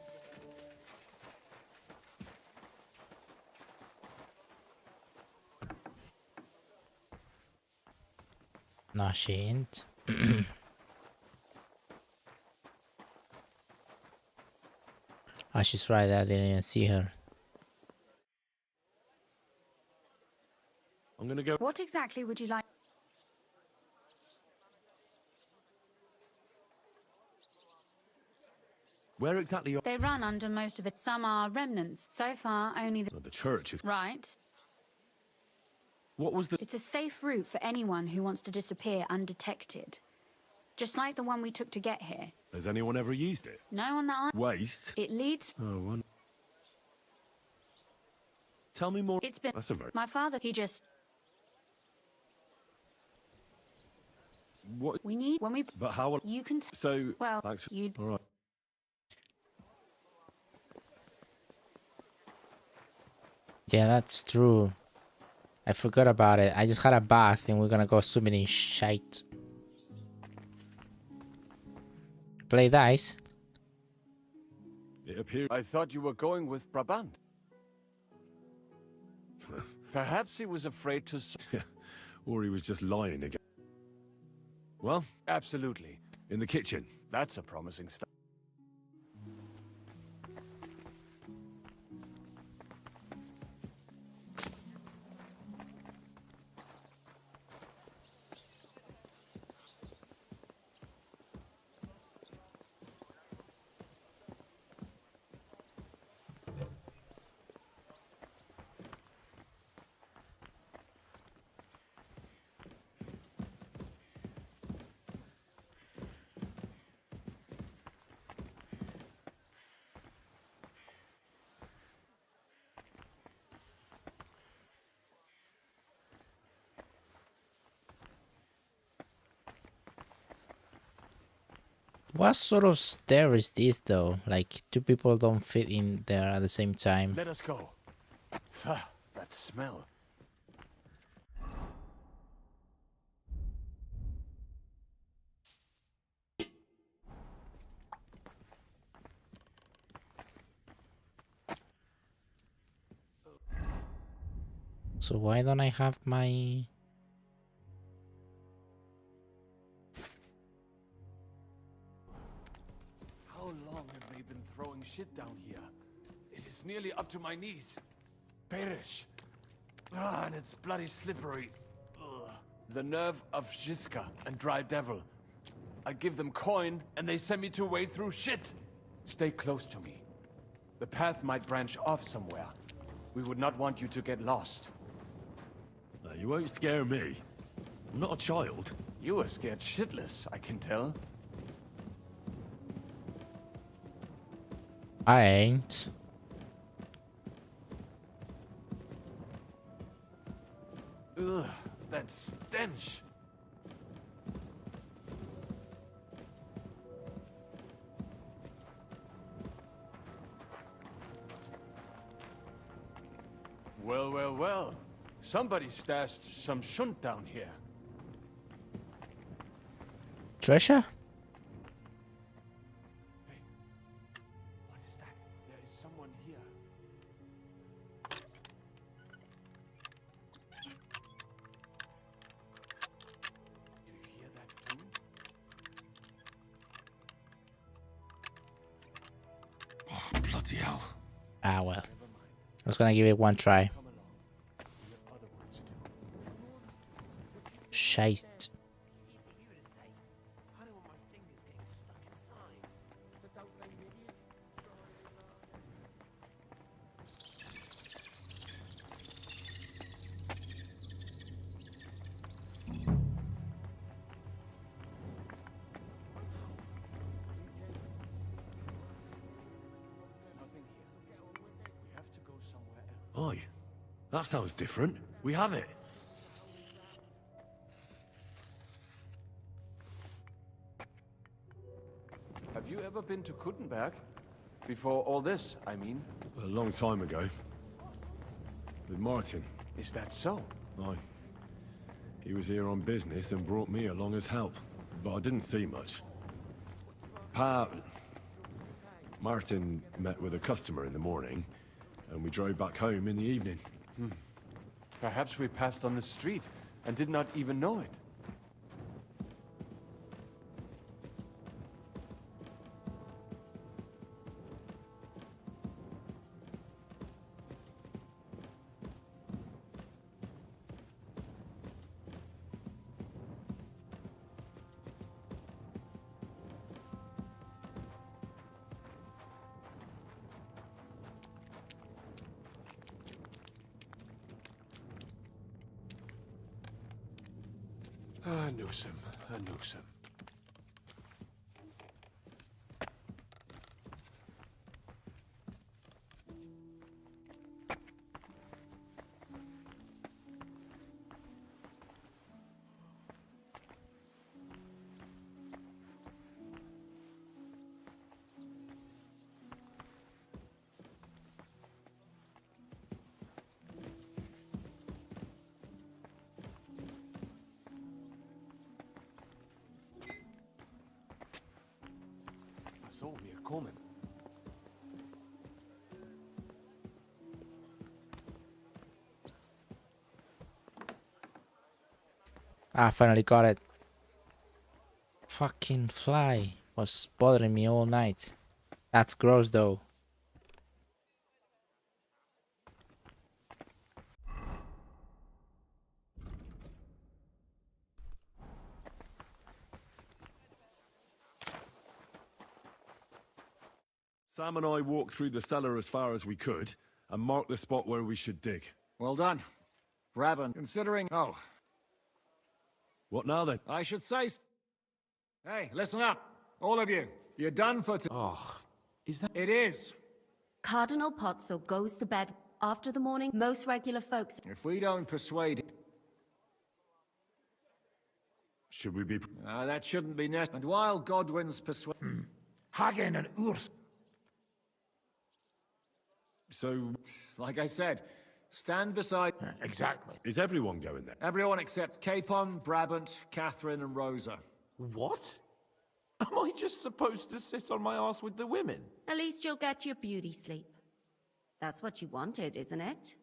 do? No, she ain't. Oh, she's right there. I didn't even see her. I'm gonna go. What exactly would you like? Where exactly are They run under most of it. Some are remnants. So far, only the... the church? Is Right. what was the? It's a safe route for anyone who wants to disappear undetected. Just like the one we took to get here. Has anyone ever used it? No one that I... Waste. It leads... Oh, one. Tell me more. It's been... That's a very. My father, he just... What? We need... When we... But how? You can... So. Well, Thanks. you... All right. Yeah, that's true. I forgot about it. I just had a bath and we're gonna go swimming in shite. Play dice. It appears. I thought you were going with Brabant. Perhaps he was afraid to... Or he was just lying again. Well, Absolutely. in the kitchen. That's a promising start. What sort of stair is this though? Like two people don't fit in there at the same time. Let us go. Pho, that smell. So why don't I have my... How long have they been throwing shit down here? It is nearly up to my knees. Perish. Ah, and it's bloody slippery. Ugh. The nerve of Žižka and Dry Devil. I give them coin, and they send me to wade through shit. Stay close to me. The path might branch off somewhere. We would not want you to get lost. You won't scare me. I'm not a child. You are scared shitless, I can tell. I ain't. Ugh, that stench. Well, well, well. Somebody stashed some shunt down here. Treasure? Bloody hell. Ah, well. I was gonna give it one try. Shite. Aye, that sounds different. We have it. Have you ever been to Kuttenberg? Before all this, I mean. A long time ago. With Martin. Is that so? Aye. He was here on business and brought me along as help. But I didn't see much. Martin met with a customer in the morning, and we drove back home in the evening. Perhaps we passed on the street and did not even know it. Ah, Newsom, Newsom. Så vi er kommet. I finally got it. Fucking fly was bothering me all night. That's gross though. Sam and I walked through the cellar as far as we could, and marked the spot where we should dig. Well done. Brabant, considering... Oh. What now then? I should say... Hey, listen up. All of you. You're done for Oh, is that... It is. Cardinal Pozzo goes to bed after the morning. Most regular folks... If we don't persuade... Should we be... that shouldn't be necessary. And while Godwin's persuade... Hagen and Urs. So... Like I said, stand beside... Exactly. Is everyone going there? Everyone except Capon, Brabant, Catherine and Rosa. What? Am I just supposed to sit on my ass with the women? At least you'll get your beauty sleep. That's what you wanted, isn't it?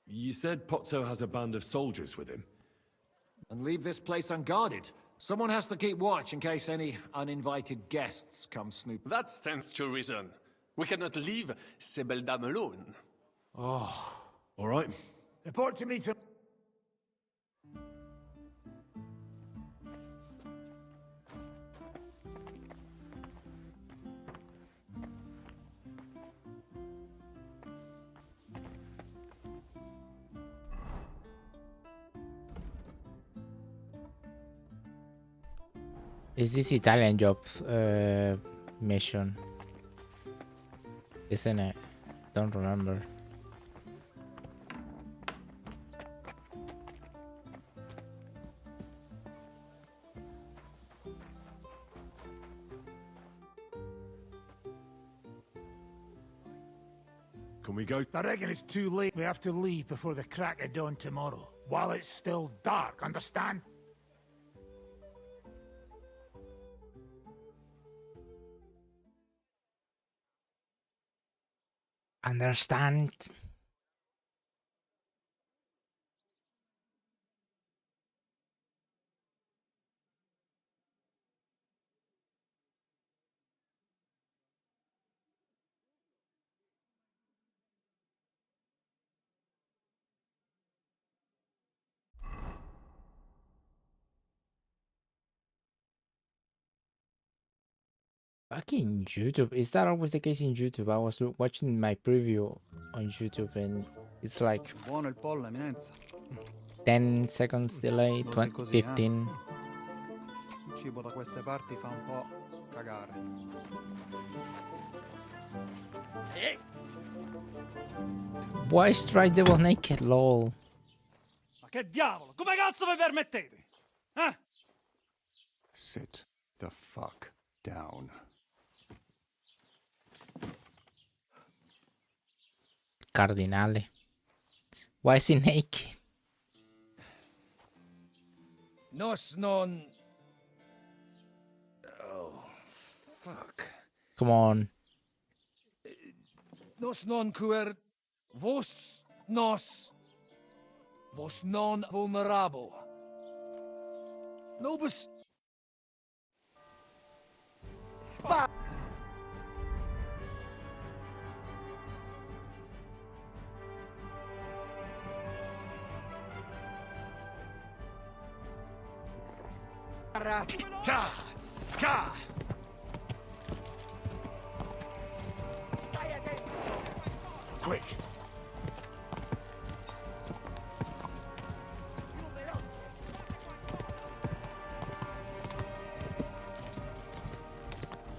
You said Pozzo has a band of soldiers with him. And leave this place unguarded. Someone has to keep watch in case any uninvited guests come snooping. That stands to reason. We cannot leave ces belles dames alone. Oh. All right. Report to me to... Is this Italian job mission? Isn't it? Don't remember. Can we go? I reckon it's too late. We have to leave before the crack of dawn tomorrow. While it's still dark, understand? Understand? Fucking YouTube. Is that always the case in YouTube? I was watching my preview on YouTube and it's like Buono il pollo, eminenza. 10 seconds delay, Così così, 15. Il cibo da queste parti fa un po' cagare. Why strike devil naked, lol? Ma che diavolo? Come cazzo vi permettete? Eh? Sit the fuck down. Cardinale. Why is he naked? Nos non... Oh, fuck. Come on. Nos non quer... Vos nos... Vos non vulnerable. Nobis... Spa... Ka! Ka! Quick!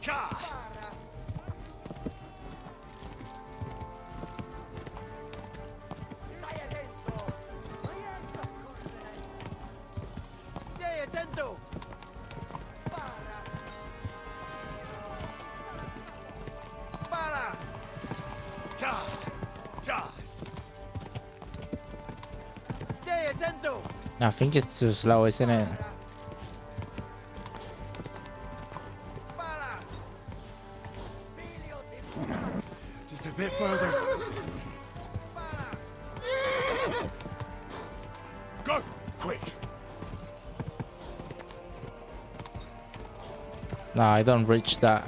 Ka! Stai attento! Spara! Ka! Ka! Stai attento! I think it's too slow, isn't it? Just a bit further. Go! Quick! No, I don't reach that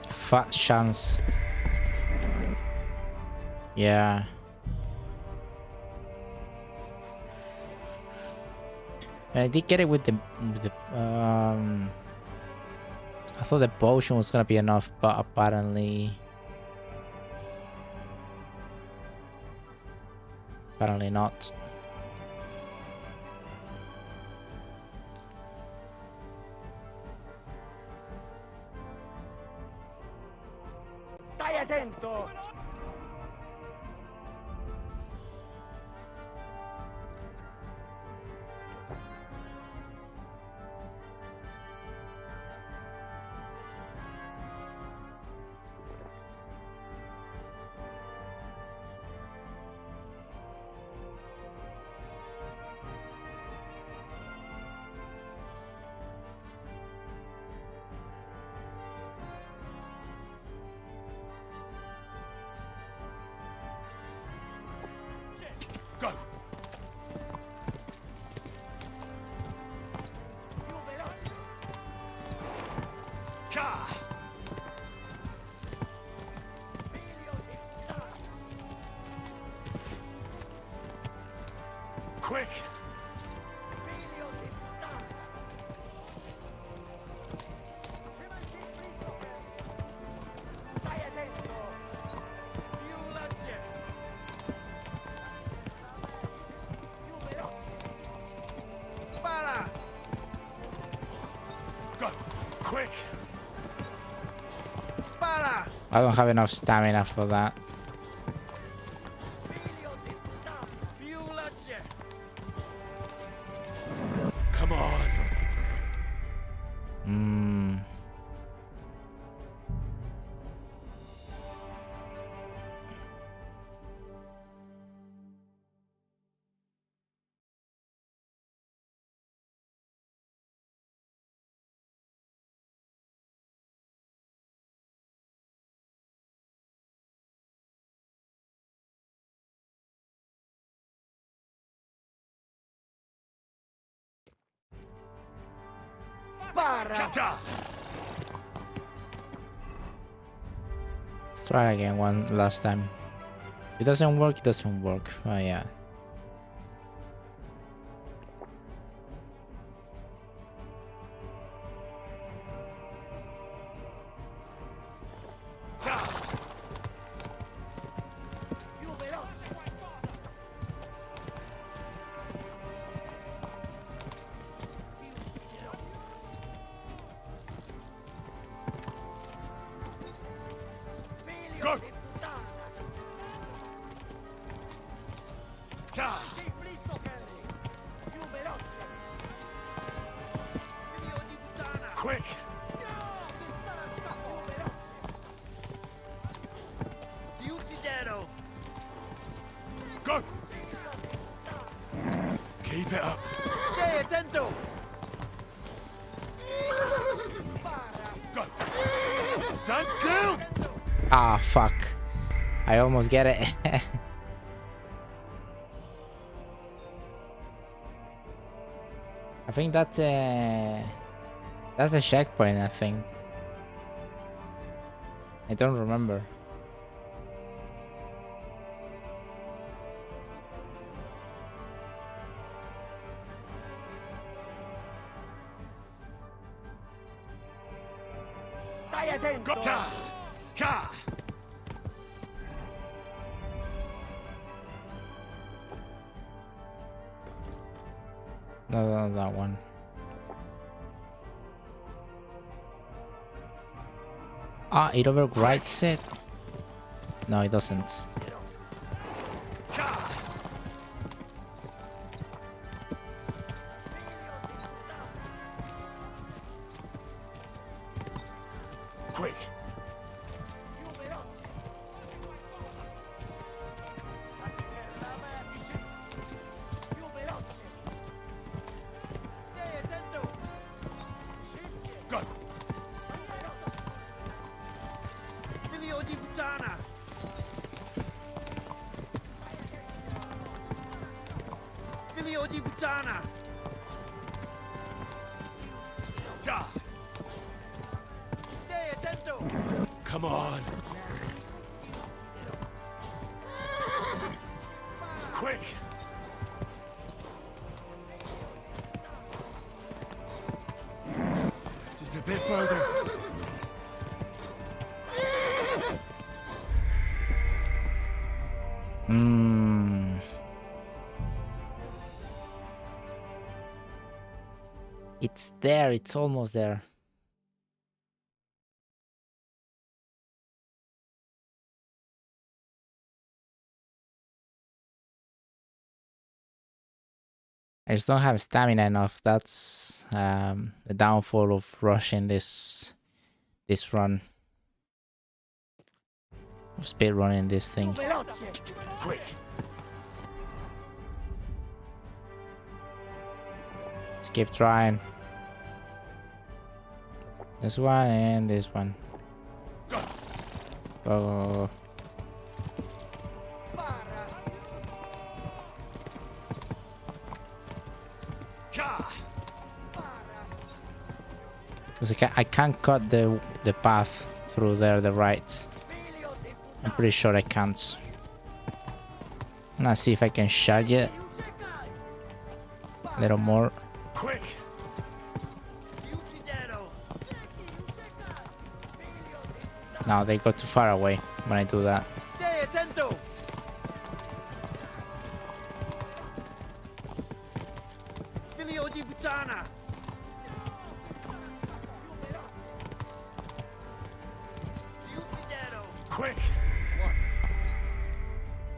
fat chance. Yeah. And I did get it with the I thought the potion was gonna be enough, but apparently not. Stai attento! Go! Ka! Quick! Stai attento! Più veloce! Più veloce! Spara! Go! Quick! Spara! I don't have enough stamina for that. Più veloce! Come on! Hmm. Spara! Let's try again one last time. If it doesn't work, it doesn't work. Oh yeah. Go! Quick! Go! Keep it up. Stay atento! Go! Stand still! Ah, fuck. I almost get it. I think that's a checkpoint, I think. I don't remember. Stai attento! No, that one. Ah, it overwrites it? No, it doesn't. Quick! Go! Figlio di puttana! Figlio di puttana! Stay attento! Come on! Quick! Just a bit further. It's there, it's almost there. I just don't have stamina enough. That's the downfall of rushing this run. Speed running this thing. Quick! Let's keep trying. This one and this one. Go, go, go. Because I can't cut the path through there, the right. I'm pretty sure I can't. I'm gonna see if I can shag it a little more. Quick! No, they go too far away when I do that. Stay attento! Figlio di puttana! Quick!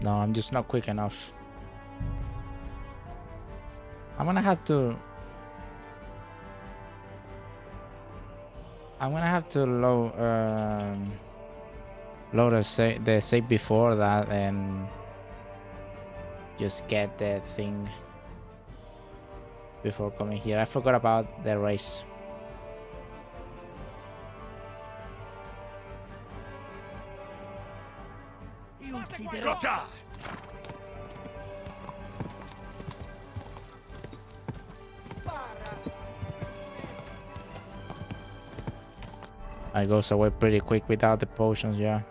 No, I'm just not quick enough. I'm gonna have to load the save before that and just get the thing before coming here. I forgot about the race. Gotcha! It goes away pretty quick without the potions, yeah.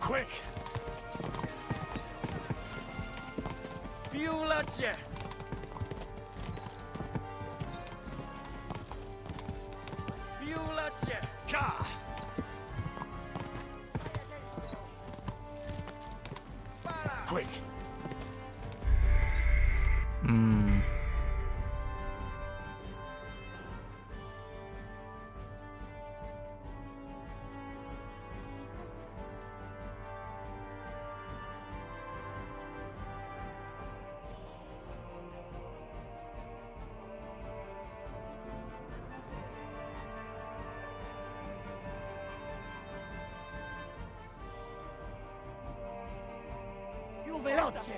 Quick! veloce!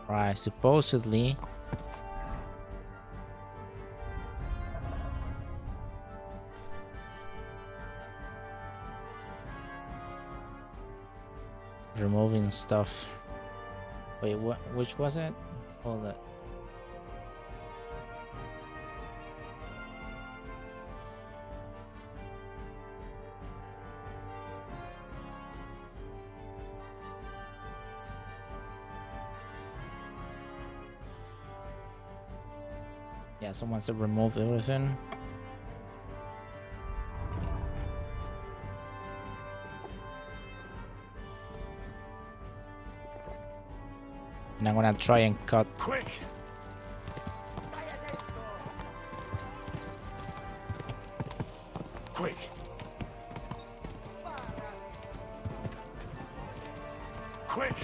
Right, supposedly. Removing stuff. Wait, what? Which was it? Hold it. Yeah, someone wants to remove everything. And I'm gonna try and cut. Quick! Quick! Quick!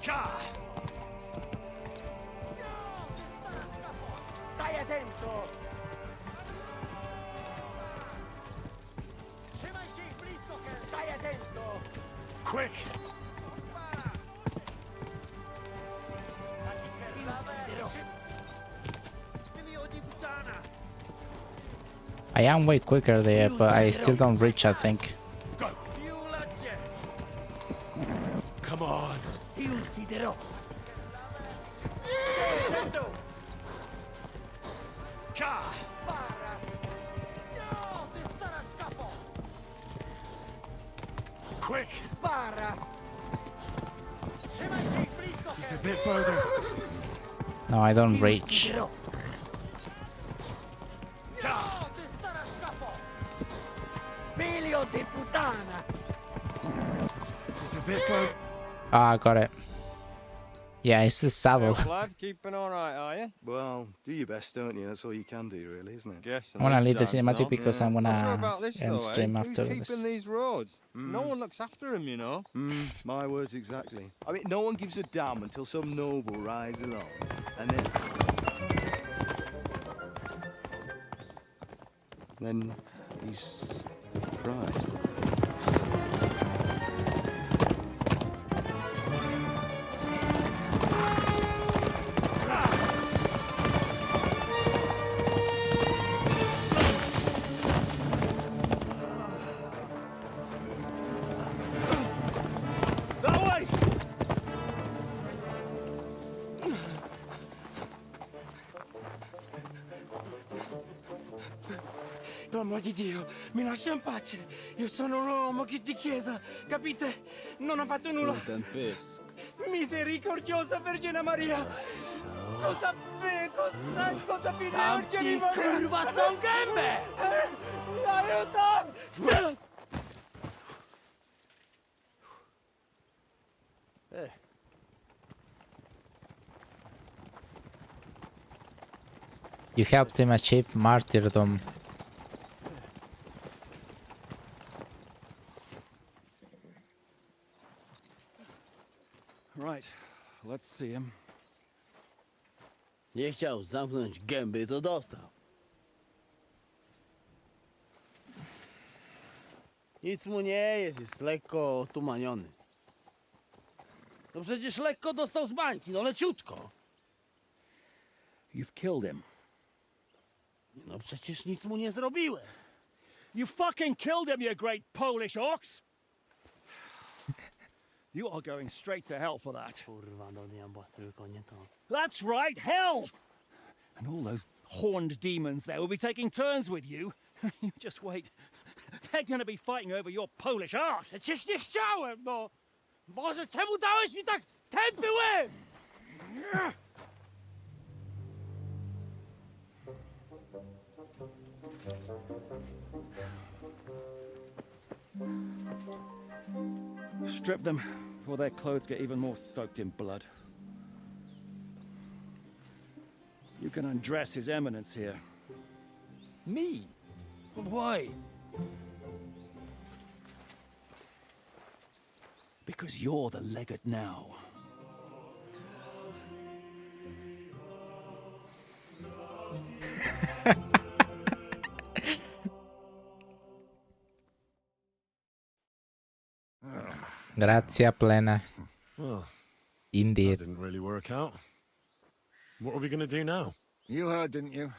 Ka! Stai attento! Stai attento! Quick! I am way quicker there, but I still don't reach, I think. Come on! Ti ucciderò! Ka! Quick! Spara! Just a bit further. No, I don't reach. Figlio di puttana! Just a bit further. Ah, I got it. Yeah, it's the saddle. Lad, keeping all right, are you? Well, do your best, don't you? That's all you can do, really, isn't it? Guess. I wanna leave the cinematic because I'm Not sure gonna about this, end though, stream eh? after Who's this. keeping these roads? No one looks after them, you know. My words exactly. I mean, no one gives a damn until some noble rides along, and then he's surprised. Per amor di Dio, mi lascia in pace. Io sono un uomo di chiesa, capite? Non ho fatto nulla. Well done, Biff. Misericordiosa Vergine Maria! Cosa fine Vergine Maria? Curvato un gambe! Aiuto! You helped him achieve martyrdom. Right, let's see him. Nie chciał zamknąć gęby, to dostał. Nic mu nie jest lekko otumaniony. No przecież lekko dostał z bańki, no leciutko. You've killed him. No przecież nic mu nie zrobiłem. You fucking killed him, you great Polish ox! You are going straight to hell for that. Kurwa, do diabła, tylko nie to. That's right, hell! And all those horned demons there will be taking turns with you. You just wait. They're gonna be fighting over your Polish ass. Przecież nie chciałem, no! Boże, czemu dałeś mi tak tępy łeb? Strip them before their clothes get even more soaked in blood. You can undress His Eminence here. Me? Why? Because you're the legate now. Grazia plena. Well, Indeed. that didn't really work out. What are we going to do now? You heard, didn't you?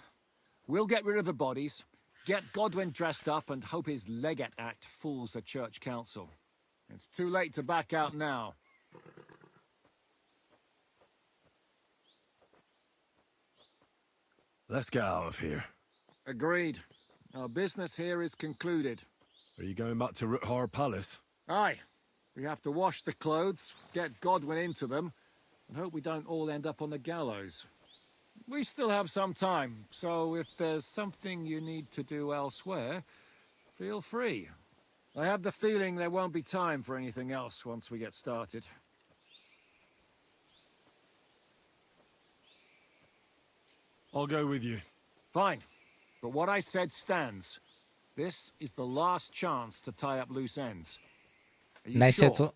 We'll get rid of the bodies, get Godwin dressed up, and hope his Legate Act fools the Church Council. It's too late to back out now. Let's get out of here. Agreed. Our business here is concluded. Are you going back to Ruthar Palace? Aye. We have to wash the clothes, get Godwin into them, and hope we don't all end up on the gallows. We still have some time, so if there's something you need to do elsewhere, feel free. I have the feeling there won't be time for anything else once we get started. I'll go with you. Fine. But what I said stands. This is the last chance to tie up loose ends. Are you Nice sure?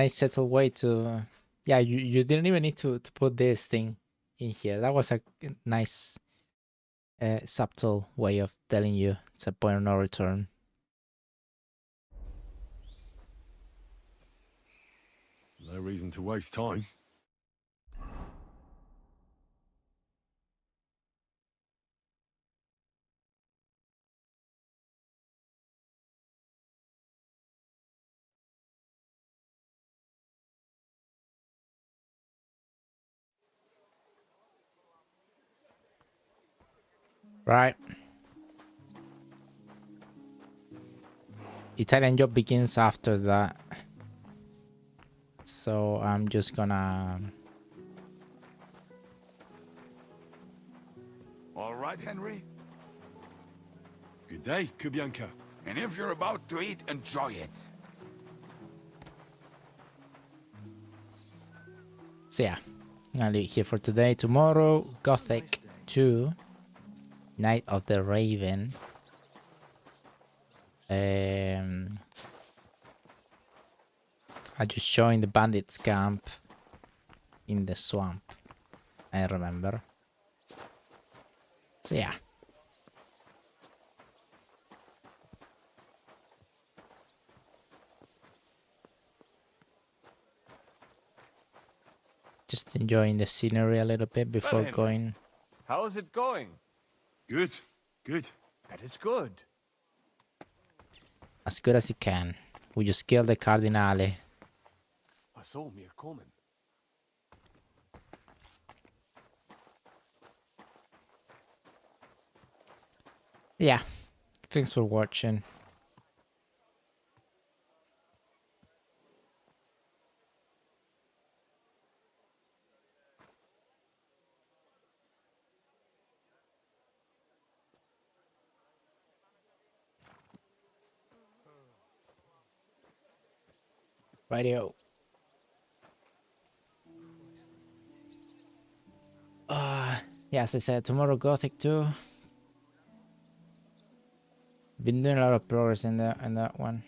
subtle way to yeah, you didn't even need to put this thing in here. That was a nice subtle way of telling you it's a point of no return. No reason to waste time. Right. Italian job begins after that. So I'm just gonna... All right, Henry? Good day, Kubianka. And if you're about to eat, enjoy it. So yeah, I'll leave it here for today. Tomorrow, Gothic 2, Night of the Raven. I just joined the bandits camp in the swamp, I remember. So yeah. Just enjoying the scenery a little bit before Henry. going. How is it going? Good, good. That is good. As good as it can. We just killed the Cardinale. I saw Mir coming. Yeah. Thanks for watching. Radio. Yeah, as I said, tomorrow Gothic 2. Been doing a lot of progress in that one.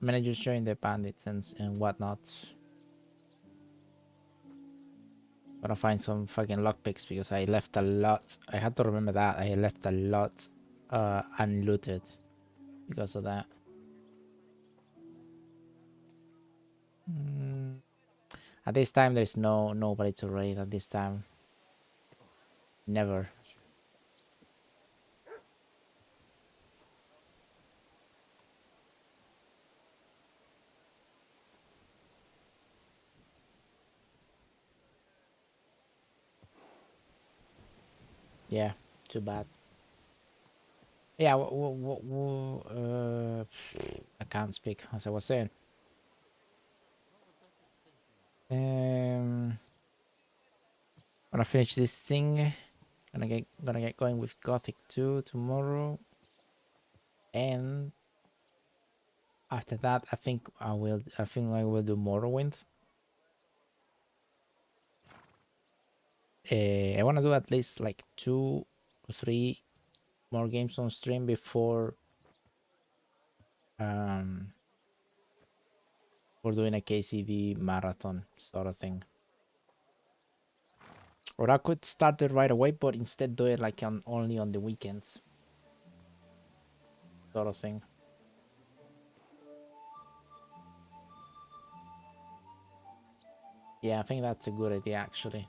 I mean, I just showing the bandits and whatnot. Gotta find some fucking lockpicks because I left a lot. I had to remember that I left a lot unlooted because of that. At this time, there's nobody to raid. At this time, never. Yeah, too bad. Yeah, I can't speak as I was saying. Gonna finish this thing. Gonna get going with Gothic 2 tomorrow, and after that, I think I will do Morrowind. I want to do at least like 2 or 3 more games on stream before for doing a KCD marathon sort of thing. Or I could start it right away, but instead do it like only on the weekends sort of thing. Yeah, I think that's a good idea actually.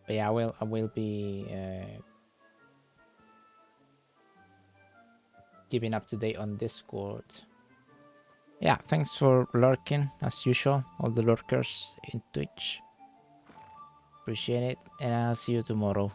But yeah, I will be keeping up to date on Discord. Yeah, thanks for lurking as usual, all the lurkers in Twitch. Appreciate it, and I'll see you tomorrow.